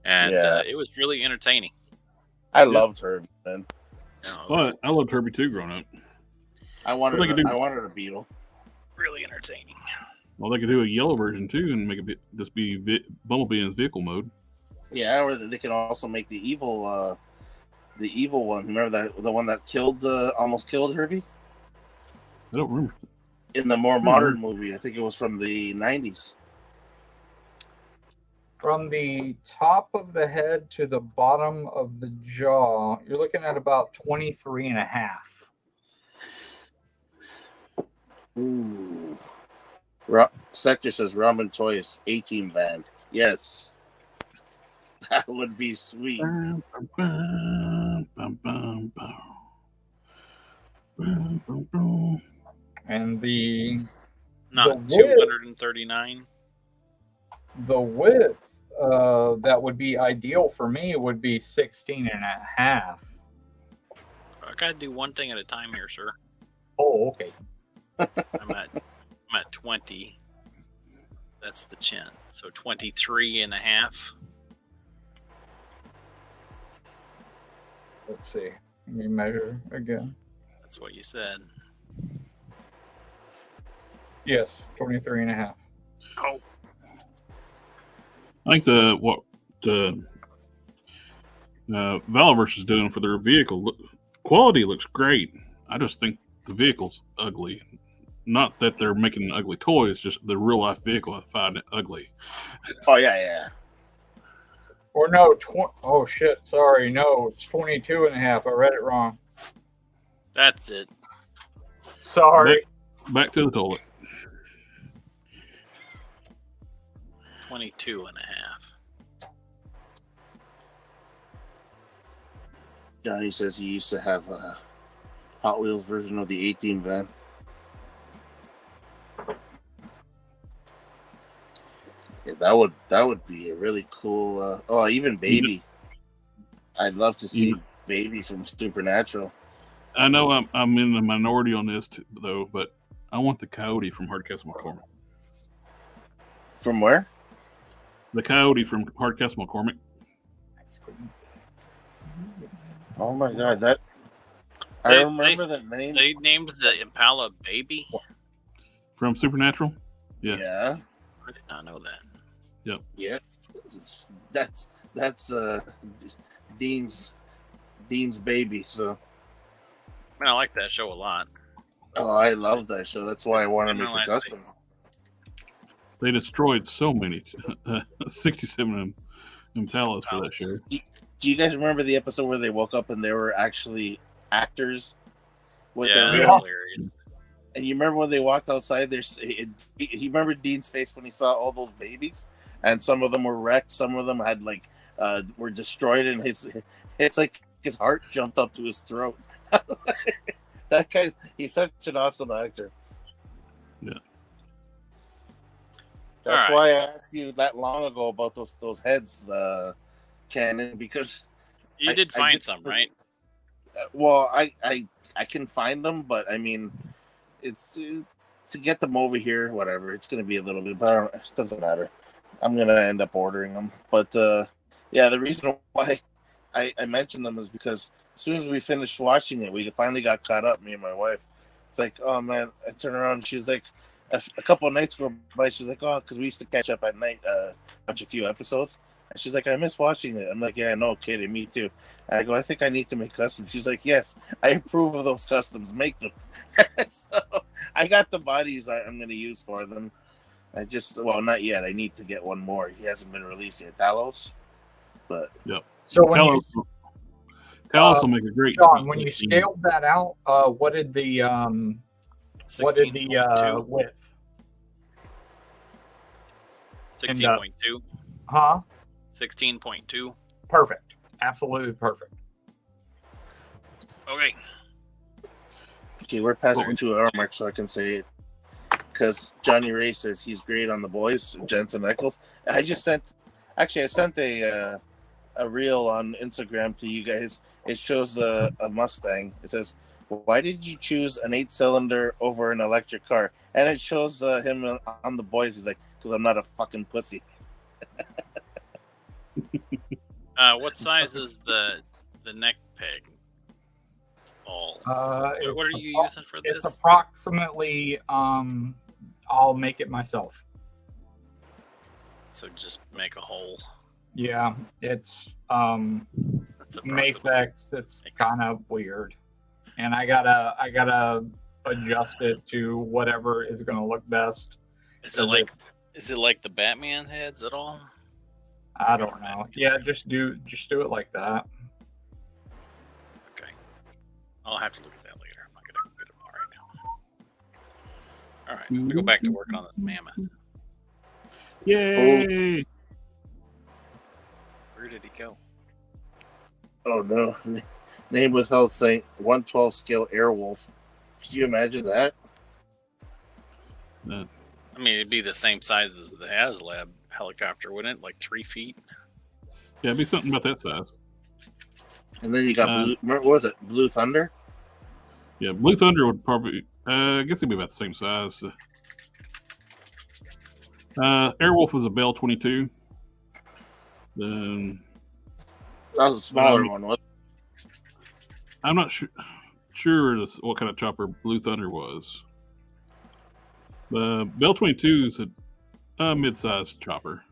And Yeah. it was really entertaining. I loved her, man. But I loved Herbie too growing up. I wanted a Beetle. Really entertaining. Well, they could do a yellow version too and make it just be Bumblebee in his vehicle mode. Yeah, or they can also make the evil one. Remember that the one that almost killed Herbie? I don't remember. In the more modern movie, I think it was from the 90s. From the top of the head to the bottom of the jaw, you're looking at about 23 and a half. Ooh. Sector says Ramen Toys A-Team van. Yes. That would be sweet. And the Not 239. The width that would be ideal for me would be 16 and a half. I gotta do one thing at a time here, sir. Oh, okay. I'm at 20. That's the chin. So 23 and a half. Let's see. Let me measure again. That's what you said. Yes, 23 and a half. Oh. I think what Valiverse is doing for their vehicle quality looks great. I just think the vehicle's ugly. Not that they're making an ugly toy, it's just the real life vehicle I find it ugly. Oh yeah. Or no, oh shit, sorry, no, it's 22 and a half. I read it wrong. That's it. Sorry. Back to the toilet. 22 and a half. Johnny says he used to have a Hot Wheels version of the A-Team van. Yeah, that would be a really cool. Even Baby. I'd love to see Baby from Supernatural. I know I'm in the minority on this though, but I want the Coyote from Hardcastle McCormick. From where? The Coyote from Hardcastle McCormick. Oh my god, that I remember that name. They named the Impala Baby From Supernatural? Yeah. Yeah. I did not know that. Yep. Yeah. That's Dean's baby, so Man, I like that show a lot. oh, I love that show. That's why I want to make the customs. They destroyed so many 67 Impalas for that show. Do you guys remember the episode where they woke up and they were actually actors? With Yeah, their that was hilarious. And you remember when they walked outside? You remember Dean's face when he saw all those babies, and some of them were wrecked, some of them had were destroyed, and it's like his heart jumped up to his throat. That he's such an awesome actor. Yeah. That's why I asked you that long ago about those heads, Cannon, because you did find some, right? Well, I can find them, but I mean, it's to get them over here. Whatever, it's going to be a little bit, but it doesn't matter. I'm going to end up ordering them. But yeah, the reason why I mentioned them is because as soon as we finished watching it, we finally got caught up. Me and my wife. It's like, oh man! I turn around, and she was like, a couple of nights go by. She's like, oh, because we used to catch up at night, watch a few episodes. And she's like, I miss watching it. I'm like, yeah, no kidding, me too. And I go, I think I need to make customs. She's like, yes, I approve of those customs. Make them. So I got the bodies I'm going to use for them. Not yet. I need to get one more. He hasn't been released yet. Talos, but yep. So Talos will make a great. Sean, when you scaled that out, what did the width? 16.2. Huh? 16.2. Perfect. Absolutely perfect. Okay, we're passing 2 hour mark, so I can say it. Because Johnny Ray says he's great on the boys, Jensen Eccles. I sent a reel on Instagram to you guys. It shows a Mustang. It says, why did you choose an 8-cylinder over an electric car? And it shows him on the boys. He's like, because I'm not a fucking pussy. What size is the the neck peg all? What What are you using for It's this? approximately. I'll make it myself. So just make a hole. Yeah, it's That's approximately. Mafex. It's kind of weird, and I gotta adjust it to whatever is gonna look best. Is it like the Batman heads at all? I don't know. Yeah, just do it like that. Okay. I'll have to look at that later. I'm not gonna get them all right now. All right, I'm gonna go back to working on this mammoth. Yay! Where did he go? Oh no. Name withheld saying 112 scale Airwolf. Could you imagine that? I mean, it'd be the same size as the HasLab helicopter, wouldn't it? Like 3 feet? Yeah, it'd be something about that size. And then you got what was it? Blue Thunder? Yeah, Blue Thunder would probably, I guess it'd be about the same size. Airwolf was a Bell 22. Then That was a smaller one, wasn't it? I'm not sure what kind of chopper Blue Thunder was. The Bell 22 is a mid-sized chopper.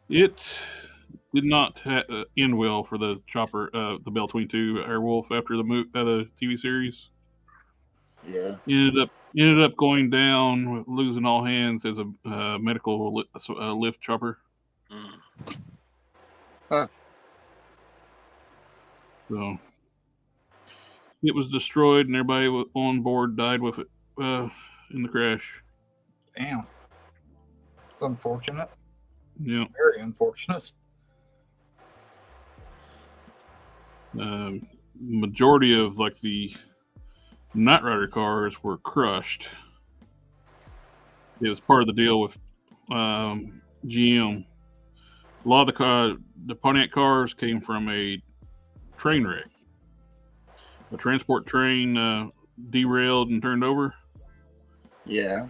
It did not end well for the chopper, the Bell 22 Airwolf after the TV series. Yeah. Ended up going down, losing all hands as a medical lift chopper. Huh. So it was destroyed, and everybody on board died with it in the crash. Damn, it's unfortunate. Yeah. Very unfortunate. Majority of like the Knight Rider cars were crushed. It was part of the deal with GM. A lot of the Pontiac cars came from a train wreck. A transport train derailed and turned over. Yeah.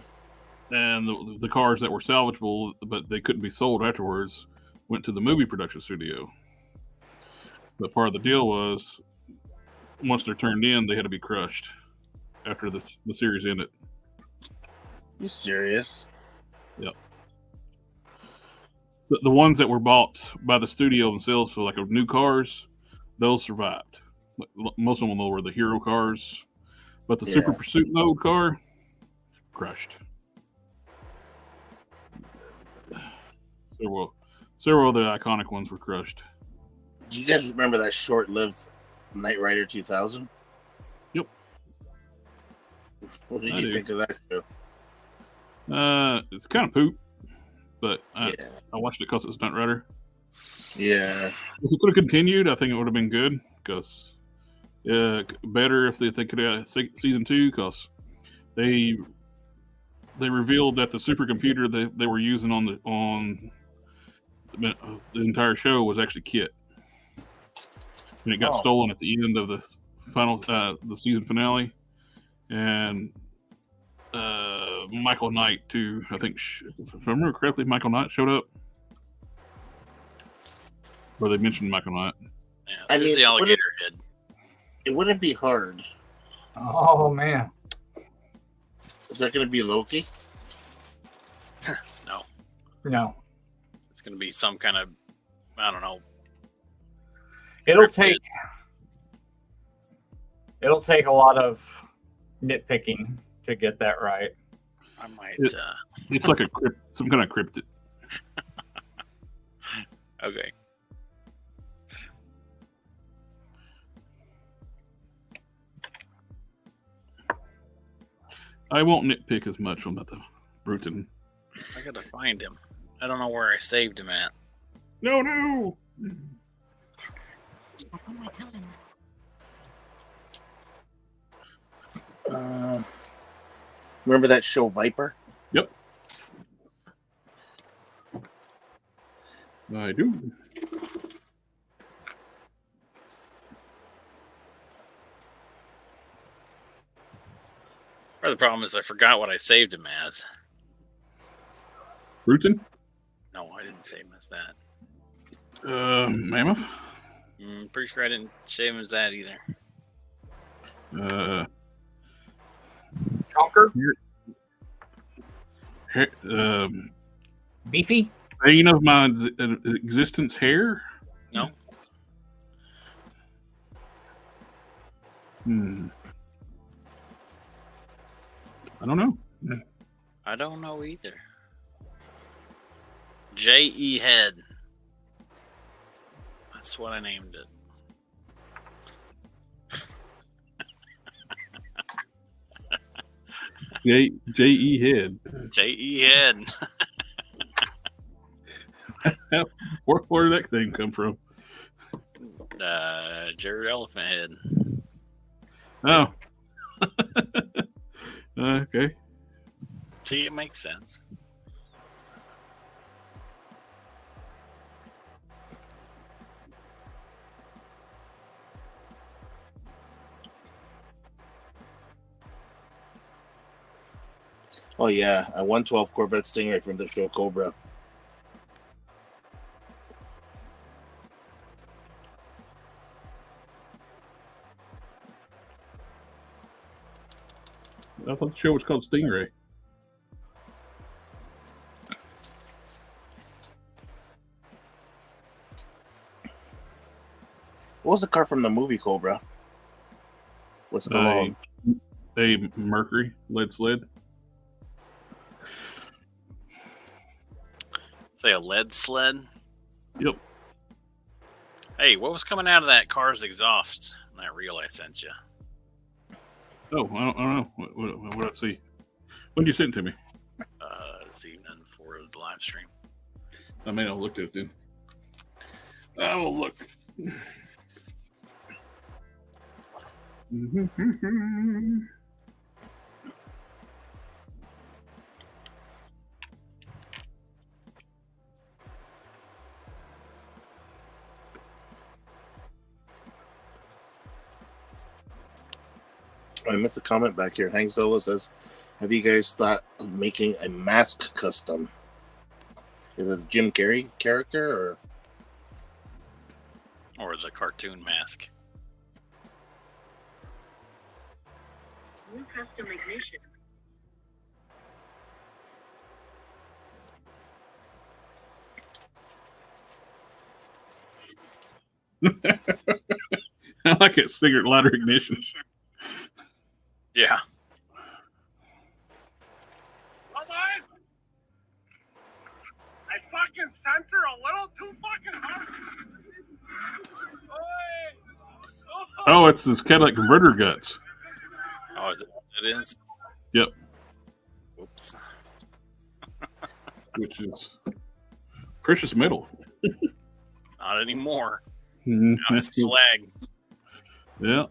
And the cars that were salvageable, but they couldn't be sold afterwards, went to the movie production studio. But part of the deal was, once they're turned in, they had to be crushed after the series ended. You serious? Yep. The ones that were bought by the studio themselves for like new cars, those survived. Most of them were the hero cars, but the Super Pursuit mode car, crushed. Several of the iconic ones were crushed. Do you guys remember that short-lived Knight Rider 2000? Yep. What did you think of that show? It's kind of poop, but I watched it because it's Knight Rider. Yeah. If it could have continued, I think it would have been good, because better if they could have season 2, because they revealed that the supercomputer they were using on the entire show was actually Kit, and it got stolen at the end of the final the season finale, and Michael Knight too. I think if I remember correctly, Michael Knight showed up, or they mentioned Michael Knight. Yeah, there's the alligator head. It wouldn't be hard. Oh man. Is that going to be Loki? No. It's going to be some kind of, I don't know. It'll take a lot of nitpicking to get that right. I might. It's like some kind of cryptid. Okay. I won't nitpick as much on the Bruton. I gotta find him. I don't know where I saved him at. No. What am I telling you? Remember that show Viper? Yep. I do. Part of the problem is I forgot what I saved him as. Bruton? No, I didn't save him as that. Mammoth. Pretty sure I didn't shave him as that either. Chonker? Beefy? Bane of my existence hair? No. I don't know. I don't know either. J.E. Head. That's what I named it. J.E. Head. J.E. Head. Where did that thing come from? Jared Elephant Head. Oh. Okay. See, it makes sense. Oh yeah, a 112 Corvette Stingray from the show Cobra. I thought the show was called Stingray. What was the car from the movie Cobra? What's the long? A Mercury lead sled. Say a lead sled? Yep. Hey, what was coming out of that car's exhaust? That reel I sent you. Oh, I don't know. What did I see? When did you send it to me? This evening for the live stream. I may not have looked at it then. I will look. I missed a comment back here. Hank Solo says, have you guys thought of making a mask custom? Is it the Jim Carrey character Or the cartoon mask? New custom ignition. I like it. Cigarette lighter ignition. Yeah. I fucking sent her a little too fucking hard. Oh, it's this Cadillac converter guts. Oh, is it? It is? Yep. Oops. Which is precious metal. Not anymore. Mm-hmm. Now it's slag. Yeah.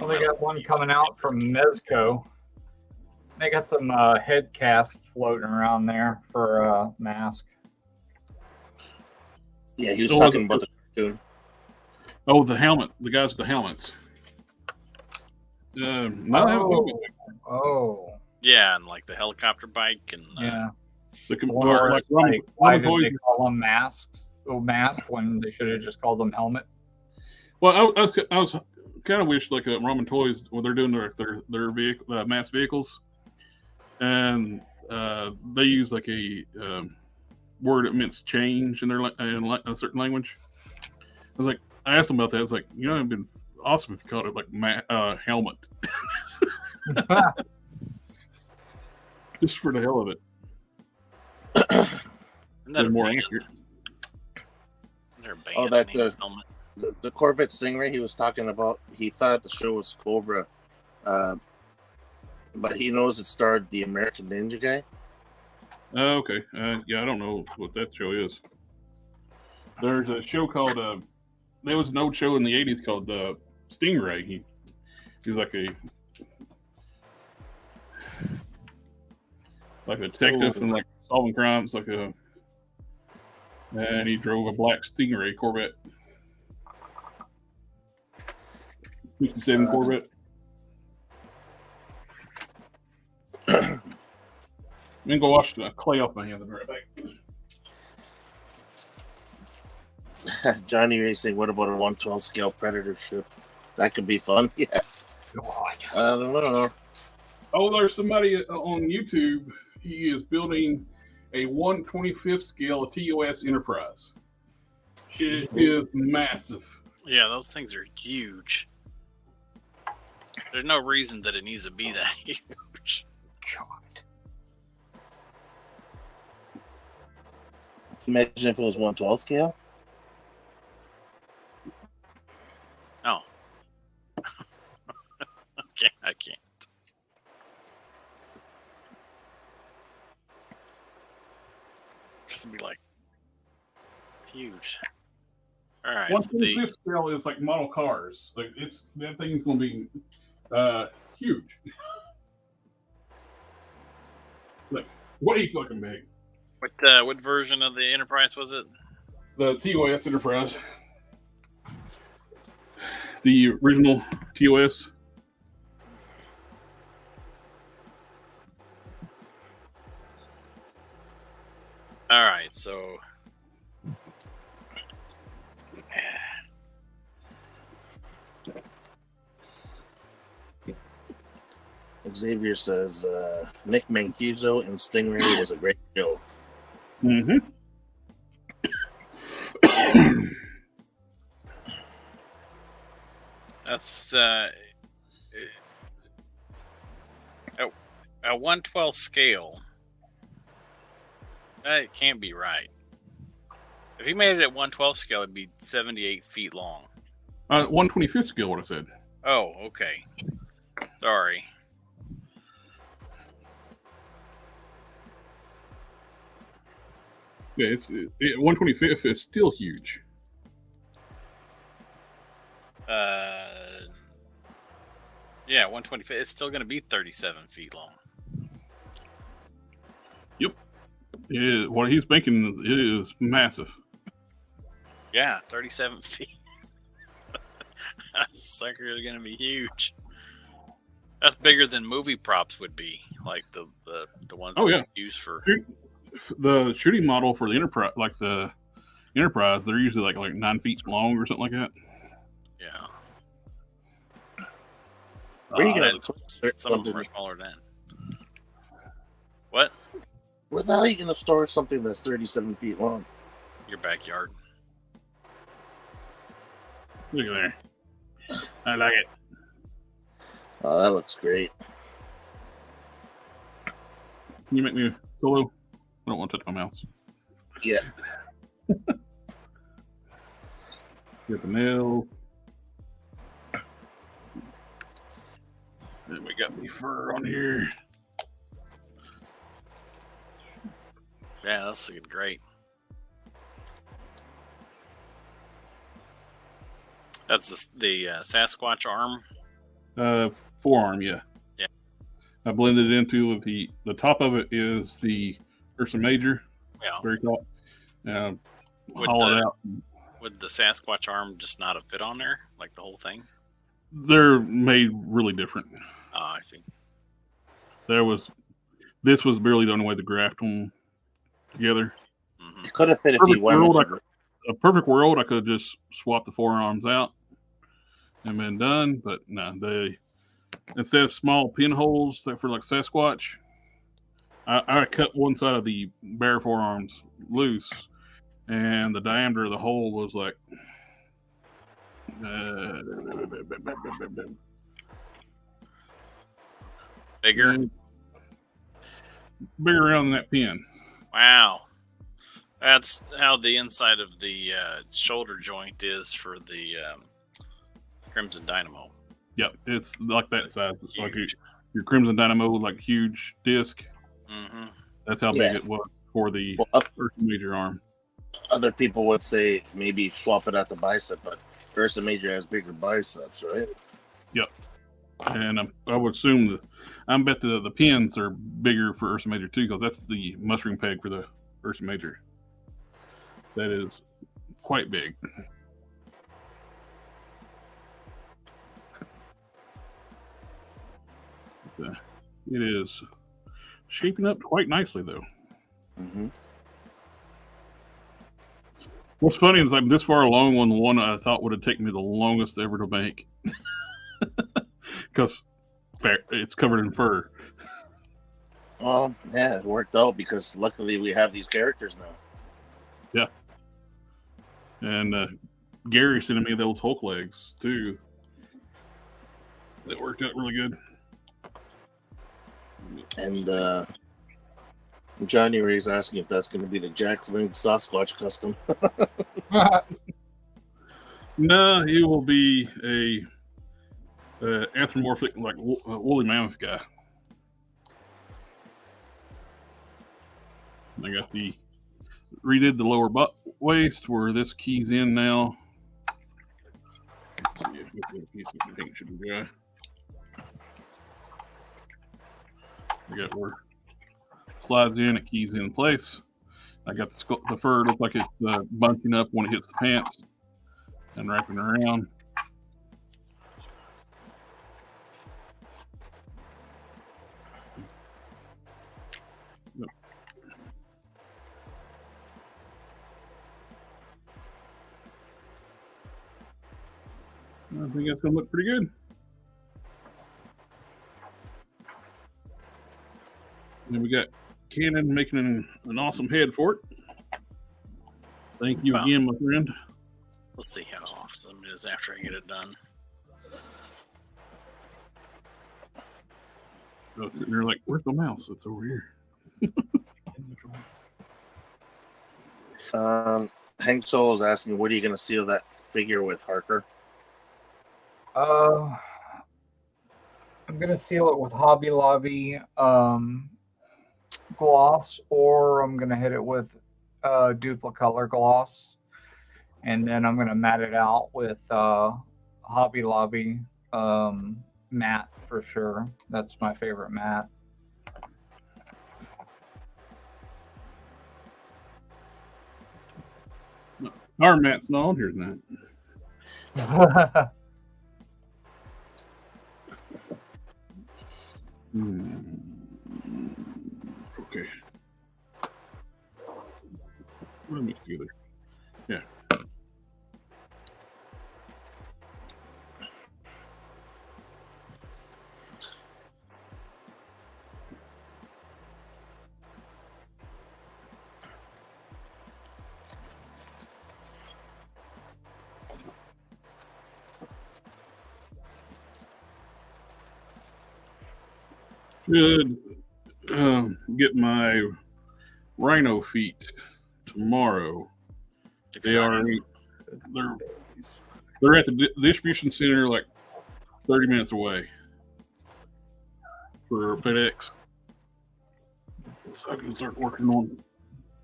Well, they got one coming out from Mezco. They got some head cast floating around there for mask. Yeah, he was talking about the cartoon. Oh, the helmet. The guys with the helmets. Oh. Yeah, and like the helicopter bike and Yeah. Or like why did they call them masks? Oh, mask when they should have just called them helmet. Well, I was kind of wish like Roman Toys when they're doing their vehicle mass vehicles, and they use like a word that means change in their in a certain language. I asked them about that. I was like, it'd been awesome if you called it like helmet, just for the hell of it. Isn't that more accurate? Oh, that the Corvette Stingray he was talking about. He thought the show was Cobra, but he knows it starred the American Ninja guy. Oh, okay. Yeah, I don't know what that show is. There's a show called there was an old show in the 80s called Stingray. He was like a detective and like solving crimes, and he drove a black Stingray Corvette. 67 Corvette. Then go wash the clay off my hands and be right back. Johnny Racing, what about a 112 scale Predator ship? That could be fun. Yeah. I don't know. Oh, there's somebody on YouTube. He is building a 1/25th scale TOS Enterprise. It is massive. Yeah, those things are huge. There's no reason that it needs to be that huge. God. Can you imagine if it was 112 scale? No. I can't. This would be like huge. All right. 1/25th scale is like model cars. Like that thing's going to be huge. Like way fucking big. What version of the Enterprise was it? The TOS Enterprise. The original TOS. All right, so Xavier says Nick Mancuso and Stingray was a great show. Mm-hmm. that's a 1/12 scale. That can't be right. If he made it at 1/12 scale, it'd be 78 feet long. 1/25th scale, what I said. Oh, okay. Sorry. Yeah, 1/25th is still huge. Yeah, 1/25. It's still going to be 37 feet long. Yep. What he's making is massive. Yeah, 37 feet. That sucker is going to be huge. That's bigger than movie props would be, like the ones that use for the shooting model for the Enterprise, like the Enterprise. They're usually like 9 feet long or something like that. Yeah. Where are you gonna some of them are smaller than. What? Where the hell are you gonna store something that's 37 feet long? Your backyard. Look at there. I like it. Oh, that looks great. Can you make me a solo? I don't want to touch my mouse. Yeah. Get the nails. Then we got the fur on here. Yeah, that's looking great. That's the Sasquatch arm. Forearm, yeah. Yeah. I blended it into the top of it is the Ursa Major. Yeah. Very top. Hollowed out. Would the Sasquatch arm just not have fit on there, like the whole thing? They're made really different. Oh, I see. This was barely the only way to graft them together. Mm-hmm. It could have fit if you went. A perfect world, I could have just swapped the forearms out and been done. But no, instead of small pinholes for like Sasquatch, I cut one side of the bare forearms loose, and the diameter of the hole was like bigger around than that pin. Wow. That's how the inside of the shoulder joint is for the Crimson Dynamo. Yep, it's like that size. It's like your Crimson Dynamo, like huge disc. Mm-hmm. That's how big it was for the Ursa Major arm. Other people would say maybe swap it out the bicep, but Ursa Major has bigger biceps, right? Yep. And I would assume I bet the pins are bigger for Ursa Major too, because that's the mustering peg for the Ursa Major. That is quite big. it is shaping up quite nicely, though. Mm-hmm. What's funny is I'm this far along on the one I thought would have taken me the longest ever to make, because it's covered in fur. Well, yeah, it worked out because luckily we have these characters now. Yeah. And Gary sent me those Hulk legs too. That worked out really good. And Johnny Ray's asking if that's going to be the Jack Link Sasquatch custom. No, he will be a anthropomorphic, like woolly mammoth guy. I got redid the lower waist where this keys in now. Let's see if we get a piece of paint should be dry. I got where it slides in, it keys in place. I got the fur look like it's bunching up when it hits the pants and wrapping around. I think that's going to look pretty good. And we got Cannon making an awesome head for it. Thank you again, my friend. We'll see how awesome it is after I get it done. So you're like, where's the mouse? It's over here. Hank Soul is asking, what are you going to seal that figure with, Harker? I'm gonna seal it with Hobby Lobby gloss, or I'm gonna hit it with Duplicolor gloss, and then I'm gonna mat it out with Hobby Lobby matte for sure. That's my favorite matte. Our mat's not on here tonight. Okay. Put them together. Yeah. Should get my rhino feet tomorrow. Exciting. They're at the distribution center, like 30 minutes away for FedEx. So I can start working on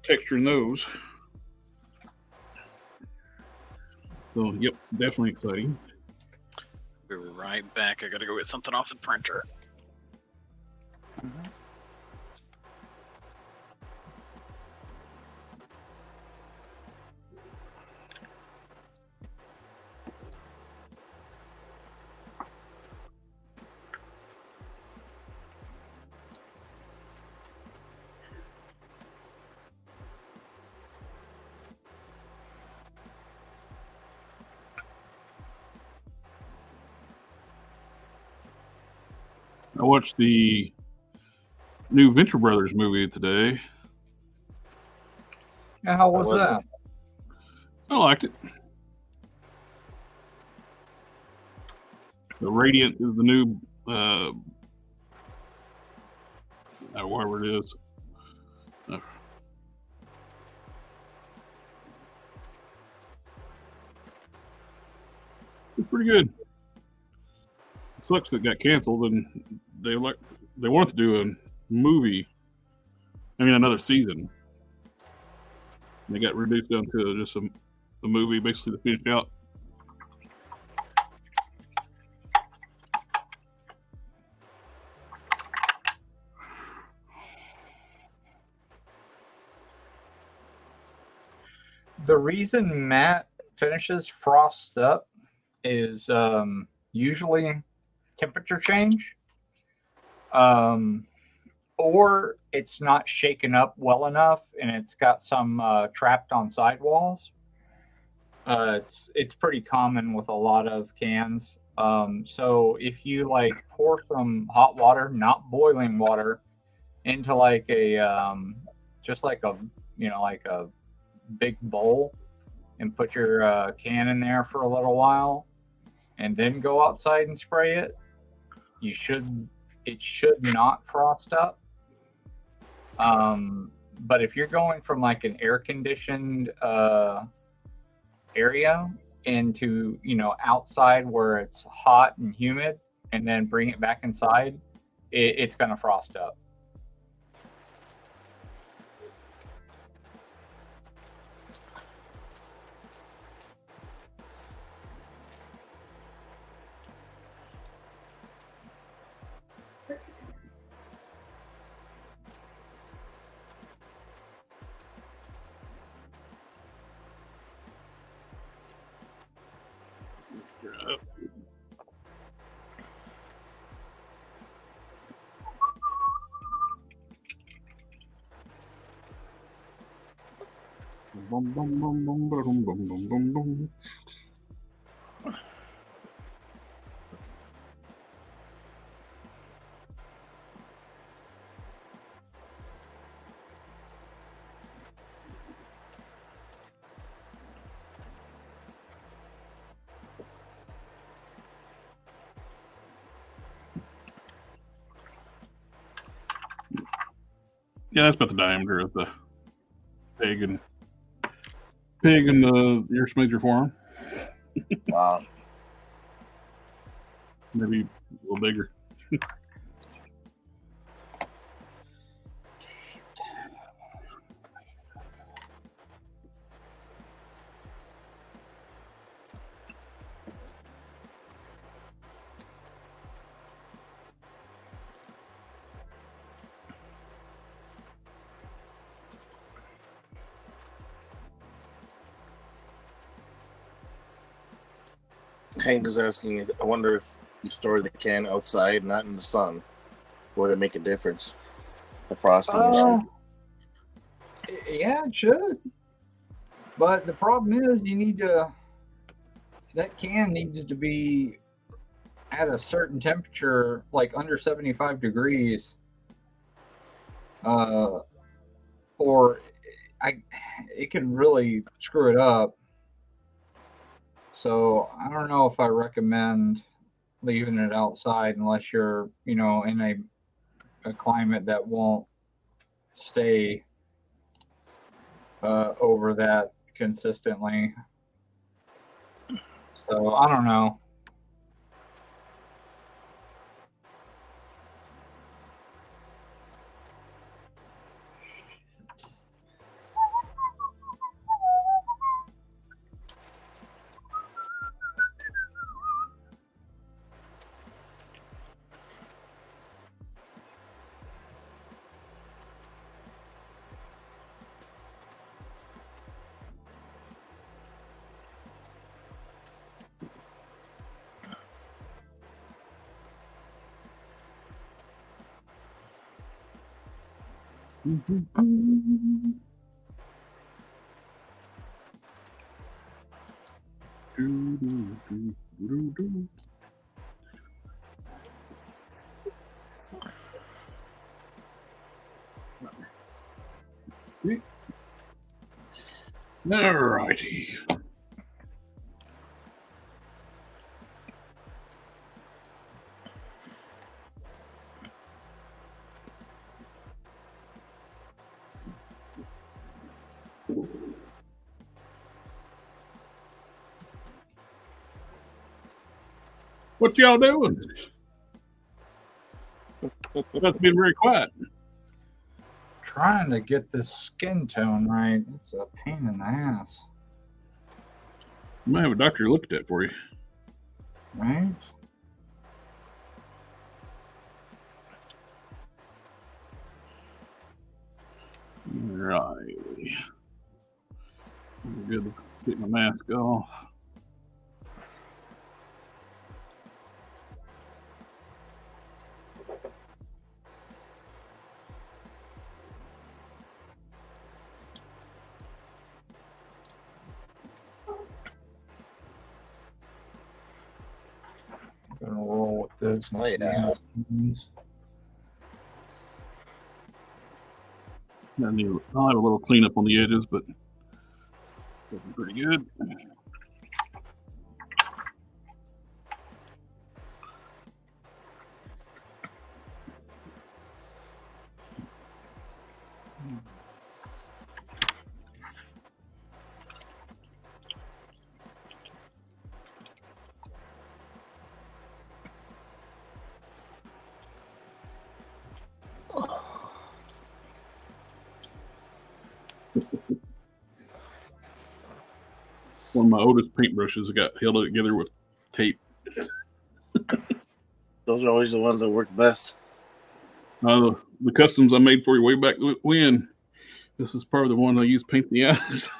texturing those. So yep, definitely exciting. Be right back. I gotta go get something off the printer. I watched the new Venture Brothers movie today. Yeah, how was that? I liked it. The Radiant is the new, whatever it is. It's pretty good. It sucks that it got canceled, and they wanted to do a movie. I mean, another season. They got reduced down to just a movie, basically, to finish out. The reason matte finishes frost up is usually temperature change. or it's not shaken up well enough and it's got some trapped on sidewalls. It's pretty common with a lot of cans. So if you like pour some hot water, not boiling water, into like a just like a like a big bowl, and put your can in there for a little while, and then go outside and spray it, it should not frost up. But if you're going from like an air conditioned area into outside where it's hot and humid, and then bring it back inside, it's going to frost up. Bum, bum, bum, bum, bum, bum, bum, bum, bum. Yeah, that's about the diameter of the peg and the ear smoother for him. Wow. Maybe a little bigger. Hank is asking, I wonder if you store the can outside, not in the sun, would it make a difference? The frosting issue. Yeah, it should. But the problem is, that can needs to be at a certain temperature, like under 75 degrees, or it can really screw it up. So I don't know if I recommend leaving it outside unless you're, in a climate that won't stay over that consistently. So I don't know. Alrighty. What y'all doing? That's been very quiet. Trying to get this skin tone right. It's a pain in the ass. You might have a doctor look at that for you. Right? Right. Good to get my mask off. those. Oh, yeah. I'll have a little cleanup on the edges, but looking pretty good. One of my oldest paintbrushes got held together with tape. Those are always the ones that work best. The customs I made for you way back when. This is part of the one I use to paint the eyes.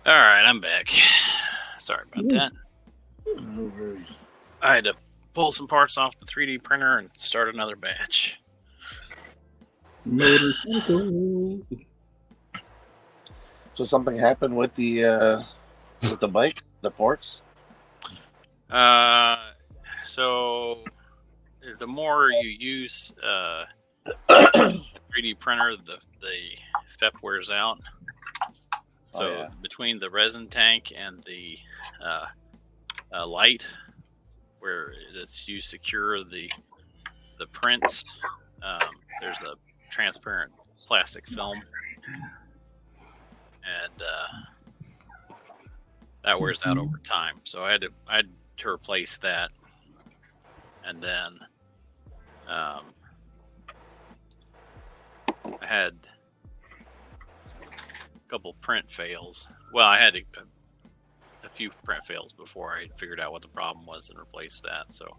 All right, I'm back. Sorry about that. No worries. I had to pull some parts off the 3D printer and start another batch. So something happened with the bike, the parts? So the more you use a 3D printer, the FEP wears out. So between the resin tank and the light, where it's used to secure the prints, there's a transparent plastic film, and that wears out over time. So I had to replace that, and then I had a couple print fails. Well, I had a few print fails before I figured out what the problem was and replaced that. So,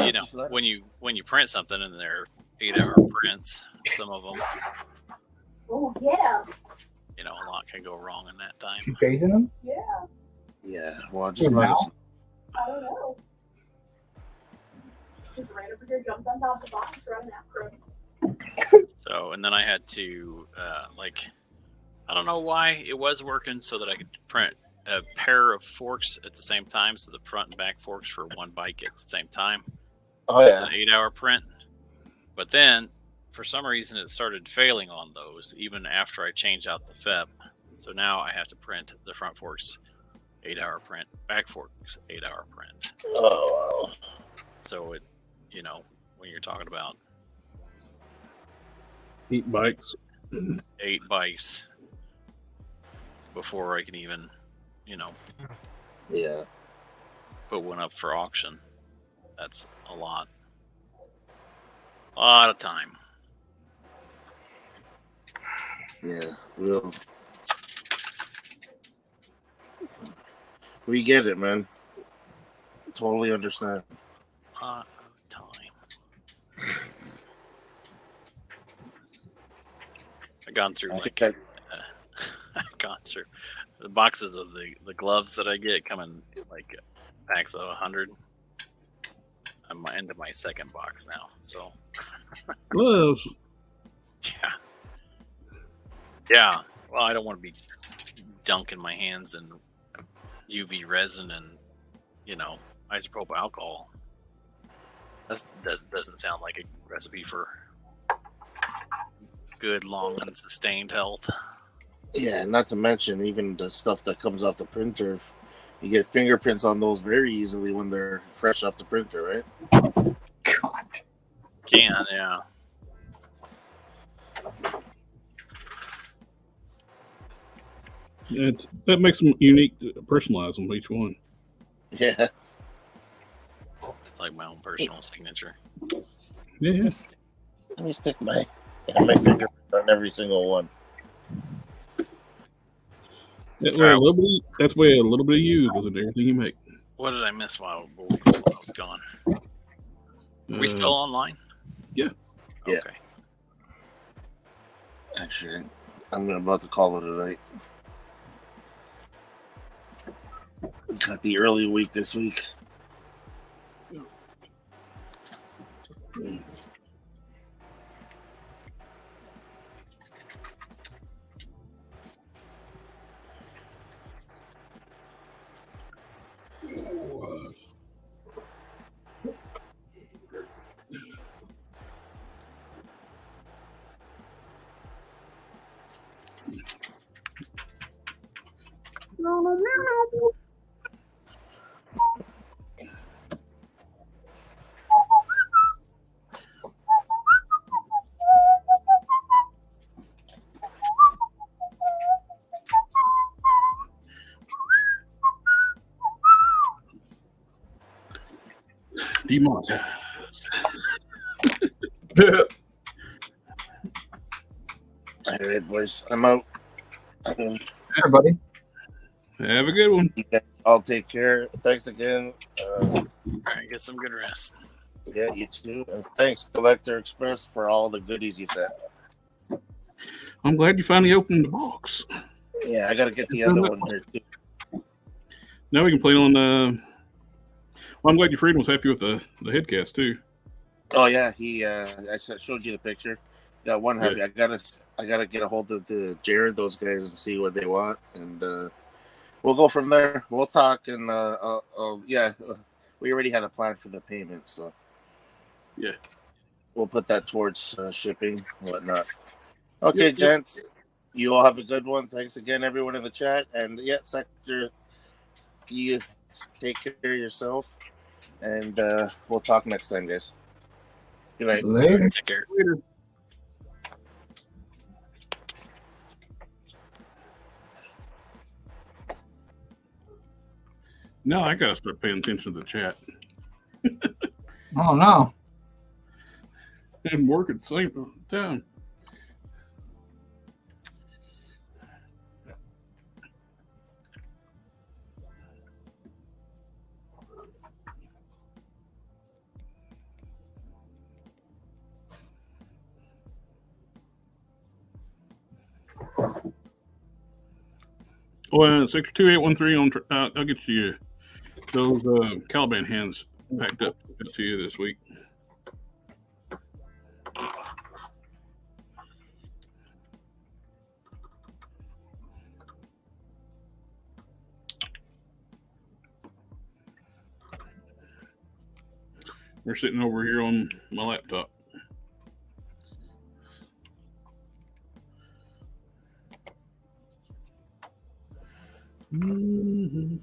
you know, when you print something and they're 8-hour prints, some of them, Oh, yeah. you know, a lot can go wrong in that time. You chasing them? Yeah. Yeah. Well, just let us. I don't know. Just right over here, jumped on top of the box, running after him. So, and then I had to, I don't know why it was working so that I could print a pair of forks at the same time. So the front and back forks for one bike at the same time. Oh, It's yeah. an 8-hour print. But then, for some reason, it started failing on those, even after I changed out the FEP. So now I have to print the front forks 8-hour print, back forks 8-hour print. Oh, wow. So it, you know, when you're talking about 8 bikes. 8 bikes before I can even, you know, Yeah. put one up for auction. That's a lot. A lot of time. Yeah. We get it, man. Totally understand. A lot of time. I've gone through I've gone through the boxes of the gloves that I get come in like packs of 100. I'm into my second box now, so Gloves. yeah. Well, I don't want to be dunking my hands in UV resin and, you know, isopropyl alcohol. That doesn't sound like a recipe for good, long, and sustained health. Yeah, not to mention even the stuff that comes off the printer. You get fingerprints on those very easily when they're fresh off the printer, right? God. Can, yeah. That makes them unique to personalize them, each one. Yeah. It's like my own personal signature. Yeah. Let me stick my finger on every single one. That way, that's where a little bit of you goes into everything you make. What did I miss while I was gone? Are we still online? Yeah. Okay. Actually, I'm about to call it a night. Got the early week this week. Demonetized. All right, boys. I'm out. Everybody. Have a good one. I'll take care. Thanks again. All right, get some good rest. Yeah, you too. And thanks, Collector Express, for all the goodies you sent. I'm glad you finally opened the box. Yeah, I got to get the other one here, too. Now we can play on well, I'm glad your friend was happy with the headcast, too. Oh, yeah. I showed you the picture. Got one happy. Yeah. I gotta get a hold of the Jared, those guys, and see what they want. And we'll go from there. We'll talk. And, yeah, we already had a plan for the payment, so. Yeah. We'll put that towards shipping and whatnot. Okay, gents. You all have a good one. Thanks again, everyone in the chat. And yeah, Sector, you take care of yourself. And we'll talk next time, guys. Good night. Later. Take care. Later. No, I gotta start paying attention to the chat. Oh no. And work at the same time. Well, Sector 2813 on. I'll get you those Caliban hands packed up to you this week. We're sitting over here on my laptop. Mm-hmm.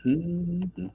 Mm-hmm.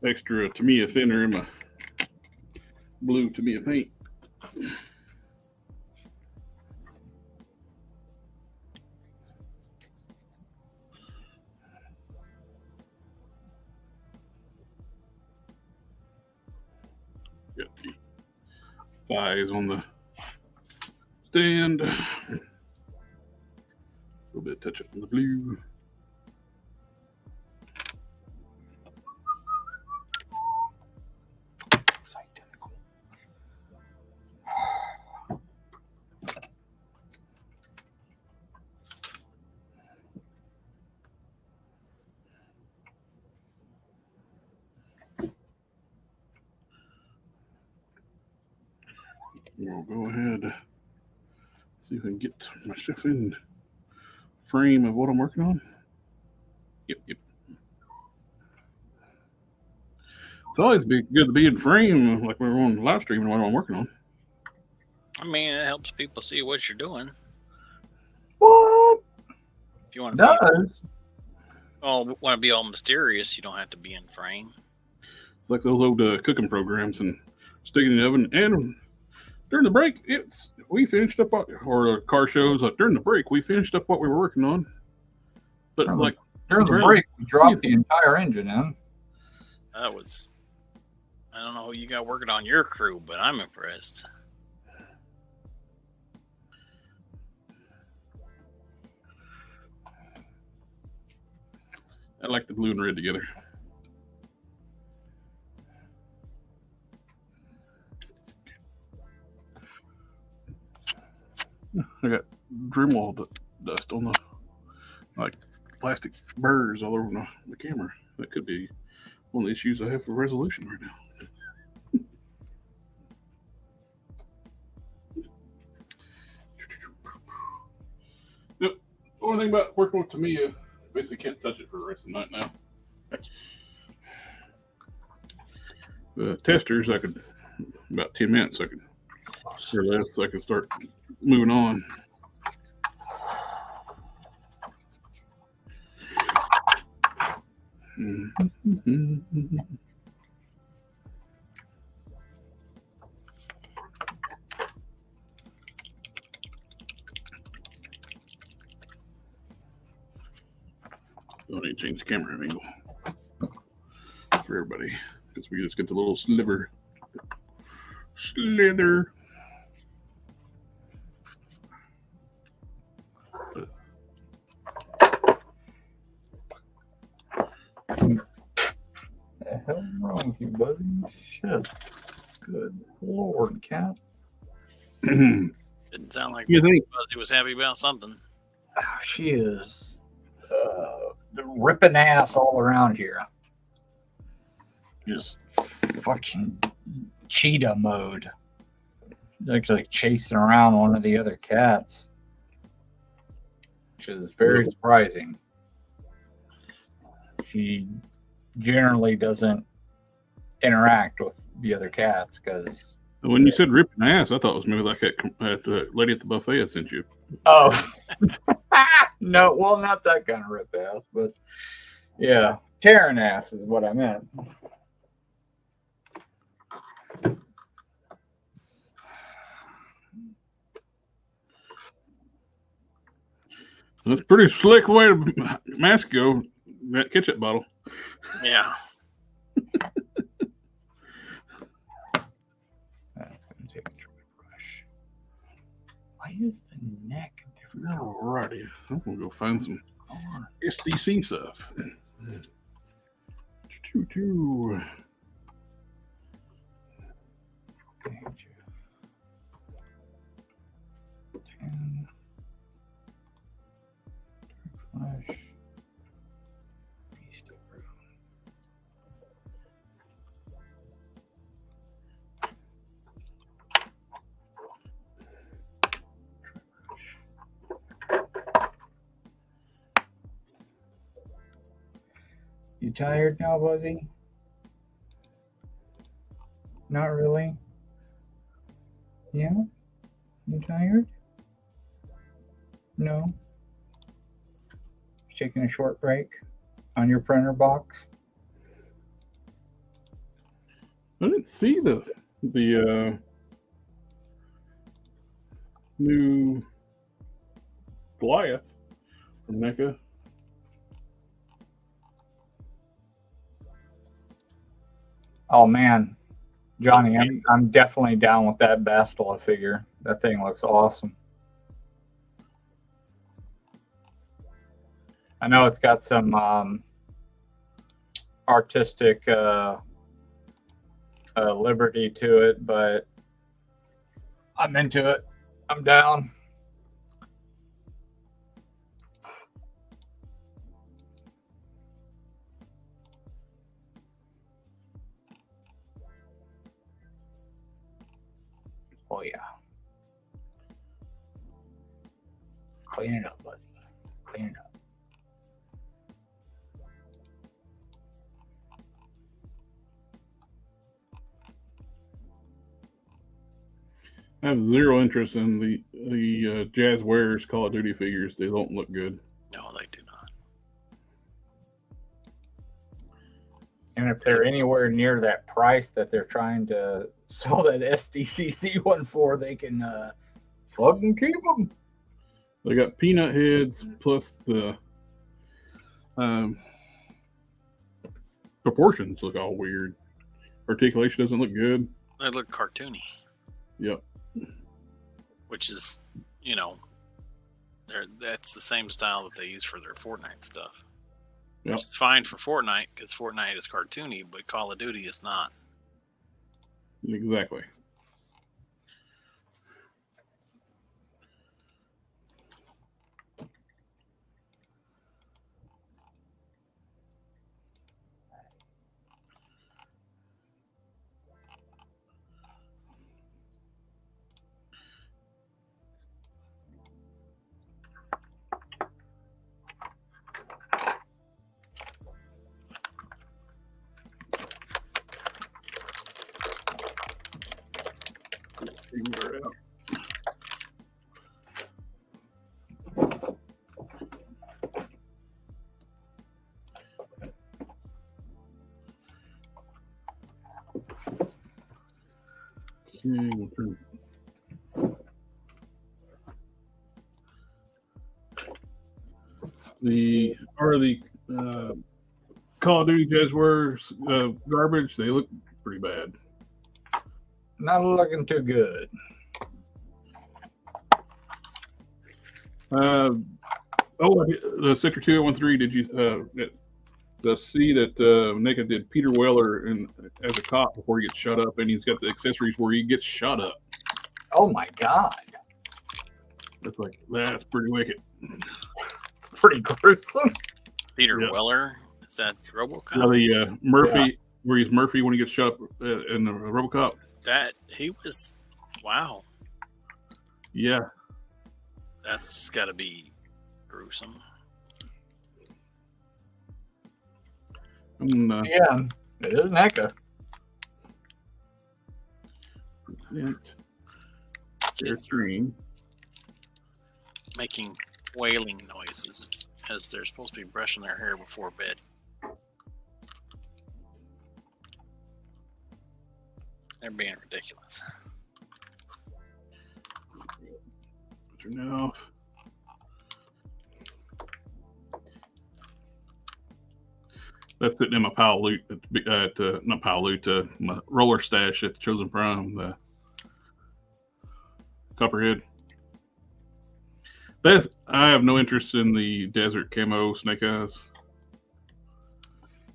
Extra Tamiya thinner in my blue Tamiya paint. Got the thighs on the stand. A little bit of touch up on the blue. We'll go ahead. See if I can get my stuff in frame of what I'm working on. Yep. It's always good to be in frame, like we were on live streaming what I'm working on. I mean, it helps people see what you're doing. What? If you want It to does. want to be all mysterious, you don't have to be in frame. It's like those old cooking programs and sticking in the oven. And during the break, we finished up, or car shows, during the break, we finished up what we were working on. But during the break, we dropped the entire engine in. That was, I don't know who you got working on your crew, but I'm impressed. I like the blue and red together. I got Dremel dust on the plastic burrs all over the camera. That could be one of the issues I have for resolution right now. Nope. The only thing about working with Tamiya, basically can't touch it for the rest of the night now. The testers, I could, about 10 minutes, I could, or less, I could start moving on. Don't need to change the camera angle for everybody because we just get the little slither. The hell wrong with you, buddy? Shit. Good Lord, cat. Didn't sound like Fuzzy was happy about something. Oh, she is ripping ass all around here. Just fucking cheetah mode. Actually chasing around one of the other cats, which is very surprising. She generally doesn't interact with the other cats because. When you said ripping ass, I thought it was maybe like that lady at the buffet I sent you. Oh, no, well, not that kind of rip ass, but yeah, tearing ass is what I meant. That's a pretty slick way to mask go that ketchup bottle. Yeah. Why is the neck different? Alrighty, I'm gonna go find some SDC stuff. Flash. You tired now, Buzzy? Not really? Yeah? You tired? No? Taking a short break on your printer box? I didn't see the new Goliath from NECA. Oh man, Johnny, I'm definitely down with that Bastila figure. That thing looks awesome. I know it's got some artistic liberty to it, but I'm into it. I'm down. Oh yeah. Clean it up, buddy. Clean it up. I have zero interest in the Jazz Wares Call of Duty figures. They don't look good. No, they do not. And if they're anywhere near that price that they're trying to sell that SDCC one for, they can fucking keep them. They got peanut heads plus the proportions look all weird. Articulation doesn't look good. They look cartoony. Yep. Which is, you know, that's the same style that they use for their Fortnite stuff. Yep. Which is fine for Fortnite because Fortnite is cartoony, but Call of Duty is not. Exactly. Wear out. Okay, we'll turn. The Call of Duty Jazz Wares garbage, they look pretty bad. Not looking too good. The Sector 2013, did you see that Nick did Peter Weller as a cop before he gets shot up, and he's got the accessories where he gets shot up. Oh my god. It's like, that's pretty wicked. It's pretty gruesome. Peter Yeah. Weller? Is that RoboCop? Now the Murphy, where he's Murphy when he gets shot up in the RoboCop. That he was, wow. Yeah. That's got to be gruesome. Yeah, it is NECA. Share screen. Making wailing noises as they're supposed to be brushing their hair before bed. They're being ridiculous. Turn that off. That's sitting in my pile of loot not pile of loot, my roller stash at the Chosen Prime, the Copperhead. I have no interest in the desert camo Snake Eyes.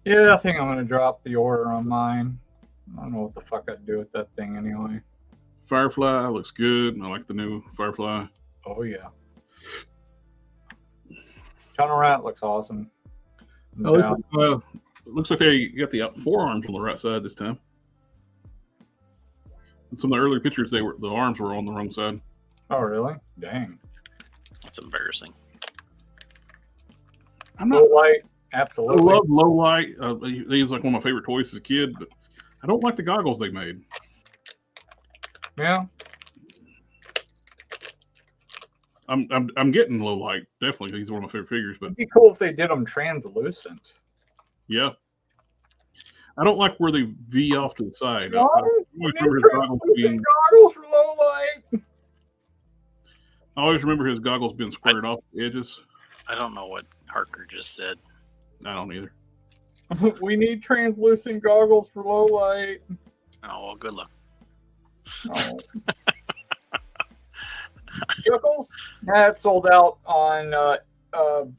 Yeah, I think I'm gonna drop the order on mine. I don't know what the fuck I'd do with that thing anyway. Firefly looks good. I like the new Firefly. Oh yeah. Tunnel Rat looks awesome. It looks like they got the forearms on the right side this time. In some of the earlier pictures, the arms were on the wrong side. Oh really? Dang. That's embarrassing. I'm not. Low light, absolutely. I love low light. He's like one of my favorite toys as a kid, but I don't like the goggles they made. Yeah. I'm getting low light, definitely. He's one of my favorite figures, but It'd be cool if they did them translucent. yeah. I don't like where they V off to the side. No, I always remember his goggles being. Goggles for low light. I always remember his goggles being squared off the edges. I don't know what Harker just said. I don't either. We need translucent goggles for low light. Oh, well, good luck. Oh. Chuckles? That sold out on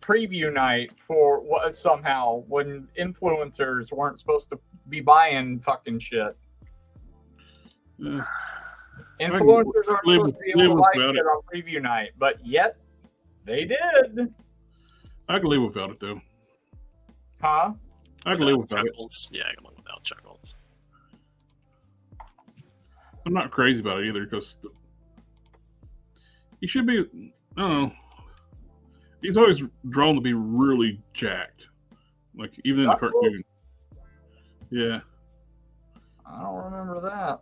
preview night for what somehow when influencers weren't supposed to be buying fucking shit. Influencers aren't supposed to be able to buy shit on preview night, but yet they did. I can live without it though. Huh? I can live without it. Yeah, I can live without Chuckles. I'm not crazy about it either because he should be. I don't know. He's always drawn to be really jacked, like even in the cartoon. Yeah. I don't remember that.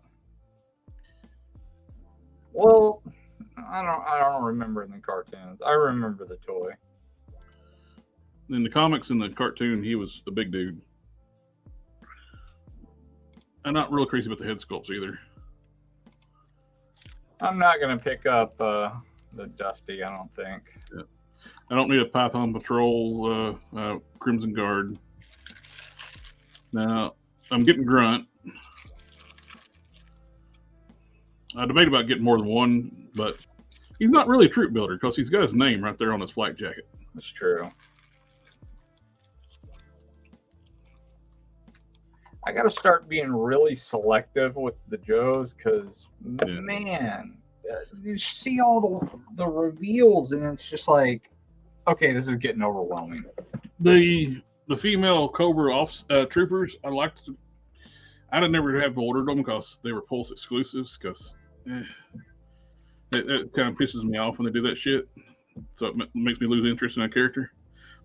Well, I don't remember in the cartoons. I remember the toy. In the comics and the cartoon, he was a big dude. I'm not real crazy about the head sculpts either. I'm not gonna pick up the Dusty. I don't think. Yeah. I don't need a Python Patrol Crimson Guard. Now I'm getting Grunt. I debate about getting more than one, but he's not really a troop builder because he's got his name right there on his flak jacket. That's true. I got to start being really selective with the Joes because, man, you see all the reveals and it's just like, okay, this is getting overwhelming. The female Cobra troopers, I'd never have ordered them because they were Pulse exclusives because it kind of pisses me off when they do that shit. So it makes me lose interest in that character.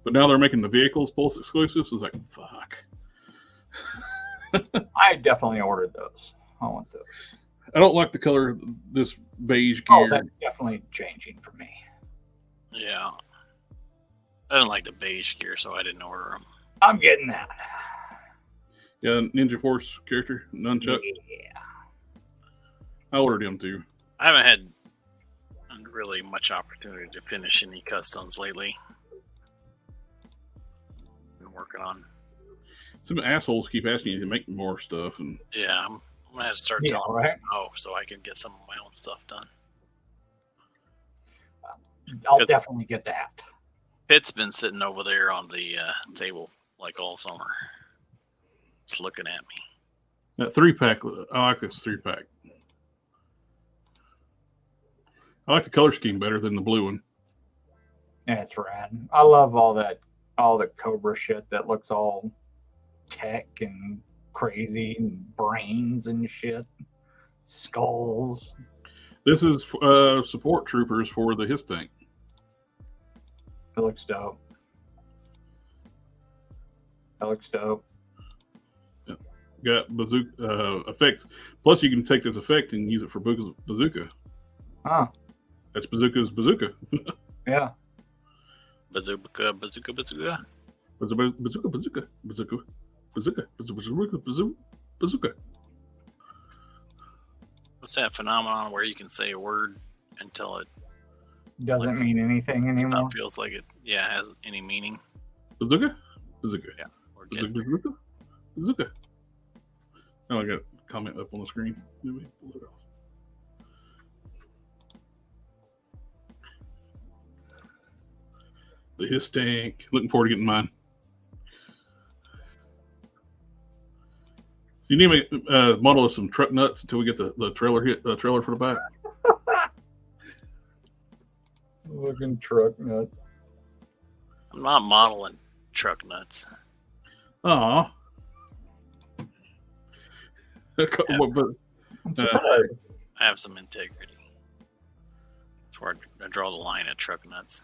But now they're making the vehicles Pulse exclusives. So it's like, fuck. I definitely ordered those. I want those. I don't like the color, this beige gear. Oh, that's definitely changing for me. Yeah. I didn't like the beige gear, so I didn't order them. I'm getting that. Yeah, Ninja Force character, Nunchuck. Yeah. I ordered him too. I haven't had really much opportunity to finish any customs lately. Been working on. Some assholes keep asking you to make more stuff, and yeah, I'm gonna have to start telling them no, so I can get some of my own stuff done. I'll definitely get that. Pitt's been sitting over there on the table like all summer, just looking at me. That 3-pack, I like this 3-pack. I like the color scheme better than the blue one. Yeah, it's rad. I love all the Cobra shit that looks all tech and crazy and brains and shit. Skulls. This is support troopers for the HISS tank. It looks dope. That looks dope. Yeah. Got bazooka effects. Plus, you can take this effect and use it for bazooka. Huh. That's bazooka's bazooka. Yeah. Bazooka, bazooka, bazooka. Bazooka, bazooka, bazooka, bazooka, bazooka, bazooka, bazooka. What's that phenomenon where you can say a word until it doesn't mean anything anymore? Feels like it, has any meaning. Bazooka? Bazooka. Yeah. Bazooka, bazooka, bazooka. Oh, I got a comment up on the screen. Let me pull it off. The HISS tank. Looking forward to getting mine. So you need a model of some truck nuts until we get the trailer for the back. Looking truck nuts. I'm not modeling truck nuts. Aw. I have some integrity. That's where I draw the line at truck nuts.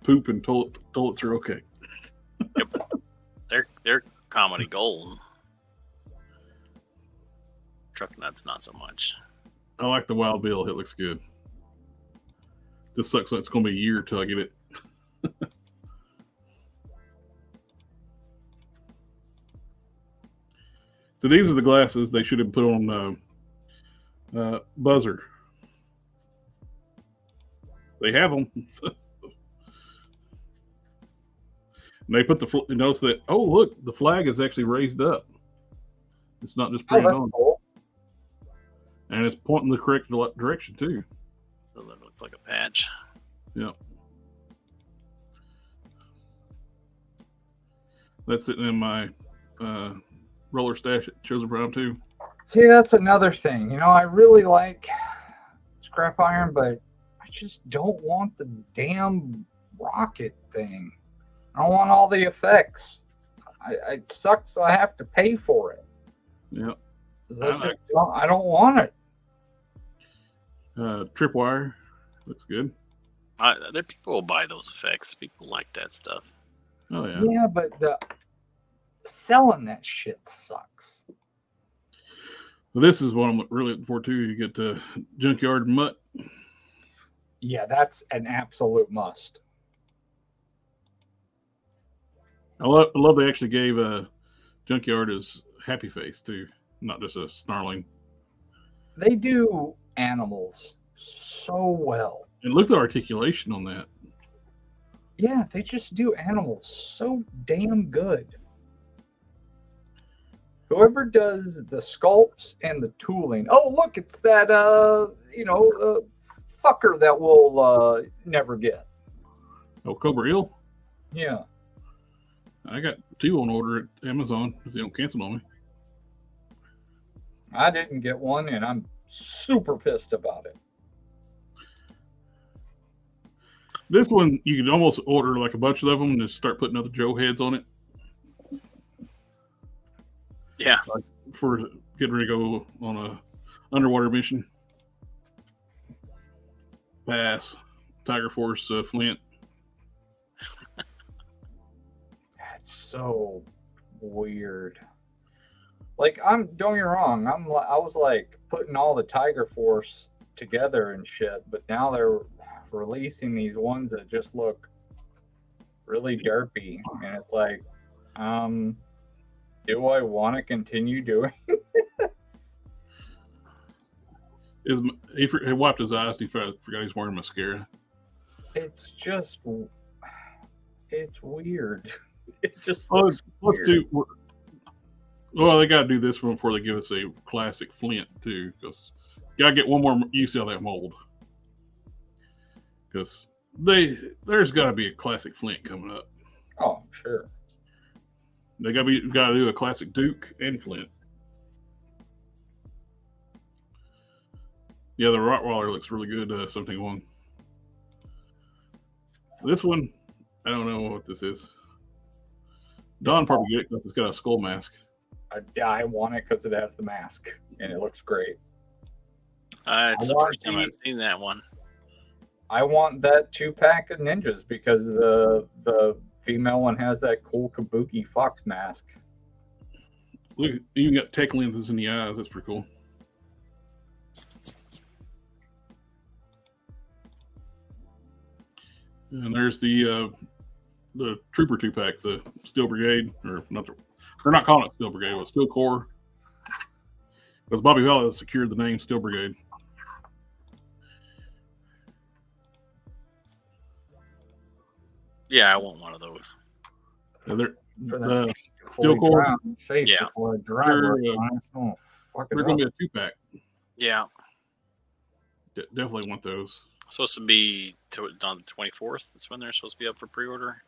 Poop and toilets are okay. Yep. They're comedy gold. Truck nuts, not so much. I like the Wild Bill. It looks good. Just sucks that it's going to be a year till I get it. So these are the glasses they should have put on Buzzer. They have them. And they put notice that, oh, look, the flag is actually raised up. It's not just printed on. Cool. And it's pointing the correct direction, too. It looks like a patch. Yeah. That's sitting in my roller stash at Chosen Prime, too. See, that's another thing. You know, I really like scrap iron, but I just don't want the damn rocket thing. I don't want all the effects. It sucks I have to pay for it. Yeah. I don't want it. Tripwire looks good. There people will buy those effects. People like that stuff. Oh yeah. Yeah, but selling that shit sucks. Well, this is what I'm really looking forward to. You get the Junkyard Mutt. Yeah, that's an absolute must. I love they actually gave Junkyard his happy face too, not just a snarling. They do animals so well. And look at the articulation on that. Yeah, they just do animals so damn good. Whoever does the sculpts and the tooling. Oh, look, it's that fucker that we'll never get. Oh, Cobra Eel? Yeah. I got 2 on order at Amazon if they don't cancel on me. I didn't get one, and I'm super pissed about it. This one, you could almost order like a bunch of them and just start putting other Joe heads on it. Yeah. Like for getting ready to go on a underwater mission. Bass, Tiger Force, Flint. That's so weird. Like, don't get me wrong, I was like putting all the Tiger Force together and shit, but now they're releasing these ones that just look really derpy, and it's like, do I want to continue doing this? He wiped his eyes. He forgot he's wearing mascara. It's just, it's weird. It just let's weird. do. Well, they got to do this one before they give us a classic Flint too, because you gotta get one more use out of that mold. Because there's got to be a classic Flint coming up. Oh, sure. They got to do a classic Duke and Flint. Yeah, the Rottweiler looks really good. 71. This one, I don't know what this is. Don probably get it because it's got a skull mask. I want it because it has the mask and it looks great. It's the first time I've seen that one. I want that 2-pack of ninjas because the female one has that cool kabuki fox mask. Look, you even got tech lenses in the eyes. That's pretty cool. And there's the Trooper 2-pack, the Steel Brigade, or not. They're not calling it Steel Brigade, but Steel Corps. Because Bobby Vela has secured the name Steel Brigade. Yeah, I want one of those. Yeah, they're Steel Corps. Yeah. They're going to be a 2-pack. Yeah. Definitely want those. Supposed to be on the 24th. That's when they're supposed to be up for pre-order.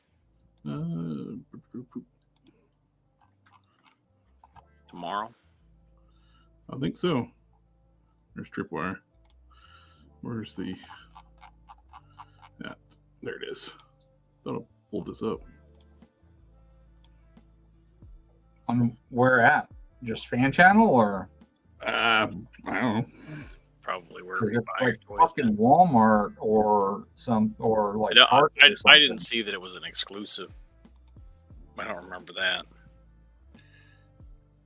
Tomorrow. I think so. There's Tripwire. Where's the... Yeah, there it is. Thought I'll pull this up. On where at? Just fan channel or? I don't know. Probably where Is we it buy like our toys. fucking Walmart or like Harker or I something? didn't see that it was an exclusive. I don't remember that.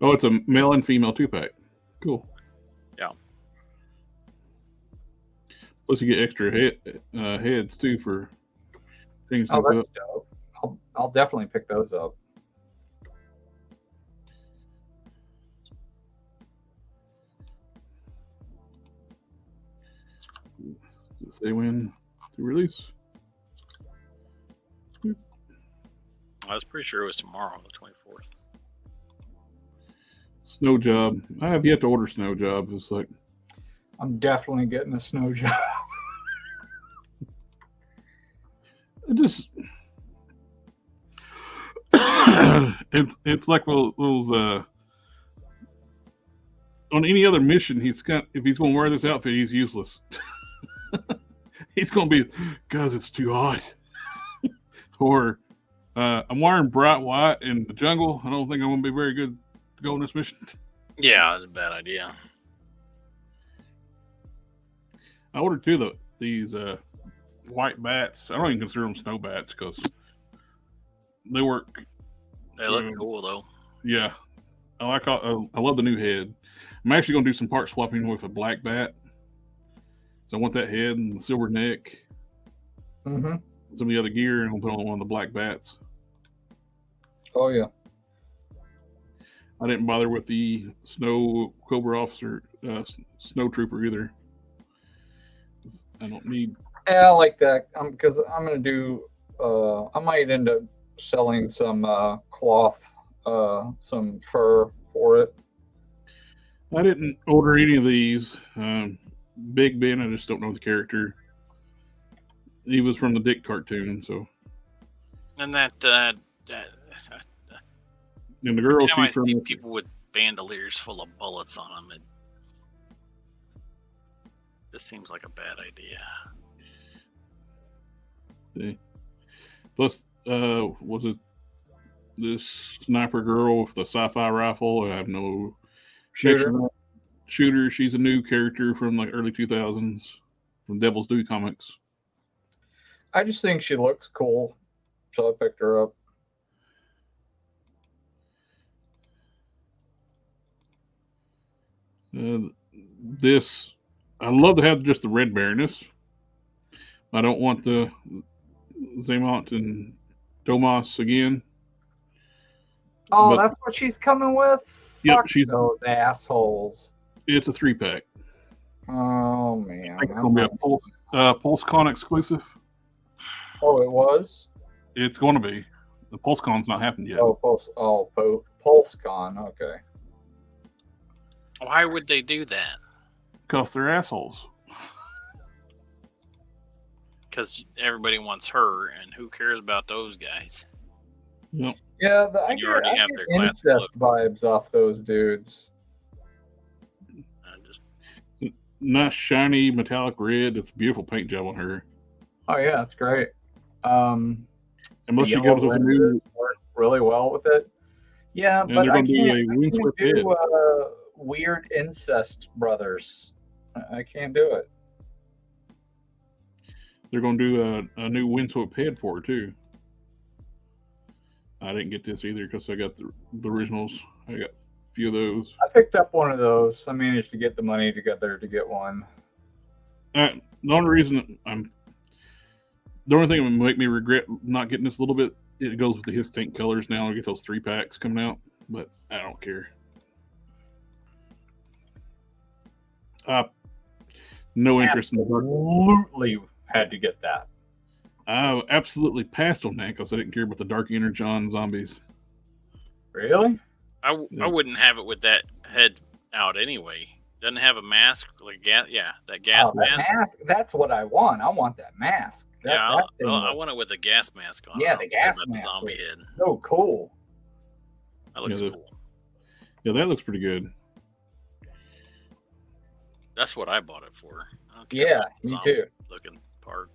Oh, it's a male and female 2-pack. Cool. Yeah. Plus, you get extra heads too for things. Oh, that's dope. I'll definitely pick those up. Does it say when to release? I was pretty sure it was tomorrow, the 24th. Snow Job. I have yet to order Snow Job. It's like I'm definitely getting a snow job. it just it's like those on any other mission. If he's going to wear this outfit, he's useless. He's going to be because it's too hot, or I'm wearing bright white in the jungle. I don't think I'm going to be very good to go on this mission. Yeah, that's a bad idea. I ordered two of these white bats. I don't even consider them snow bats because they work. They look cool though. Yeah, I love the new head. I'm actually going to do some part swapping with a black bat. So I want that head and the silver neck. Mm-hmm. Some of the other gear, and I'll put on one of the black bats. Oh yeah. I didn't bother with the snow Cobra officer, snow trooper either. I don't need. Yeah, I like that. Because I'm gonna do. I might end up selling some cloth, some fur for it. I didn't order any of these. Big Ben, I just don't know the character. He was from the Dick cartoon, so. And that. And the girl, I she's from. see people with bandoliers full of bullets on them. This seems like a bad idea. See. Plus, was it this sniper girl with the sci-fi rifle? I have no shooter. She's a new character from like early 2000s from Devil's Due comics. I just think she looks cool, so I picked her up. This, I love to have just the Red Baroness. I don't want the Zaymont and Tomas again. Oh, that's what she's coming with? Yep, Fuck those assholes. It's a 3-pack. Oh, man. I think it's going to be a PulseCon exclusive. Oh, it was? It's going to be. The PulseCon's not happened yet. Oh, PulseCon. Okay. Why would they do that? Because they're assholes. Because everybody wants her, and who cares about those guys? Yep. Yeah, I get incest vibes off those dudes. Nice, shiny, metallic red. It's a beautiful paint job on her. Oh, yeah, that's great. Unless she goes with a new... work really well with it. Yeah, and but I do can't do weird incest brothers. I can't do it. They're going to do a new windswept head for her, too. I didn't get this either because I got the originals. I got a few of those. I picked up one of those. I managed to get the money together to get one. The only reason the only thing that would make me regret not getting this a little bit, it goes with the his tank colors now. I get those 3-packs coming out, but I don't care. No interest in the dark. Absolutely had to get that. I absolutely passed on that because I didn't care about the Dark Energon zombies. Really? I wouldn't have it with that head out anyway. Doesn't have a mask like gas. Yeah, that gas mask. That's what I want. I want that mask. I want it with a gas mask on. Yeah, the gas mask. The zombie head. So cool. That looks cool. Yeah, that looks pretty good. That's what I bought it for. Yeah, me too. Looking part.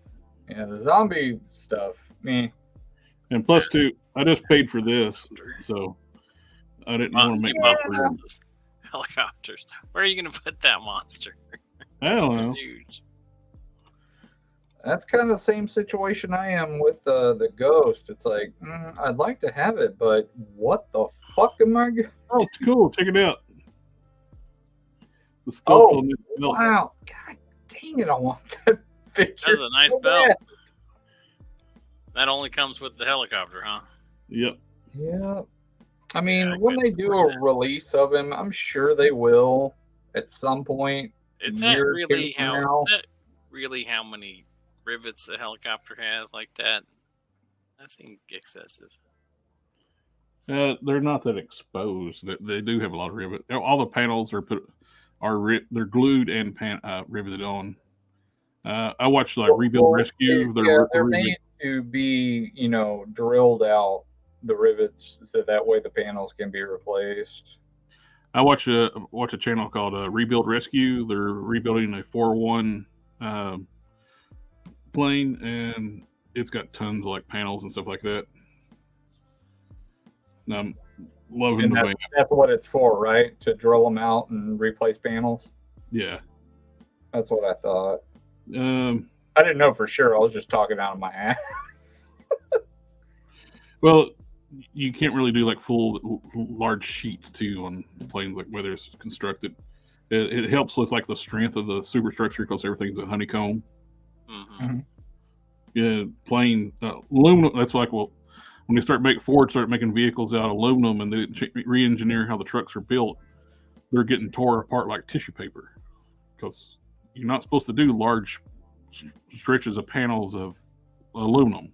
Yeah, the zombie stuff. Me. And plus, too, I just paid for this, so I didn't want to make my helicopters. Where are you going to put that monster? I don't know. Huge. That's kind of the same situation I am with the Ghost. It's like, I'd like to have it, but what the fuck am I going to... Oh, it's cool. Check it out. The Sculpt on this belt. Wow. God dang it, I want that picture. That's a nice belt. That only comes with the helicopter, huh? Yep. Yeah. I mean, when they do a release of him, I'm sure they will at some point. Is that really how many rivets a helicopter has like that? That seems excessive. They're not that exposed. They do have a lot of rivet. All the panels they're glued and riveted on. I watched like Rebuild Rescue. They're made to be, drilled out, the rivets, so that way the panels can be replaced. I watch a channel called Rebuild Rescue. They're rebuilding a 4-1 plane, and it's got tons of like panels and stuff like that. And I'm loving the way. That's what it's for, right? To drill them out and replace panels. Yeah, that's what I thought. I didn't know for sure. I was just talking out of my ass. Well, you can't really do like full large sheets too on planes like where it's constructed. It helps with like the strength of the superstructure because everything's a honeycomb. Mm-hmm. Yeah, plain aluminum. That's like when they start making vehicles out of aluminum and they re-engineer how the trucks are built. They're getting tore apart like tissue paper because you're not supposed to do large stretches of panels of aluminum.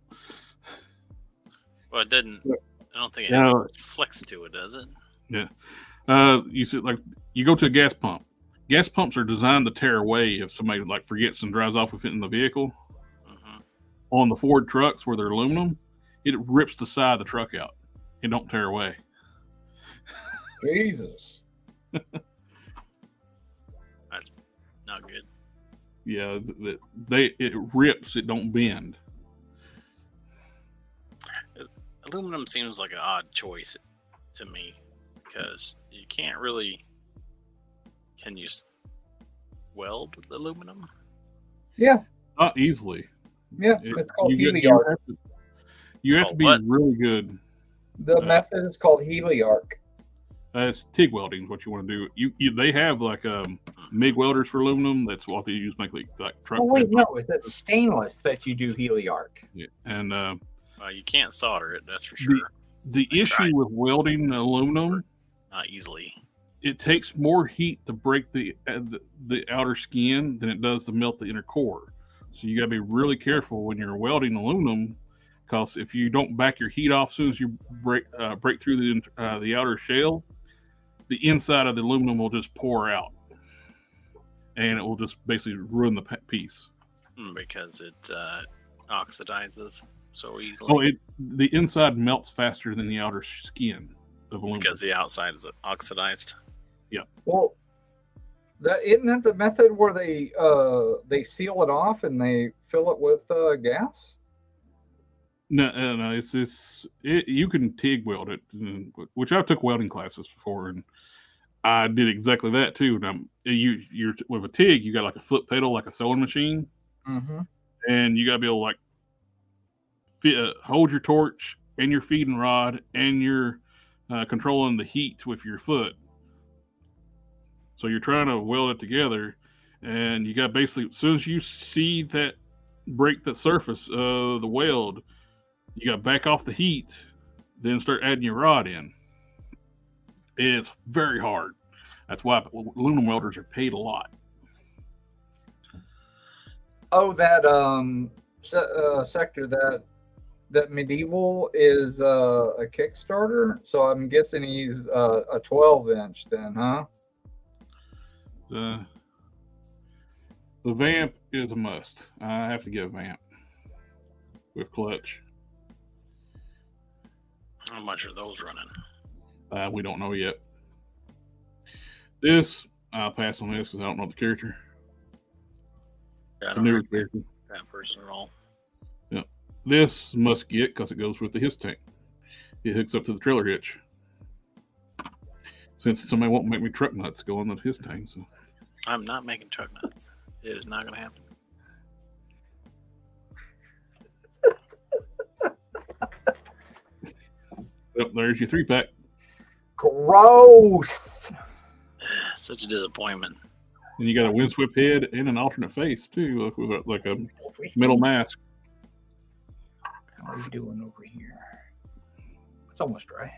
Well, it didn't. I don't think it has much flex to it, does it? Yeah. You see, like you go to a gas pump. Gas pumps are designed to tear away if somebody like forgets and drives off with it in the vehicle. Mm-hmm. On the Ford trucks where they're aluminum, it rips the side of the truck out. It don't tear away. Jesus. That's not good. Yeah, it rips. It don't bend. Aluminum seems like an odd choice to me because you can't really. Can you weld with aluminum? Yeah. Not easily. Yeah, it's called heliarc. You have to be really good. The method is called heliarc. It's TIG welding is what you want to do. They have like MIG welders for aluminum. That's what they use make like truck. Oh wait, no, it's that stainless that you do heliarc. Yeah, and you can't solder it. That's for sure. The issue with welding aluminum, not easily. It takes more heat to break the outer skin than it does to melt the inner core. So you got to be really careful when you're welding aluminum, because if you don't back your heat off as soon as you break through the outer shell, the inside of the aluminum will just pour out, and it will just basically ruin the piece. Because it oxidizes so easily. Oh, the inside melts faster than the outer skin of aluminum because the outside is oxidized. Yeah. Well, isn't that the method where they seal it off and they fill it with gas? No, you can TIG weld it, which I took welding classes before, and I did exactly that too. Now, you're with a TIG, you got like a foot pedal, like a sewing machine, and you got to be able to like hold your torch and your feeding rod, and you're controlling the heat with your foot. So you're trying to weld it together, and you got basically, as soon as you see that break the surface of the weld, you got to back off the heat, then start adding your rod in. It's very hard. That's why aluminum welders are paid a lot. Oh, that sector, that medieval is a Kickstarter, so I'm guessing he's a 12-inch then, huh? The vamp is a must. I have to get a vamp with clutch. How much are those running? We don't know yet. This, I'll pass on this because I don't know the character. Yeah, it's a newer character. That person at all. Yeah. This must get because it goes with the his tank. It hooks up to the trailer hitch. Since somebody won't make me truck nuts go on the his tank, so. I'm not making truck nuts. It is not going to happen. Yep, there's your 3-pack. Gross. Such a disappointment. And you got a windswept head and an alternate face too, with like a metal mask. How are we doing over here? It's almost dry.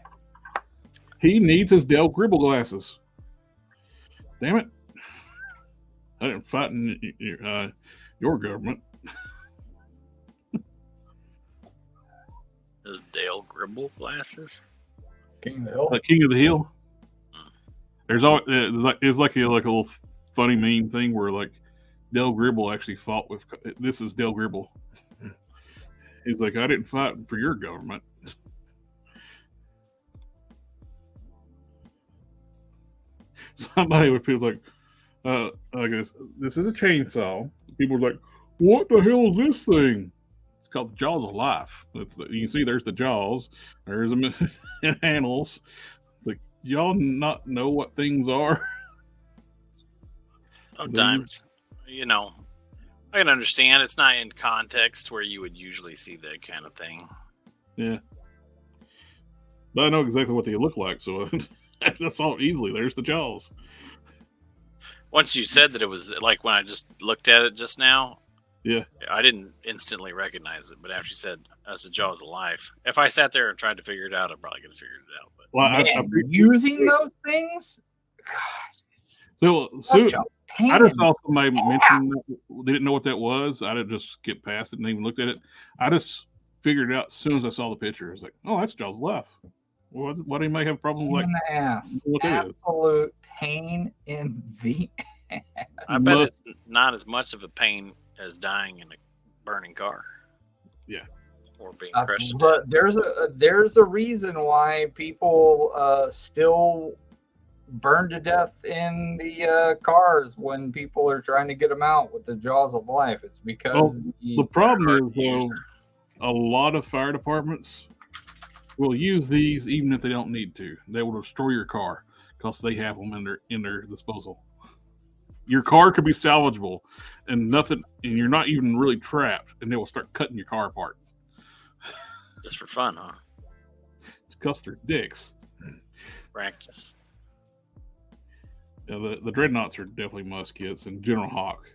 He needs his Dell Gribble glasses. Damn it! I didn't fight in your government. Is Dale Gribble glasses? King of the Hill. King of the Hill. There's always it's like a little funny meme thing where like Dale Gribble actually fought with. This is Dale Gribble. He's like, I didn't fight for your government. Somebody would feel like, I guess this is a chainsaw. People are like, what the hell is this thing? It's called the Jaws of Life. You can see there's the jaws. There's the handles. It's like, y'all not know what things are? Sometimes, I can understand it's not in context where you would usually see that kind of thing. Yeah. But I know exactly what they look like, so that's all easily. There's the jaws. Once you said that it was like when I just looked at it just now, Yeah. I didn't instantly recognize it. But after you said that's the jaws of life, if I sat there and tried to figure it out, I probably could have figured it out. But Well, Man, using those things, God, it's So such a pain. I just saw somebody mention that they didn't know what that was. I didn't just skip past it and even looked at it. I just figured it out as soon as I saw the picture. I was like, oh, that's jaws of life. Why do you might have problems Pain like in the ass. what that is? Absolute pain in the ass. I bet it's not as much of a pain as dying in a burning car. Yeah. Or being crushed to But there's a reason why people still burn to death in the cars when people are trying to get them out with the jaws of life. It's because the problem is, though, a lot of fire departments will use these even if they don't need to. They will destroy your car because they have them in their disposal. Your car could be salvageable and you're not even really trapped, and they will start cutting your car apart. Just for fun, huh? It's because they're dicks. Practice. Yeah, the dreadnoughts are definitely must kits, and General Hawk.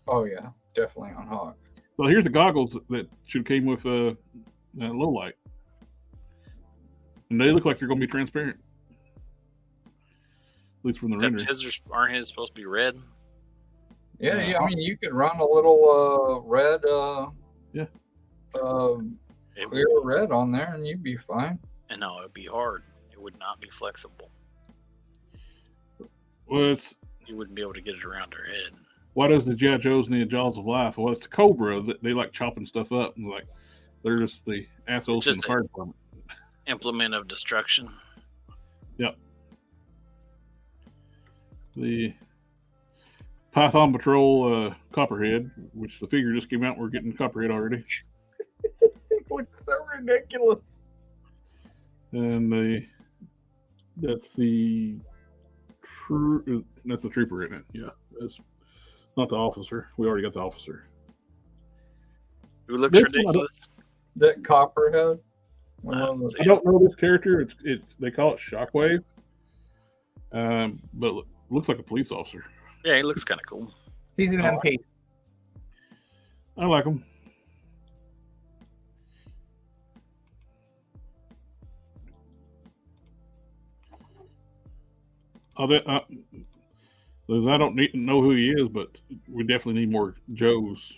Oh yeah, definitely on Hawk. Well, here's the goggles that should have came with low light, and they look like they're going to be transparent, at least from the render. Aren't his supposed to be red? Yeah, yeah. I mean, you could run a little red, clear red on there, and you'd be fine. And no, it'd be hard. It would not be flexible. Well, you wouldn't be able to get it around her head. Why does the G.I. Joes need jaws of life? Well, it's the Cobra that they like chopping stuff up, and like they're just the assholes in the fire department. Implement of destruction. Yep. The Python Patrol Copperhead, which the figure just came out. We're getting Copperhead already. It looks so ridiculous. And that's the trooper in it. Yeah, that's not the officer. We already got the officer. Who looks ridiculous? That Copperhead. I don't know this character. It's they call it Shockwave. But it looks like a police officer. Yeah, he looks kind of cool. He's an MP. I like him. I don't know who he is, but we definitely need more Joes.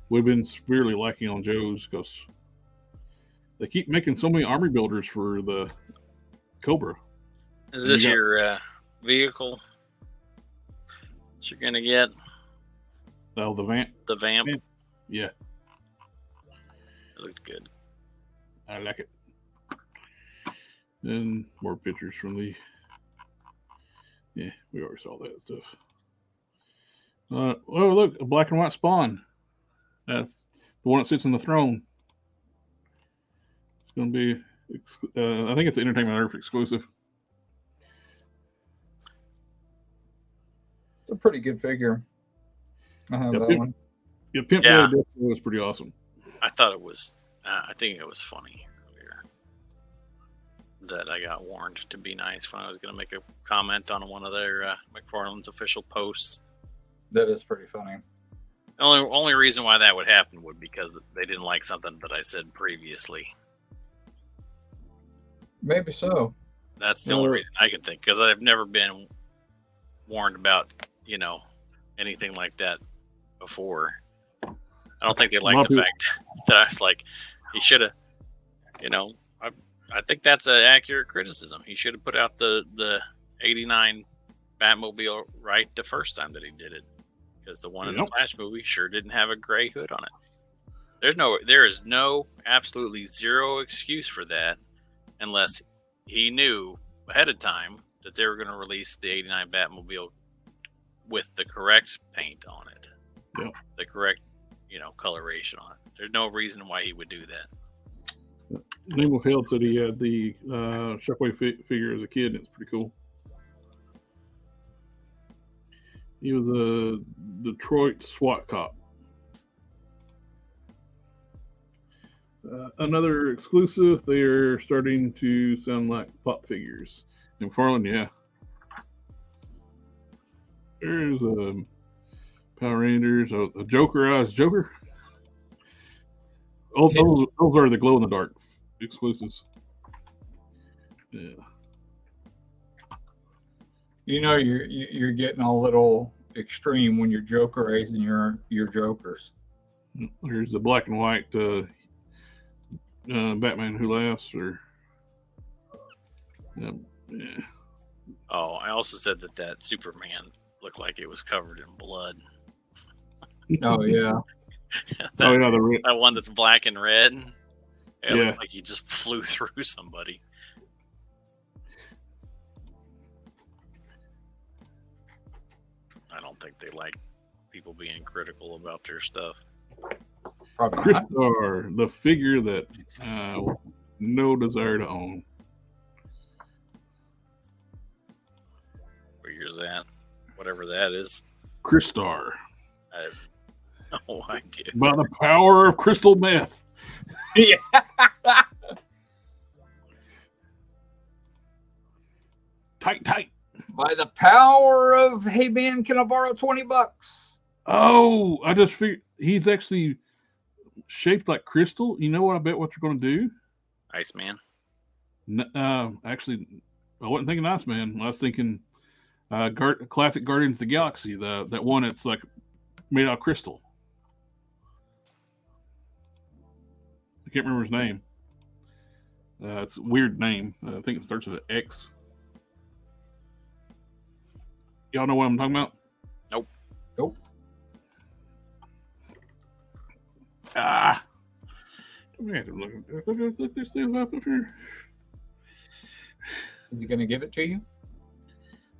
We've been severely lacking on Joes because they keep making so many army builders for the Cobra. Is this your vehicle that you're gonna get? Oh, the Vamp. The Vamp. Yeah. It looked good. I like it. And more pictures from the. Yeah, we already saw that stuff. Oh, look, a black and white Spawn. The one that sits on the throne. It's going to be, I think it's Entertainment Earth exclusive. It's a pretty good figure. I have that one. Yeah, Pimp Yeah. was pretty awesome. I thought it was. I think it was funny earlier that I got warned to be nice when I was going to make a comment on one of their McFarlane's official posts. That is pretty funny. The only reason why that would happen would be because they didn't like something that I said previously. Maybe so. That's the only reason I can think, because I've never been warned about, anything like that before. I don't think they like the fact that I was like, he should have, I think that's an accurate criticism. He should have put out the 89 Batmobile right the first time that he did it, because the one in the Flash movie sure didn't have a gray hood on it. There is no absolutely zero excuse for that, unless he knew ahead of time that they were going to release the 89 Batmobile with the correct paint on it, the correct, coloration on it. There's no reason why he would do that. Nemo Held said he had the Shockwave figure as a kid, and it's pretty cool. He was a Detroit SWAT cop. Another exclusive. They are starting to sound like pop figures. McFarlane, yeah. There's a Power Rangers, a Joker as Joker. Oh, those are the glow in the dark exclusives. Yeah. You know, you're getting a little extreme when you're Jokerizing your Jokers. Here's the black and white Batman Who Laughs, or yeah. Oh, I also said that Superman looked like it was covered in blood. Oh yeah. That one that's black and red. It looked like he just flew through somebody. I don't think they like people being critical about their stuff. Crystar, the figure that no desire to own. What year's that? Whatever that is. Crystar. I have no idea. By the power of crystal meth. Yeah. Tight. By the power of, hey man, can I borrow $20? Oh, I just figured he's actually shaped like crystal. You know what? I bet what you're going to do. Iceman. Actually, I wasn't thinking Iceman. I was thinking classic Guardians of the Galaxy. That one that's like made out of crystal. I can't remember his name. It's a weird name. I think it starts with an X. Y'all know what I'm talking about? Nope. Ah. We have to look this thing up here. Is he going to give it to you?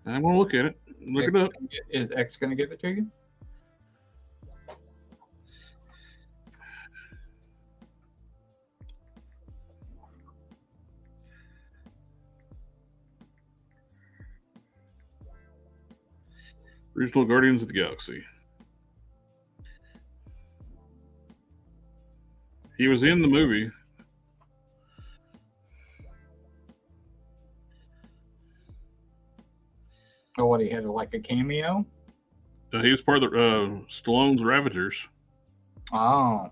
I'm going to look at it. Look it up. Is X going to give it to you? Original Guardians of the Galaxy. He was in the movie. Oh, what, he had like a cameo? He was part of the Stallone's Ravagers. Oh.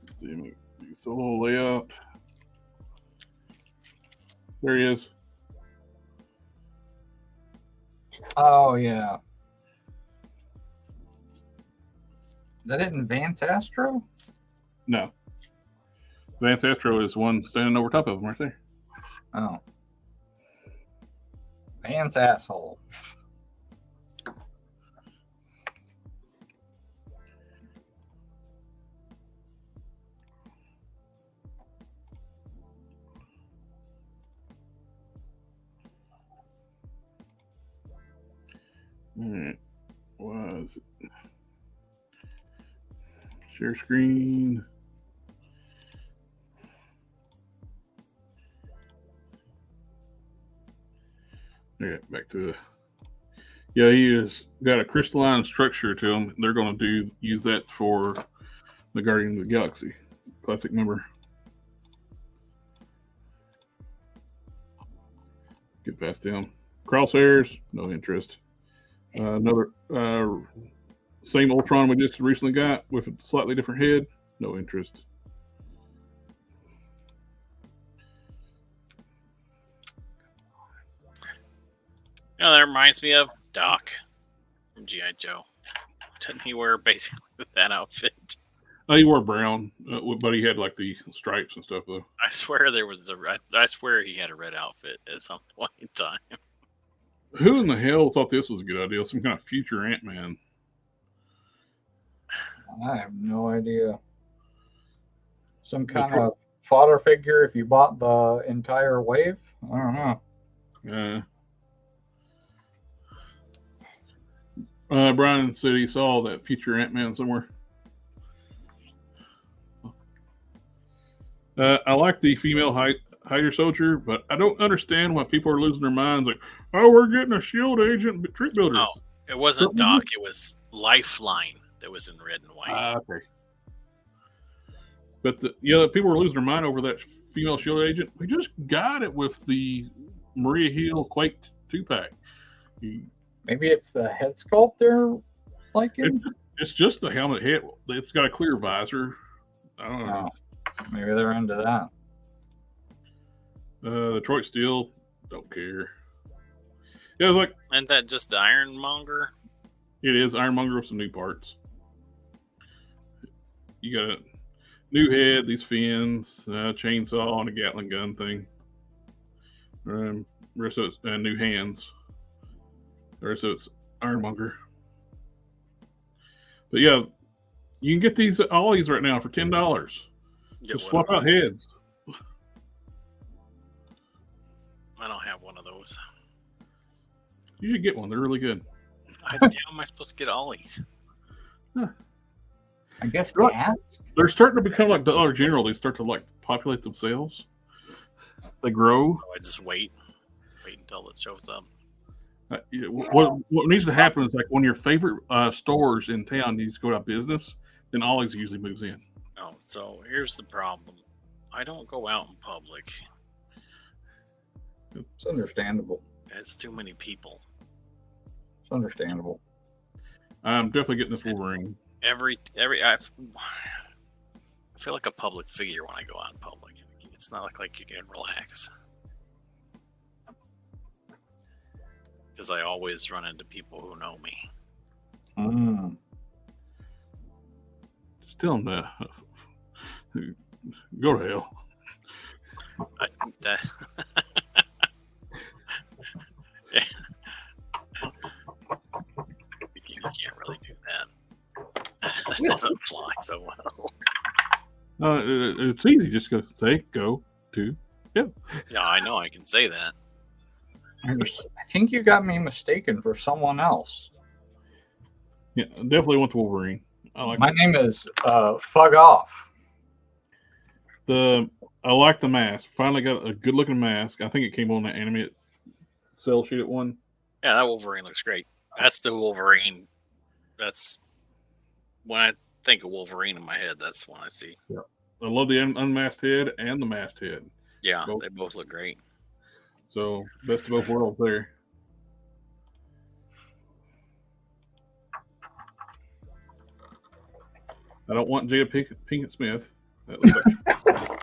Let's see, solo layout. There he is. Oh, yeah. Is that it in Vance Astro? No. Vance Astro is one standing over top of him right there. Oh. Vance asshole. Alright. Was it? Share screen. Okay, back to the. Yeah, he has got a crystalline structure to him. They're going to use that for the Guardian of the Galaxy classic member. Get past him. Crosshairs, no interest. Another same Ultron we just recently got with a slightly different head, no interest. You know, that reminds me of Doc from G.I. Joe. Didn't he wear basically that outfit? Oh, he wore brown, but he had like the stripes and stuff though. I swear there was I swear he had a red outfit at some point in time. Who in the hell thought this was a good idea? Some kind of future Ant-Man. I have no idea. Some kind of fodder figure if you bought the entire wave? I don't know. Brian said he saw that future Ant-Man somewhere. I like the female Hydra Soldier, but I don't understand why people are losing their minds. Like, oh, we're getting a shield agent trick builders. Oh, it wasn't Doc. It was Lifeline that was in red and white. Okay. But people were losing their mind over that female shield agent. We just got it with the Maria Hill Quake 2-pack. Maybe it's the head sculpt they're liking? It's just the helmet head. It's got a clear visor. I don't know. Maybe they're into that. Detroit Steel, don't care. Yeah, like, isn't that just the Ironmonger? It is Ironmonger with some new parts. You got a new head, these fins, chainsaw, and a Gatling gun thing. Rest of it's new hands. The rest of it's Ironmonger. But yeah, you can get these ollies right now for $10. Just swap out heads. I don't have one of those. You should get one. They're really good. How am I supposed to get ollies? I guess they're starting to become like Dollar General. They start to like populate themselves. They grow. So I just wait until it shows up. What needs to happen is like when your favorite stores in town needs to go out of business, then Ollie's usually moves in. Oh, so here's the problem. I don't go out in public. It's understandable. It's too many people. It's understandable. I'm definitely getting this Wolverine. I feel like a public figure when I go out in public. It's not like you can relax. Because I always run into people who know me. Just tell them that. Go to hell. You can't really do that. That doesn't fly so well. It's easy. Just go to hell. Yeah, I know. I can say that. I think you got me mistaken for someone else. Yeah, definitely want the Wolverine. My name is Fug Off. I like the mask. Finally got a good looking mask. I think it came on the animated cell sheet at one. Yeah, that Wolverine looks great. That's the Wolverine. That's when I think of Wolverine in my head. That's when I see. Yeah, I love the unmasked head and the masked head. Yeah, they both look great. So best of both worlds there. I don't want Jada Pinkett Smith. That looks like...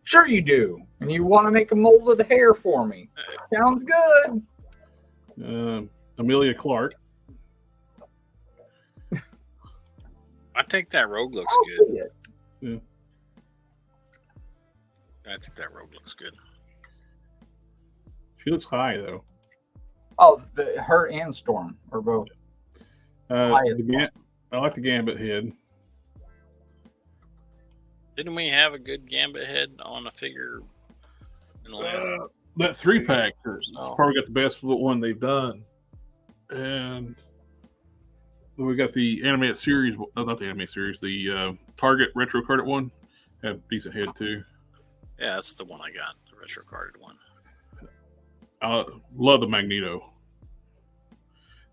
Sure you do. And you want to make a mold of the hair for me. Sounds good. Amelia Clark. I think that Rogue looks good. Yeah. I think that Rogue looks good. She looks high though. Oh, her and Storm are both. I like the Gambit head. Didn't we have a good Gambit head on a figure in the last? That 3-pack is probably got the best one they've done. And we got the animated series, not the animated series, the Target retro carded one. Had a decent head too. Yeah, that's the one I got, the retro carded one. I love the Magneto.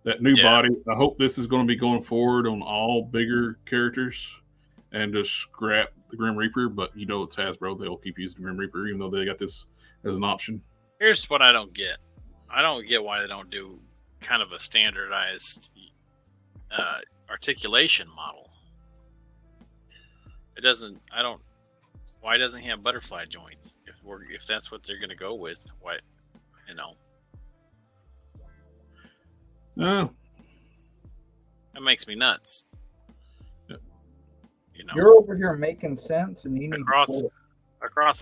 That new body. I hope this is going to be going forward on all bigger characters and just scrap the Grim Reaper. But you know it's Hasbro. They'll keep using Grim Reaper even though they got this as an option. Here's what I don't get. I don't get why they don't do kind of a standardized articulation model. It doesn't. Why doesn't he have butterfly joints? If that's what they're going to go with, why? No. That makes me nuts. You're over here making sense, and you need across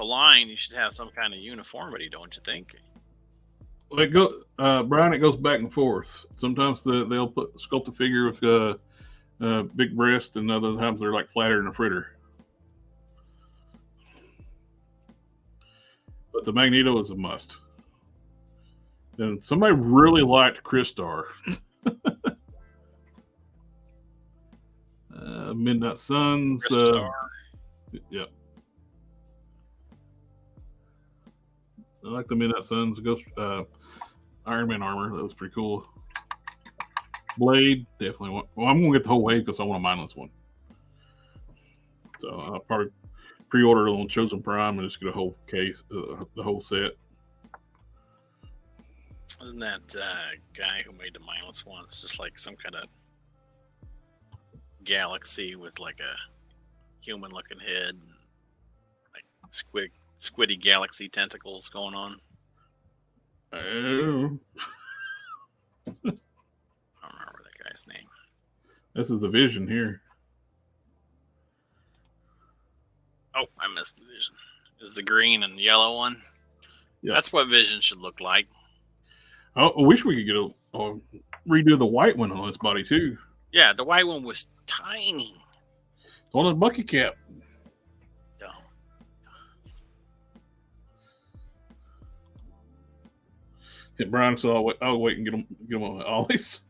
a line. You should have some kind of uniformity, don't you think? Brian, it goes back and forth. Sometimes they'll sculpt a figure with big breast, and other times they're like flatter than a fritter. But the Magneto is a must. And somebody really liked Chris Star. Midnight Suns. Yep. I like the Midnight Suns. Ghost Iron Man armor. That was pretty cool. Blade, definitely want. Well, I'm gonna get the whole wave because I want a mindless one. So I'll probably pre-order it on Chosen Prime and just get a whole case, the whole set. Isn't that guy who made the mindless one? It's just like some kind of galaxy with like a human-looking head, and like squiddy galaxy tentacles going on. Oh. I don't remember that guy's name. This is the Vision here. Oh, I missed the Vision. Is the green and yellow one? Yeah. That's what Vision should look like. Oh, I wish we could get a redo the white one on this body too. Yeah, the white one was tiny. It's on a bucket cap. Dumb. Hit Brian, so I'll wait and get him on always.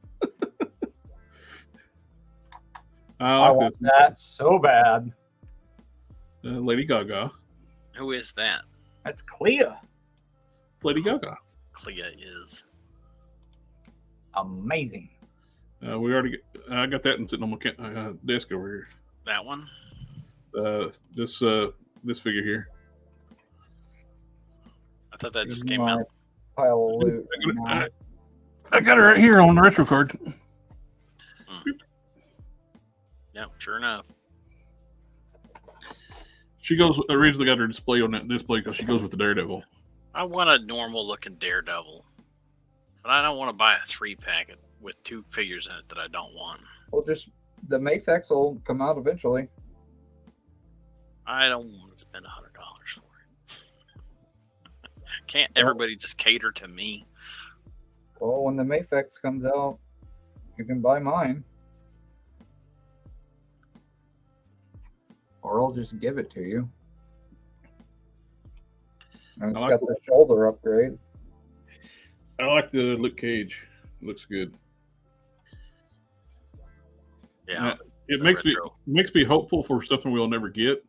I want that so bad. Lady Gaga. Who is that? That's Clea. Lady Gaga. Clea is amazing. I got that one sitting on my desk over here. That one. This figure here. I thought that just came out. Pile of loot. I got her right here on the retro card. Yeah, sure enough. She goes. Originally got her display on that display because she goes with the Daredevil. I want a normal looking Daredevil, but I don't want to buy a 3-pack with 2 figures in it that I don't want. Well, just the Mafex will come out eventually. I don't want to spend $100 for it. Can't everybody just cater to me? Well, when the Mafex comes out, you can buy mine. Or I'll just give it to you. And it's got the shoulder upgrade. I like the Luke Cage. Looks good. Yeah. It makes me hopeful for something we'll never get.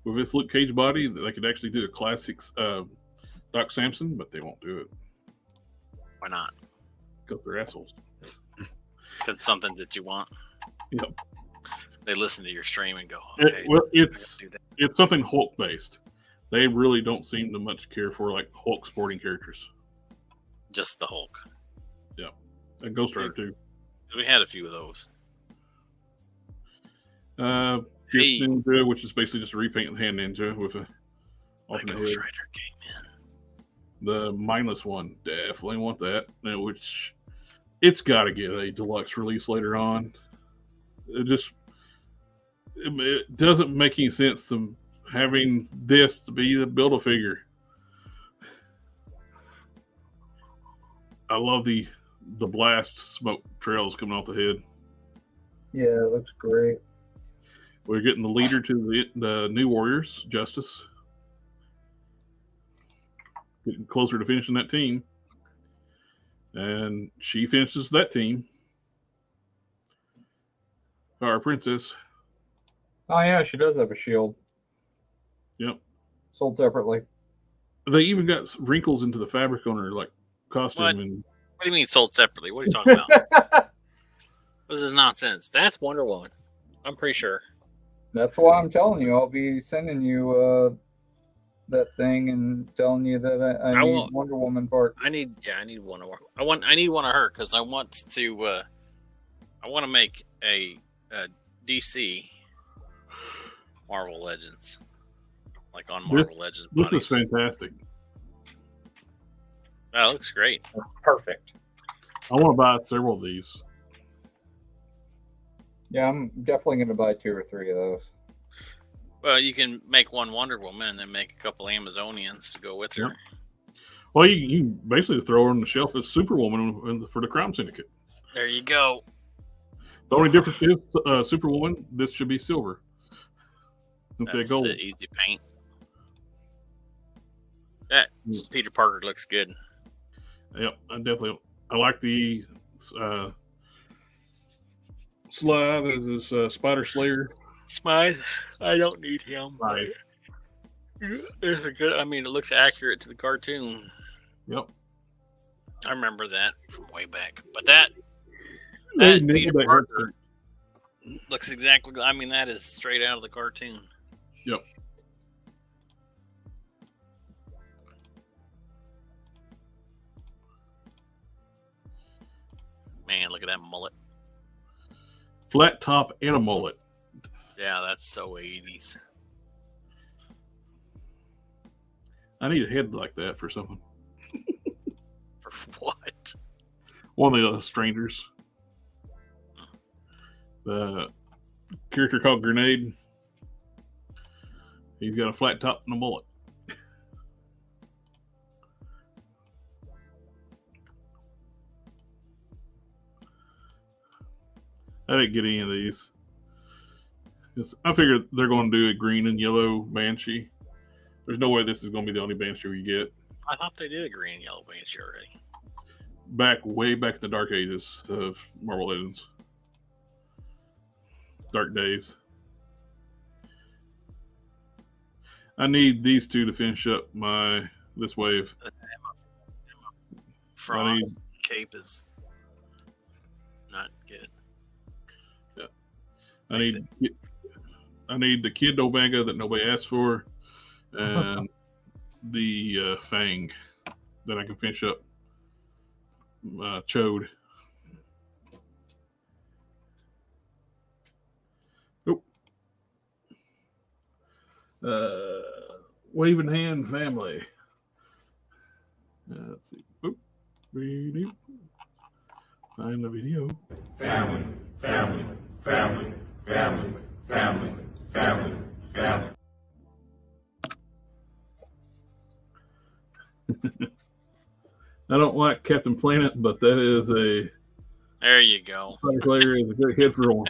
With this Luke Cage body, that they could actually do the classics Doc Samson, but they won't do it. Why not? Because they're assholes. Because it's something that you want. Yep. They listen to your stream and go, okay. It's something Hulk based. They really don't seem to much care for like Hulk sporting characters. Just the Hulk. Yeah. And Ghost Rider too. We had a few of those. Just Ninja, which is basically just a repaint of the Hand Ninja with a alternate Ghost head. Rider came in. The mindless one, definitely want that. Which it's got to get a deluxe release later on. It doesn't make any sense to having this to be the Build-A-Figure. I love the blast smoke trails coming off the head. Yeah, it looks great. We're getting the leader to the New Warriors, Justice. Getting closer to finishing that team. And she finishes that team. Our Princess. Oh, yeah, she does have a shield. Yep. Sold separately. They even got wrinkles into the fabric on her, like costume. What? And What do you mean sold separately? What are you talking about? This is nonsense. That's Wonder Woman. I'm pretty sure. That's why I'm telling you. I'll be sending you that thing and telling you that I need Wonder Woman parts. I need Wonder Woman. I need one of her because I want to make a DC Marvel Legends, like on Marvel Legends. This is fantastic. That looks great. That's perfect. I want to buy several of these. Yeah, I'm definitely going to buy 2 or 3 of those. Well, you can make one Wonder Woman and then make a couple Amazonians to go with her. Yep. Well, you basically throw her on the shelf as Superwoman for the Crime Syndicate. There you go. The only difference is Superwoman, this should be silver. Instead of gold. Easy paint. That Peter Parker looks good. Yep, I like the Slide is his Spider Slayer. Smythe, I don't need him. Right. It's a good. I mean, it looks accurate to the cartoon. Yep. I remember that from way back. But that Peter Parker looks exactly. I mean, that is straight out of the cartoon. Yep. Man, look at that mullet. Flat top and a mullet. Yeah, that's so 80s. I need a head like that for something. For what? One of the strangers. The character called Grenade. He's got a flat top and a mullet. I didn't get any of these. I figured they're going to do a green and yellow Banshee. There's no way this is going to be the only Banshee we get. I thought they did a green and yellow Banshee already. Way back in the dark ages of Marvel Legends. Dark days. I need these two to finish up this wave. Frost cape is not good. Yeah. I need the Kid Omega that nobody asked for, and the Fang that I can finish up. Chode. Waving Hand Family. Let's see. Find the video. Family, family, family, family, family, family, family. I don't like Captain Planet, but that is a. There you go. Player is a great head for one.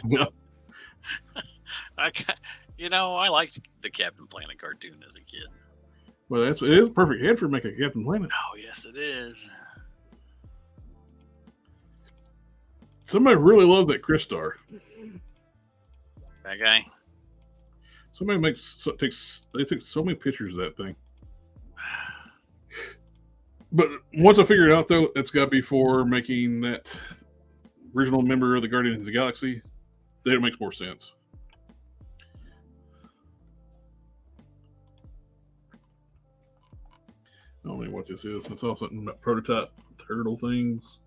I liked the Captain Planet cartoon as a kid. Well, it is a perfect head for making Captain Planet. Oh, yes, it is. Somebody really loves that Crystar. That guy. Somebody they took so many pictures of that thing. But once I figured it out, though, it's got to be for making that original member of the Guardians of the Galaxy. Then it makes more sense. I don't know what this is. I saw something about prototype turtle things.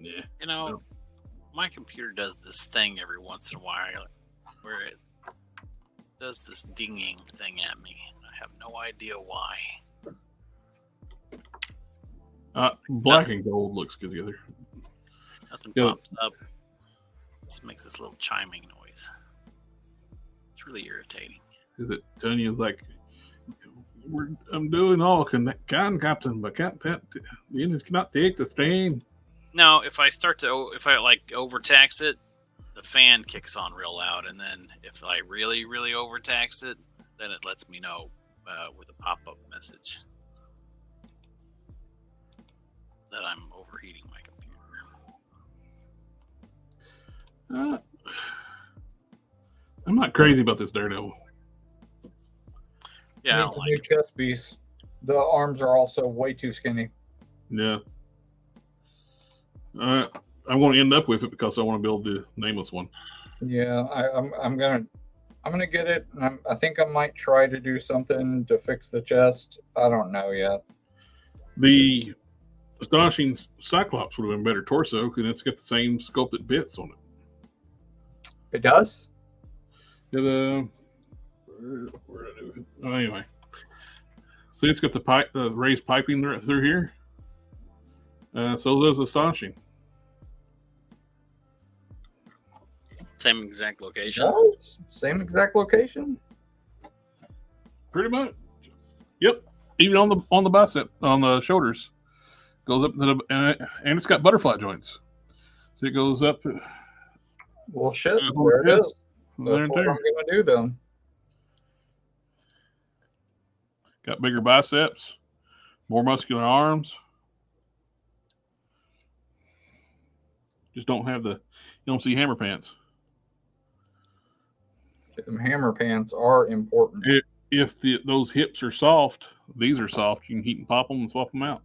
Yeah. My computer does this thing every once in a while where it does this dinging thing at me. I have no idea why. Black and gold looks good together. Nothing pops up. This makes this little chiming noise. It's really irritating. Is it telling you like I'm doing all can Captain, but the engines cannot take the strain? No, if I overtax it, the fan kicks on real loud, and then if I really, really overtax it, then it lets me know with a pop-up message that I'm overheating my computer. I'm not crazy about this Daredevil. Yeah, I don't the like new chest piece. The arms are also way too skinny. Yeah. I'm going to end up with it because I want to build the nameless one. Yeah, I'm gonna get it. And I think I might try to do something to fix the chest. I don't know yet. The Astonishing Cyclops would have been better torso because it's got the same sculpted bits on it. It does? Where did I do it? Oh, anyway. See, it's got the raised piping through here. So does Astonishing. Same exact location. Does? Same exact location? Pretty much. Yep. Even on the bicep, on the shoulders, goes up to and it's got butterfly joints. So it goes up. Well, shit. There it is. That's what I'm gonna do then. Got bigger biceps, more muscular arms. Just don't have you don't see hammer pants. Them hammer pants are important. If those hips are soft, these are soft. You can heat and pop them and swap them out.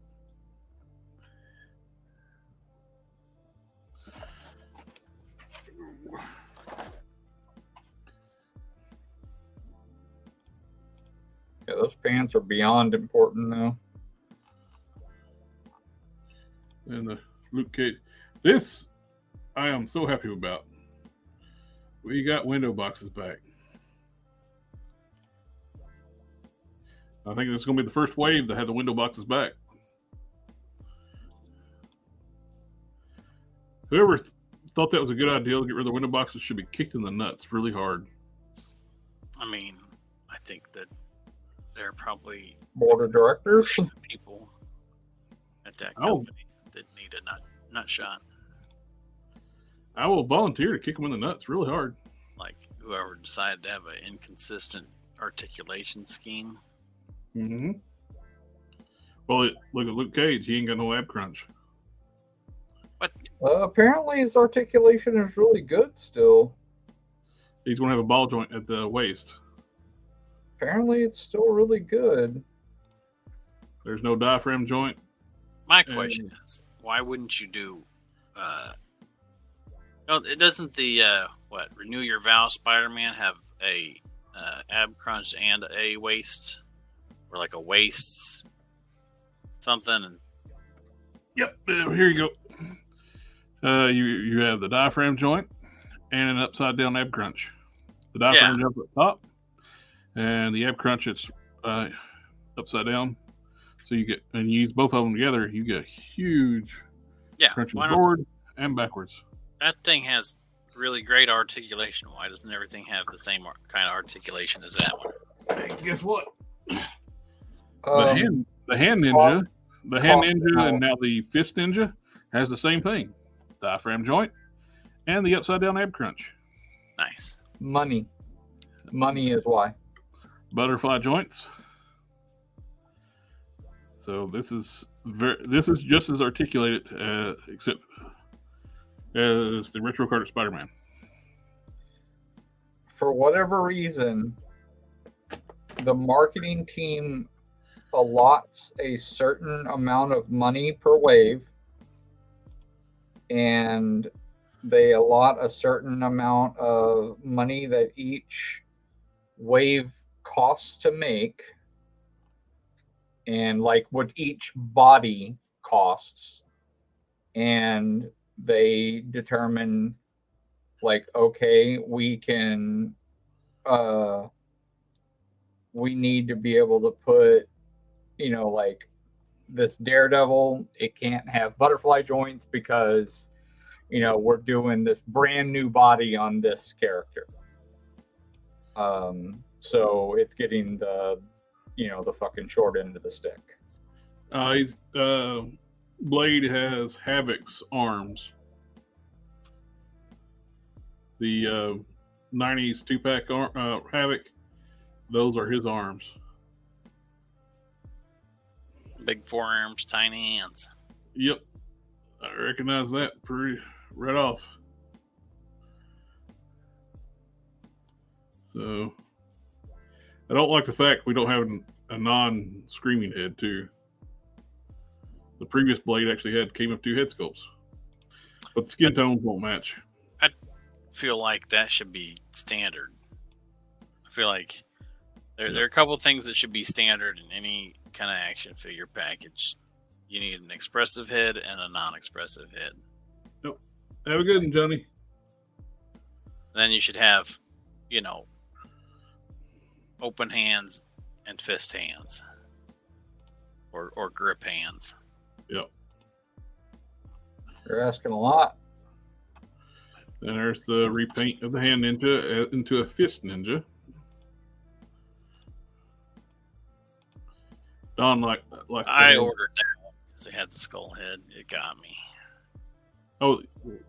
Yeah, those pants are beyond important now. And the Luke Cage. This I am so happy about. We got window boxes back. I think it's going to be the first wave to have the window boxes back. Whoever thought that was a good idea to get rid of the window boxes should be kicked in the nuts really hard. I mean, I think that there are probably board of directors people at that company that need a nut shot. I will volunteer to kick them in the nuts really hard. Like whoever decided to have an inconsistent articulation scheme. Mm-hmm. Well, look at Luke Cage. He ain't got no ab crunch. What? Apparently his articulation is really good still. He's going to have a ball joint at the waist. Apparently it's still really good. There's no diaphragm joint. My question is, why wouldn't you do... no, it doesn't the, Renew Your Vow Spider-Man have a ab crunch and a waist? Or like a waist something? And... Yep, here you go. You have the diaphragm joint and an upside down ab crunch. The diaphragm joint at the top, and the ab crunch it's upside down. So you use both of them together, you get a huge crunch forward and backwards. That thing has really great articulation. Why doesn't everything have the same kind of articulation as that one? Hey, guess what? The hand ninja, and now the fist ninja has the same thing: diaphragm joint and the upside down ab crunch. Nice. Money is why. Butterfly joints. So this is just as articulated, except as the Retro Carter Spider-Man. For whatever reason, the marketing team allots a certain amount of money per wave, and they allot a certain amount of money that each wave costs to make, and like what each body costs, and they determine like, okay, we can we need to be able to put, like this Daredevil, it can't have butterfly joints because we're doing this brand new body on this character. So it's getting the fucking short end of the stick. Blade has Havoc's arms. The 90s 2-pack Havoc, those are his arms. Big forearms, tiny hands. Yep. I recognize that pretty right off. So I don't like the fact we don't have a non-screaming head too. The previous Blade actually came up 2 head sculpts, but the skin tones won't match. I feel like that should be standard. I feel like there are a couple of things that should be standard in any kind of action figure package. You need an expressive head and a non-expressive head. Nope. Have a good one, Johnny. Then you should have, open hands and fist hands, or grip hands. Yep. You're asking a lot. Then there's the repaint of the hand ninja into a fist ninja. Don like I ordered that one because it had the skull head. It got me. Oh,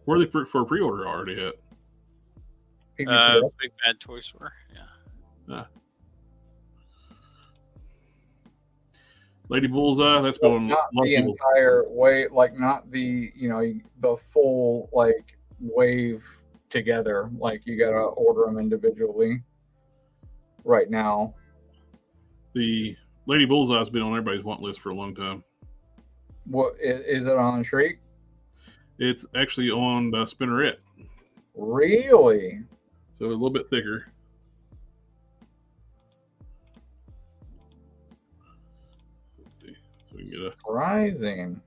where are they for a pre-order already at? Big Bad Toy Store. Yeah. Lady Bullseye, that's going not the entire way, like not the the full like wave together. Like you gotta order them individually. right now. The Lady Bullseye's been on everybody's want list for a long time. What is it on Shriek? It's actually on the Spinneret, Really? so a little bit thicker. Let's see. So we can get a Surprising.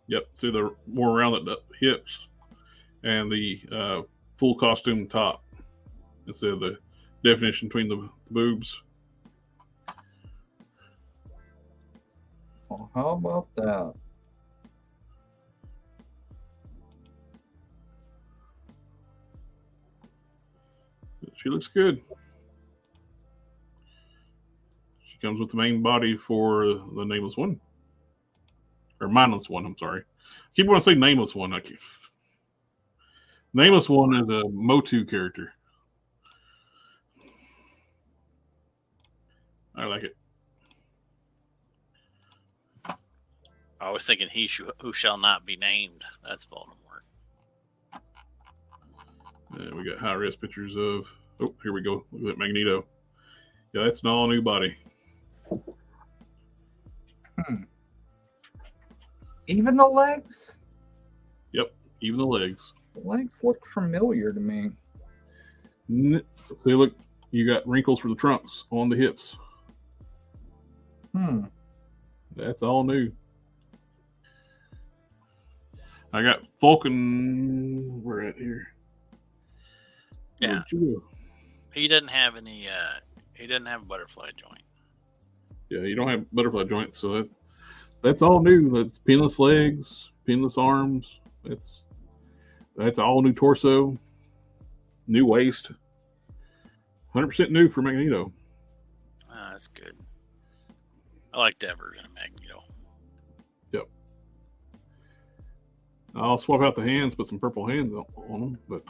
yep. See the more rounded up hips and the full costume top instead of the definition between the boobs. Well, how about that? She looks good. She comes with the main body for the Nameless One. Or Mindless One, I'm sorry. I keep wanting to say Nameless One. I keep... Nameless One is a Motu character. I like it. I was thinking who shall not be named. That's Voldemort. And we got high-res pictures of... Oh, here we go. Look at that Magneto. Yeah, that's an all-new body. Even the legs? Yep, even the legs. The legs look familiar to me. See, look, you got wrinkles for the trunks on the hips. That's all new. I got Vulcan. We're at here. Yeah. He didn't have any. He didn't have a butterfly joint. Yeah, you don't have butterfly joints, so that's all new. That's pinless legs, pinless arms. That's all new torso, new waist. 100% new for Magneto. That's good. I like that version of Magneto. Yep. I'll swap out the hands, put some purple hands on them, but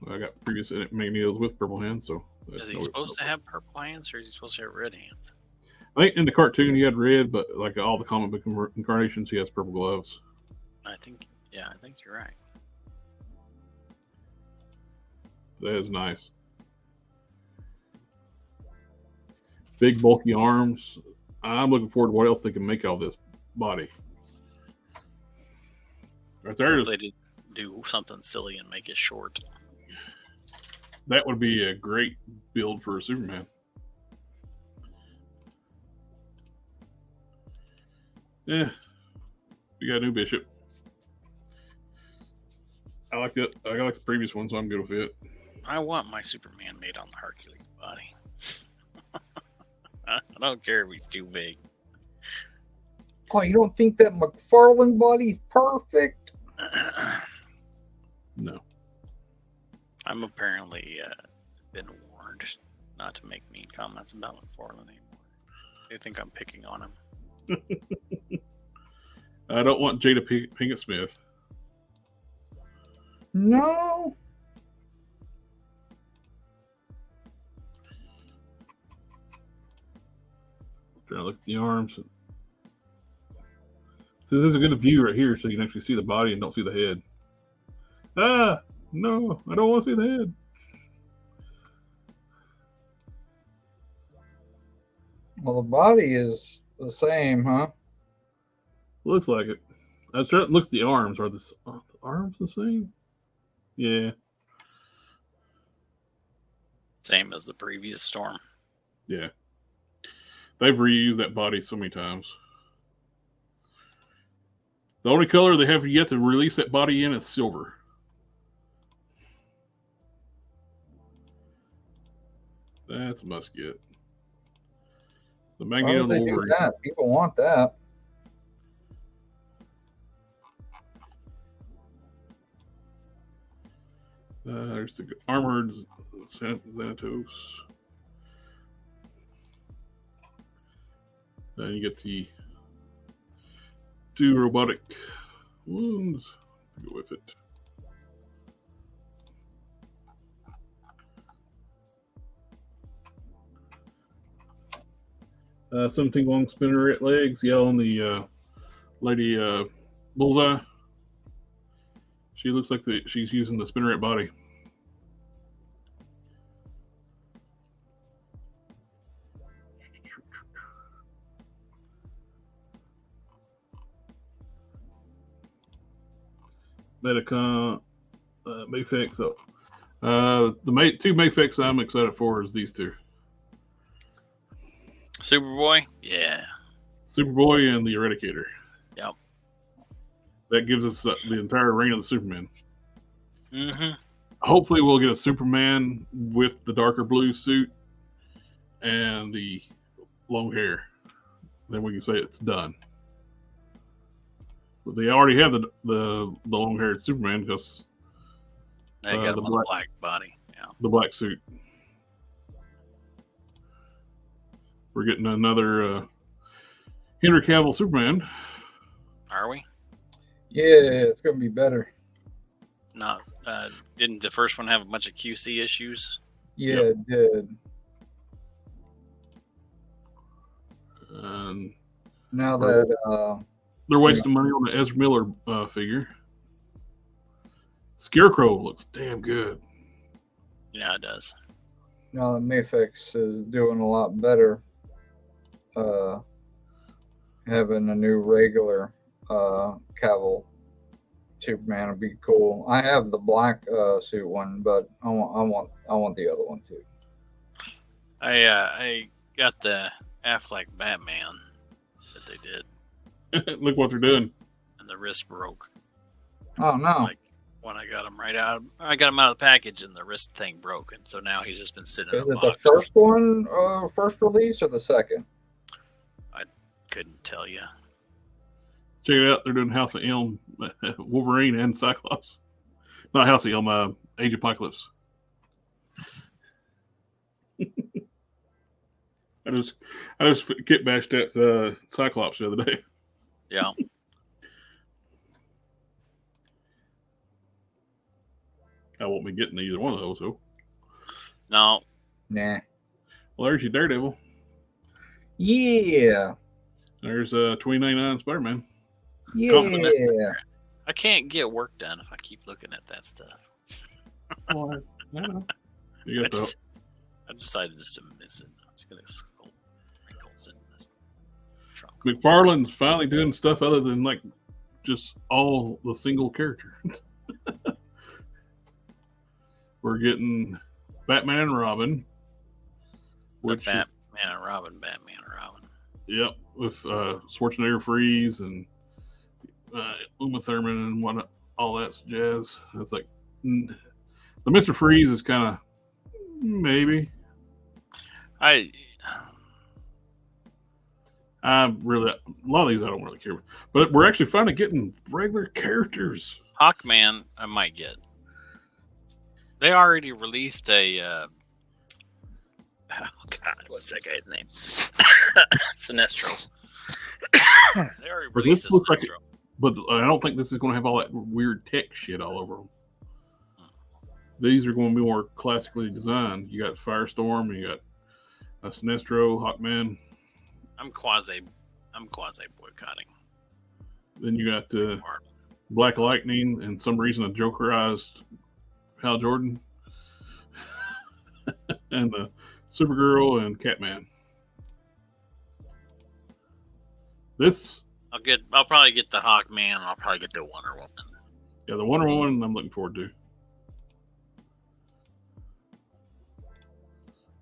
I got previous Magnetos with purple hands, so. Is he supposed to have purple hands, or is he supposed to have red hands? I think in the cartoon he had red, but like all the comic book incarnations, he has purple gloves. I think you're right. That is nice. Big bulky arms. I'm looking forward to what else they can make out of this body. Right there. So they did do something silly and make it short. That would be a great build for a Superman. Yeah. We got a new Bishop. I like that. I like the previous one, so I'm good with it. I want my Superman made on the Hercules body. I don't care if he's too big. Oh, you don't think that McFarlane body's perfect? No. I'm apparently been warned not to make mean comments about McFarlane anymore. They think I'm picking on him. I don't want Jada Pinkett Smith. No. Trying to look at the arms. So this is a good view right here, so you can actually see the body and don't see the head. Ah, no, I don't want to see the head. Well, the body is the same, huh? Looks like it. I was trying to look at the arms. Are the arms the same? Yeah. Same as the previous Storm. Yeah. They've reused that body so many times. The only color they have yet to release that body in is silver. That's a must get. The Magneto Why would they do that? People want that. There's the armored Xanatos. Then you get the two robotic wounds. Go with it. Something long spinneret legs. Yeah, on the Lady Bullseye. She looks like she's using the spinneret body. Metacon, Mayfix. So, the two Mayfix I'm excited for is these two. Superboy? Yeah. Superboy and the Eradicator. Yep. That gives us the entire reign of the Superman. Mm-hmm. Hopefully we'll get a Superman with the darker blue suit and the long hair. Then we can say it's done. But they already have the long-haired Superman because They got him on the black body. Yeah. The black suit. We're getting another Henry Cavill Superman. Are we? Yeah, it's gonna be better. No, didn't the first one have a bunch of QC issues? Yeah, Yep. it did. And Now that they're wasting money on the Ezra Miller figure. Scarecrow looks damn good. Yeah, it does. now that Mayfix is doing a lot better, having a new regular Cavill Superman would be cool. I have the black suit one, but I want the other one too. I got the Affleck Batman that they did, Look what they're doing. and the wrist broke. Oh no! Like when I got him out of the package, and the wrist thing broke, and so now he's just been sitting Is in a it the box. first one, first release, or the second? I couldn't tell you. Check it out. They're doing House of M, Wolverine, and Cyclops. Not House of M, Age of Apocalypse. I just kit bashed that Cyclops the other day. Yeah. I won't be getting either one of those, though. No. Nah. Well, there's your Daredevil. Yeah. There's 2099 Spider-Man. Yeah. I can't get work done if I keep looking at that stuff. Oh, you got I decided just to miss it. I was going to sculpt wrinkles in this trunk. McFarlane's finally doing stuff other than like just all the single character. We're getting Batman and Robin. Batman and Robin. Yep, with Schwarzenegger Freeze and Uma Thurman and what all that jazz. It's like the Mr. Freeze is kind of maybe. I really, a lot of these I don't really care about. But we're actually finally getting regular characters. Hawkman, I might get. They already released a. Oh God, what's that guy's name? Sinestro. They already But released this looks like Sinestro. but I don't think this is going to have all that weird tech shit all over them. These are going to be more classically designed. You got Firestorm, you got Sinestro, Hawkman. I'm quasi boycotting. Then you got Black Lightning, and some reason a Jokerized Hal Jordan, and Supergirl and Catman. I'll probably get the Hawkman. I'll probably get the Wonder Woman. Yeah, the Wonder Woman I'm looking forward to.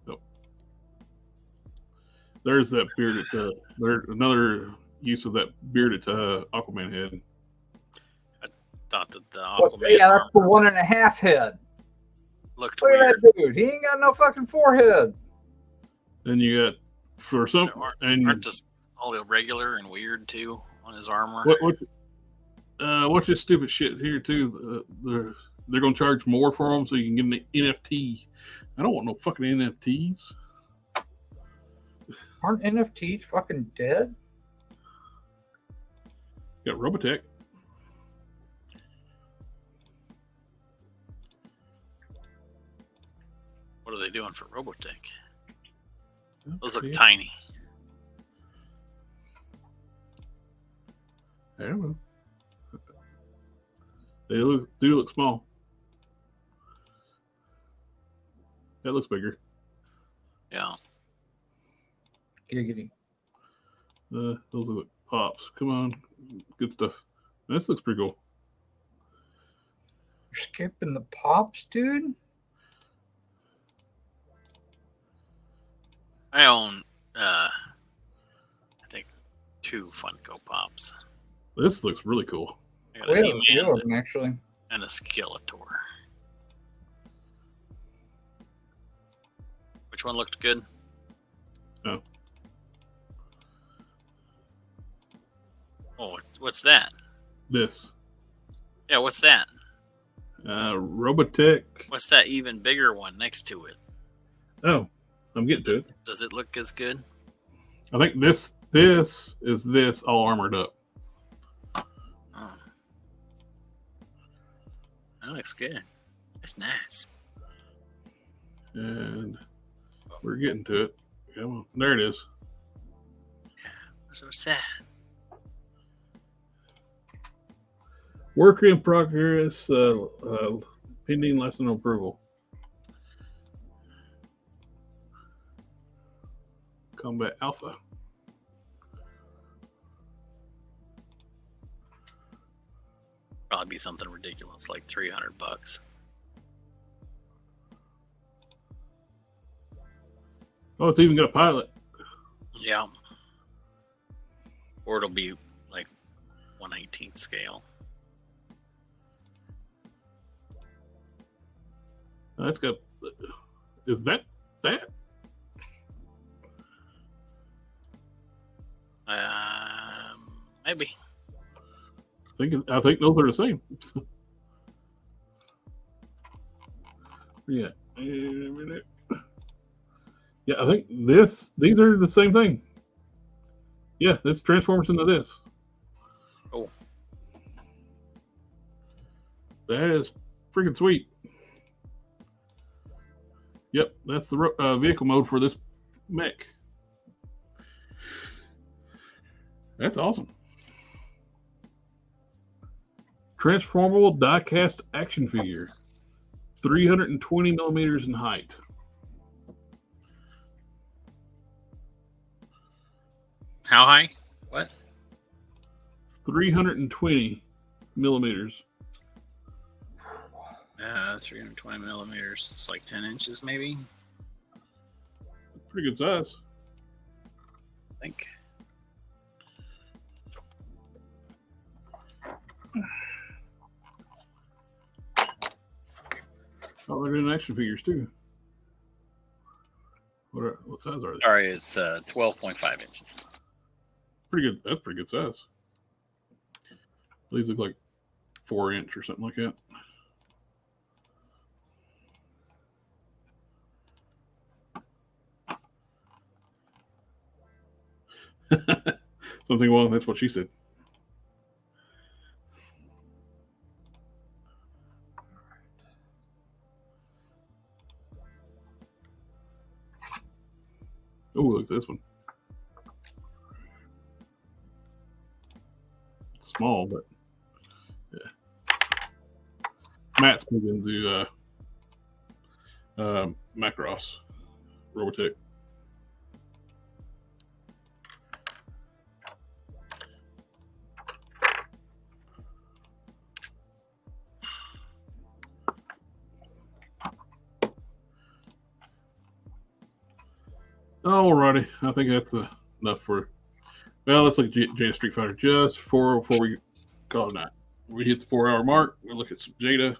Nope. There's that bearded. There's another use of that bearded Aquaman head. I thought that the Aquaman Yeah, that's the 1.5 head. looked Look weird. at that dude. He ain't got no fucking forehead. Then you got for some Aren't just all irregular and weird too on his armor? What's this stupid shit here too? They're gonna charge more for them so you can get an NFT. I don't want no fucking NFTs. Aren't NFTs fucking dead? Got Robotech. What are they doing for Robotech? Those look Yeah. tiny. I don't know. They do look small. That looks bigger. Yeah. Giggity. Those look like pops. Come on, good stuff. This looks pretty cool. You're skipping the pops, dude? I own, I think, 2 Funko Pops. This looks really cool. I got We a have a few He-Man of them, actually. and a Skeletor. Which one looked good? Oh. Oh, what's that? This. Yeah, what's that? Robotech. What's that even bigger one next to it? Oh, I'm getting to it. Does it look as good? I think this is this all armored up. Oh. That looks good. It's nice. And we're getting to it. Come on. There it is. What's that? Work in progress, pending lesson approval. Combat Alpha. Probably be something ridiculous like $300. Oh, it's even got a pilot. Yeah. Or it'll be like 1/18th scale. That's got. Is that? Maybe. I think those are the same. Yeah. Yeah, I think these are the same thing. Yeah, this transforms into this. Oh. That is freaking sweet. Yep, that's the vehicle mode for this mech. That's awesome. Transformable die-cast action figure. 320 millimeters in height. How high? What? 320 millimeters. 320 millimeters. It's like 10 inches, maybe. Pretty good size. I think. Oh, they're in action figures too. What size are they? Sorry, it's 12.5 inches. Pretty good. That's pretty good size. These look like 4-inch or something like that. Something wrong. That's what she said. Oh, look at this one. It's small, but yeah. Matt's big into Macross Robotech. Alrighty, I think that's enough for. Well, let's look at Jada Street Fighter just before we call it a night. We hit the 4-hour mark. We'll look at some Jada.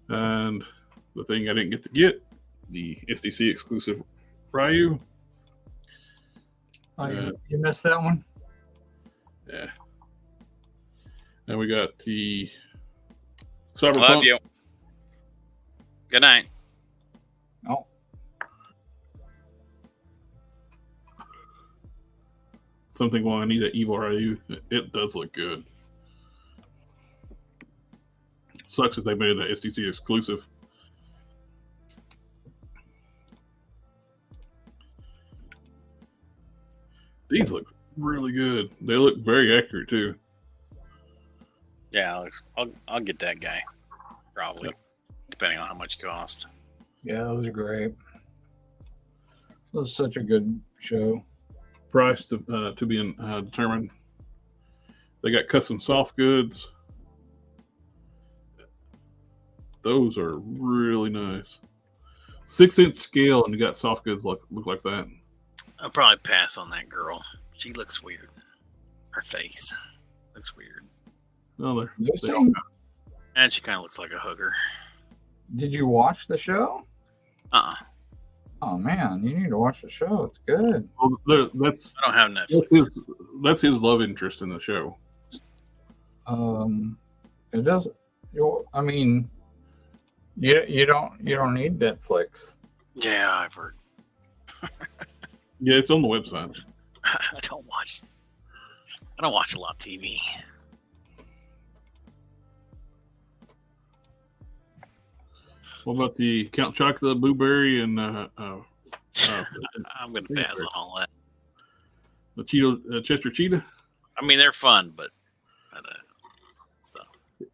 And the thing I didn't get to get, the SDC exclusive Ryu. Oh, you missed that one? Yeah. And we got the Cyberpunk. Love you. Good night. Oh. Something while I need an Evil Ryu. It does look good. Sucks that they made the SDC exclusive. These look really good. They look very accurate too. Yeah, Alex, I'll get that guy. Probably. Yep. Depending on how much it costs. Yeah, those are great. This was such a good show. Price to be determined. They got custom soft goods. Those are really nice. 6-inch scale, and you got soft goods look like that. I'll probably pass on that girl. She looks weird. Her face looks weird. Oh, And she kind of looks like a hugger. Did you watch the show? Oh man, you need to watch the show. It's good. Well, that's I don't have Netflix. That's his love interest in the show. It does. I mean, you don't need Netflix. Yeah, I've heard. Yeah, it's on the website. I don't watch a lot of TV. What about the Count Chocula, Blueberry, and I'm going to pass on all that. the Cheeto, Chester Cheetah? I mean, they're fun, but stuff.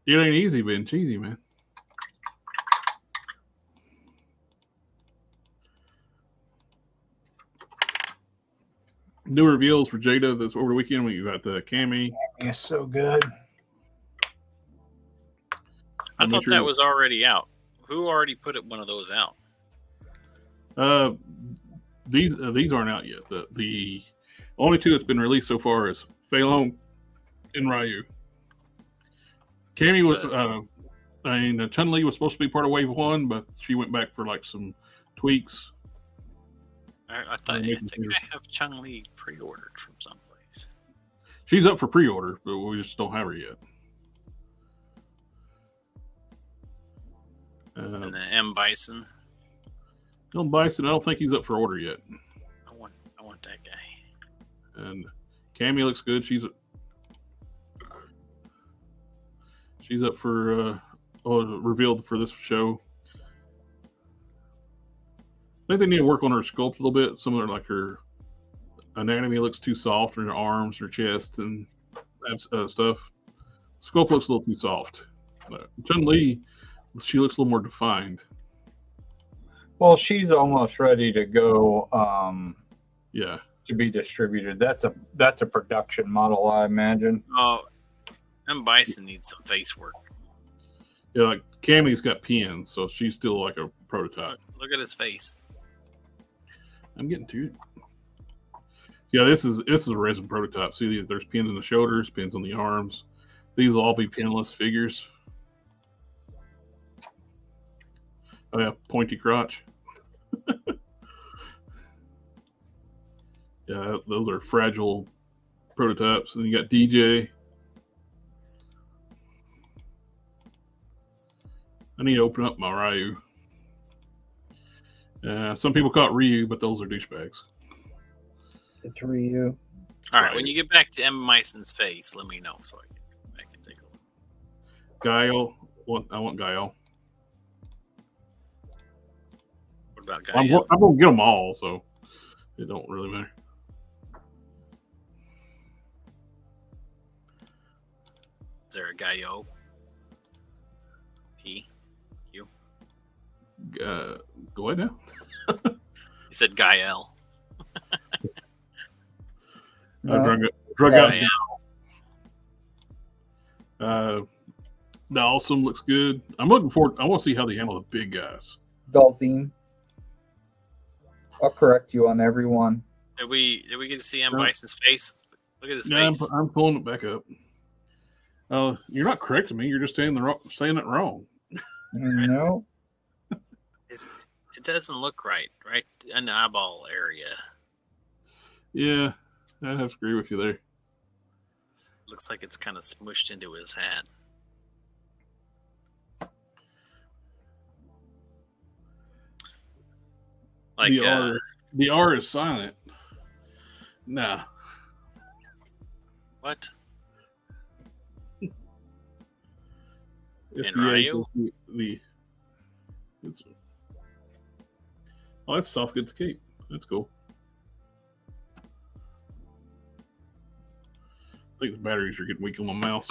It ain't easy being cheesy, man. New reveals for Jada this over the weekend. We got the Cami. It's so good. I thought that was already out. Who already put one of those out? These aren't out yet. The only two that's been released so far is Fei Long and Ryu. Cami was, Chun-Li was supposed to be part of Wave 1, but she went back for like some tweaks. I think I have Chun-Li pre-ordered from someplace. She's up for pre-order, but we just don't have her yet. And then M. Bison. M. Bison, I don't think he's up for order yet. I want that guy. And Cammy looks good. She's up for revealed for this show. I think they need to work on her sculpt a little bit. Some of her anatomy looks too soft, in her arms, her chest, and stuff. Sculpt looks a little too soft. Chun-Li, she looks a little more defined. Well, she's almost ready to go. Yeah. To be distributed. That's a production model, I imagine. Oh, M. Bison needs some face work. Yeah, like Cammy's got pins, so she's still like a prototype. Look at his face. I'm getting to it. Yeah, this is a resin prototype. See, there's pins in the shoulders, pins on the arms. These will all be pinless figures. Oh yeah, pointy crotch. Yeah, those are fragile prototypes. And you got DJ. I need to open up my Ryu. Some people call it Ryu, but those are douchebags. It's Ryu. All right, when you get back to M. Bison's face, let me know so I can take a look. Guile. I want Guile. What about I'm Guile? going to get them all, so it don't really matter. Is there a Guile? P? Q? Go ahead now. You said Guile. Drug out. The Awesome looks good. I'm looking forward. I want to see how they handle the big guys. Dalzine. I'll correct you on every one. Did we get to see M. Bison's face? Look at his Yeah, face. I'm pulling it back up. You're not correcting me. You're just saying it wrong. No. It doesn't look right in the eyeball area. Yeah, I have to agree with you there. Looks like it's kind of smushed into his hat. Like the R is silent. Nah. What? It's in Ryu? That's soft goods cape. That's cool. I think the batteries are getting weak on my mouse.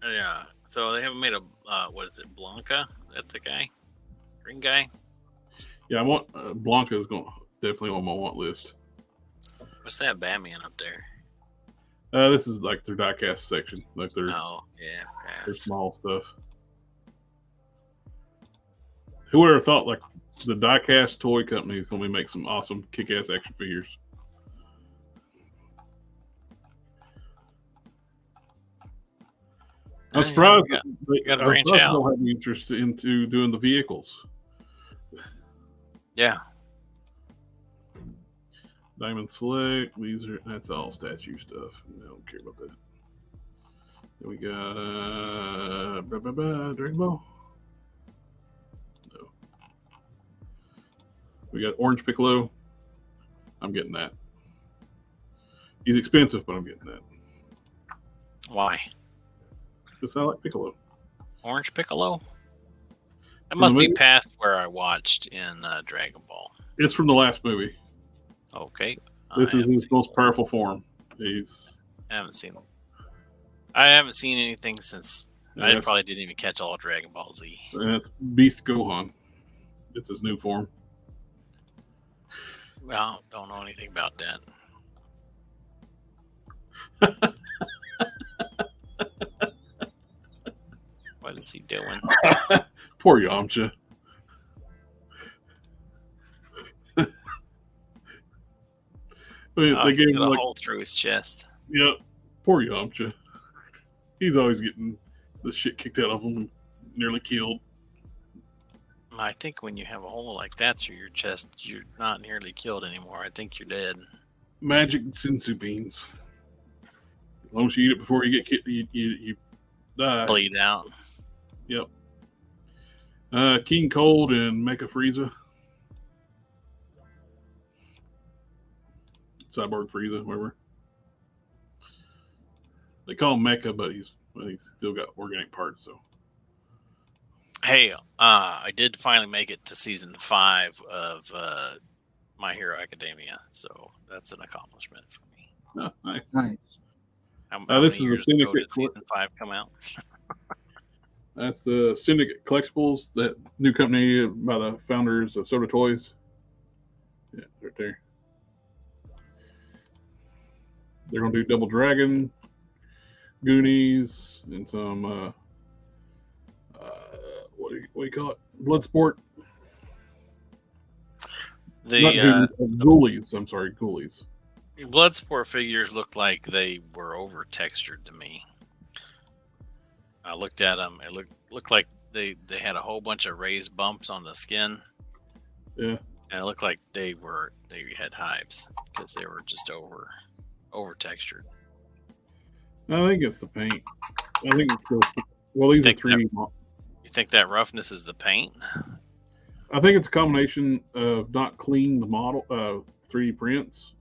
Yeah. So they haven't made a what is it, Blanca? That's the guy, green guy. Yeah, I want Blanca is definitely on my want list. What's that Batman up there? This is like their diecast section, like their small stuff. Who would have thought like the diecast toy company is going to make some awesome kick-ass action figures? I'm surprised you got to branch I out. don't have any interest into doing the vehicles. Yeah. Diamond Select. That's all statue stuff. I don't care about that. Then we got Dragon Ball. No. We got Orange Piccolo. I'm getting that. He's expensive, but I'm getting that. Why? Because I like Piccolo. Orange Piccolo? That must be past where I watched in Dragon Ball. It's from the last movie. Okay. This is his most powerful form. I haven't seen them. I haven't seen anything since. I probably didn't even catch all of Dragon Ball Z. That's Beast Gohan. It's his new form. Well, don't know anything about that. What is he doing? Poor Yamcha. They He's gave got him a hole through his chest. Yep. Poor Yamcha. He's always getting the shit kicked out of him and nearly killed. I think when you have a hole like that through your chest, you're not nearly killed anymore. I think you're dead. Magic sensu beans. As long as you eat it before you get kicked, you die. Bleed out. Yep. King Cold and Mecha Frieza. Cyborg Frieza, whatever. They call him Mecha, but he's still got organic parts. So, hey, I did finally make it to season 5 of My Hero Academia, so that's an accomplishment for me. Oh, nice. How this many is a years ago Syndicate. did season 5 come out? That's the Syndicate Collectibles, that new company by the founders of Soda Toys. Yeah, right there. They're going to do Double Dragon, Goonies, and some, what do you call it? Bloodsport. Ghoulies. I'm sorry, Ghoulies. Bloodsport figures looked like they were over textured to me. I looked at them. It looked like they had a whole bunch of raised bumps on the skin. Yeah. And it looked like they had hives because they were just over textured. I think it's the paint. I think it's these are 3D. You think that roughness is the paint? I think it's a combination of not cleaned model 3D prints,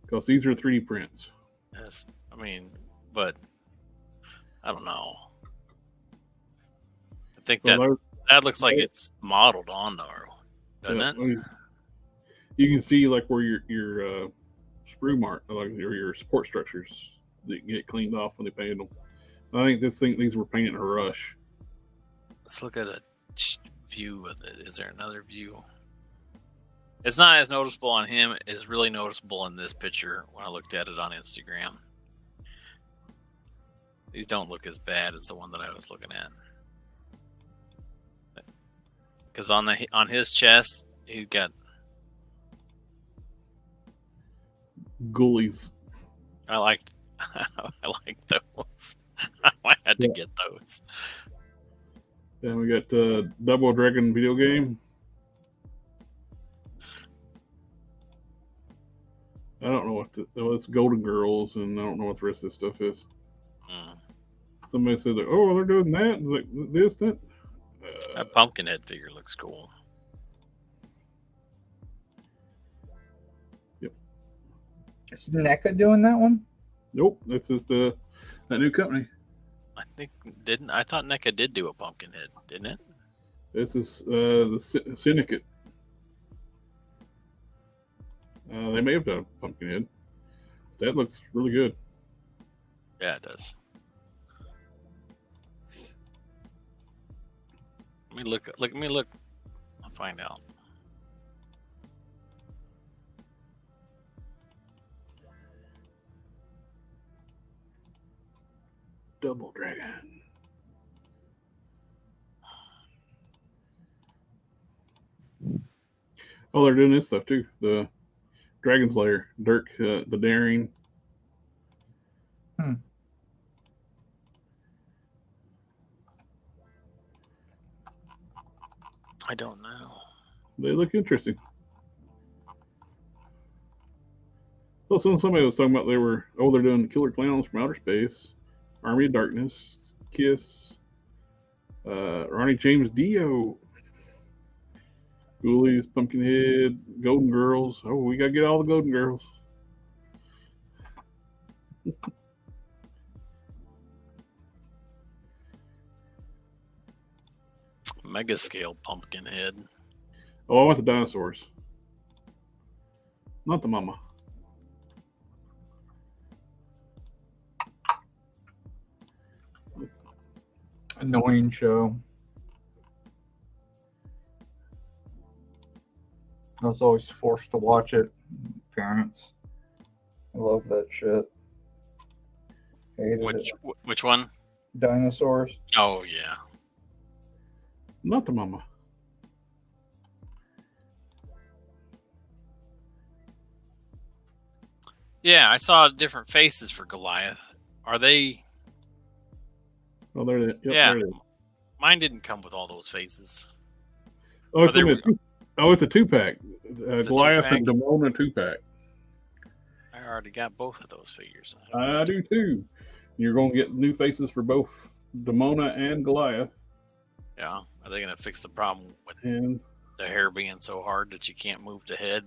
because these are 3D prints. Yes, I mean, but I don't know. I think that looks like it's modeled on though, doesn't it? I mean, you can see like where your sprue mark, like your support structures, that get cleaned off when they painted them. I think these were painted in a rush. Let's look at a view of it. Is there another view? It's not as noticeable on him. It's really noticeable in this picture when I looked at it on Instagram. These don't look as bad as the one that I was looking at. Because on his chest, he's got Ghoulies. I liked those. I had to get those. Then we got Double Dragon video game. I don't know what it's Golden Girls, and I don't know what the rest of this stuff is. Somebody said, "Oh, they're doing that." It's like this, that. That Pumpkinhead figure looks cool. Yep. Is NECA doing that one? Nope, that's just that new company. I thought NECA did do a Pumpkinhead, didn't it? This is the Syndicate. They may have done a Pumpkinhead. That looks really good. Yeah, it does. Let me look. I'll find out. double dragon. Oh, they're doing this stuff too. The Dragon Slayer, Dirk, the Daring. I don't know. They look interesting. So somebody was talking about they're doing Killer Clowns from Outer Space, Army of Darkness, Kiss, Ronnie James Dio, Ghoulies, Pumpkinhead, Golden Girls. Oh, we gotta get all the Golden Girls. Mega scale Pumpkinhead. Oh, I want the dinosaurs. Not the mama. Annoying show. I was always forced to watch it. Parents. I love that shit. Hated it. Which one? Dinosaurs. Oh yeah. Not the mama. Yeah, I saw different faces for Goliath. Are they? Oh, there it is. Yep, Yeah. there it is. Mine didn't come with all those faces. Oh, it's, they only it's a 2-pack. It's a Goliath 2-pack? and Demona 2-pack. I already got both of those figures. I do too. You're going to get new faces for both Demona and Goliath. Yeah. Are they going to fix the problem with And the hair being so hard that you can't move the head?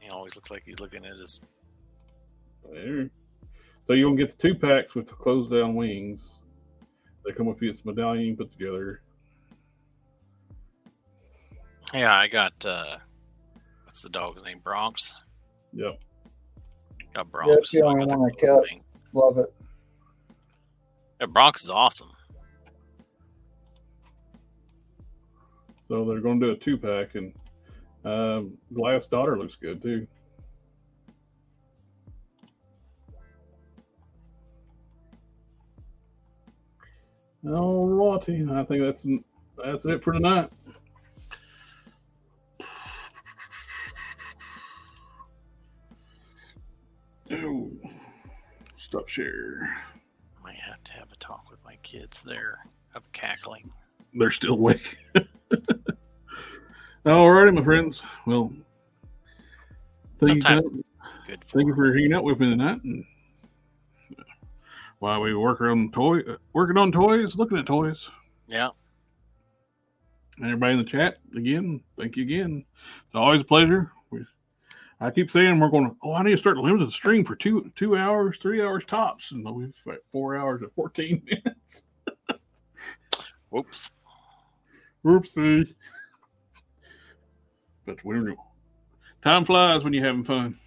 He always looks like he's looking at his. there. So you're going to get the 2-packs with the closed down wings. They come with this medallion you put together. Yeah, I got. What's the dog's name? Bronx. Yep. Got Bronx. That's the so I only got one I closed kept. wings. Love it. Yeah, Bronx is awesome. So they're going to do a 2-pack, and Goliath's daughter looks good too. Alrighty, I think that's it for tonight. Oh, stop share. I might have to have a talk with my kids. They're up cackling. They're still awake. Alrighty, my friends. Well, thank you for hanging out with me tonight. And while we working on toys, looking at toys. Yeah. Everybody in the chat, again, thank you again. It's always a pleasure. I keep saying we're going, I need to start limiting the stream for 2 hours, 3 hours tops. And we've got 4 hours and 14 minutes. Whoops. Whoopsie. But we don't know. Time flies when you're having fun.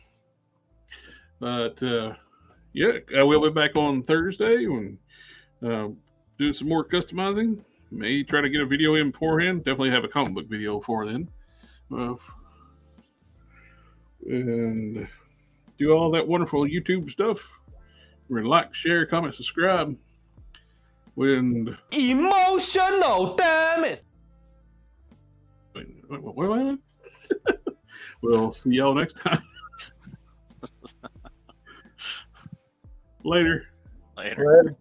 But yeah, we'll be back on Thursday when do some more customizing. May try to get a video in beforehand. Definitely have a comic book video for then. And do all that wonderful YouTube stuff. Remember, like, share, comment, subscribe. When emotional, damn it. Wait. We'll see y'all next time. Later. Later.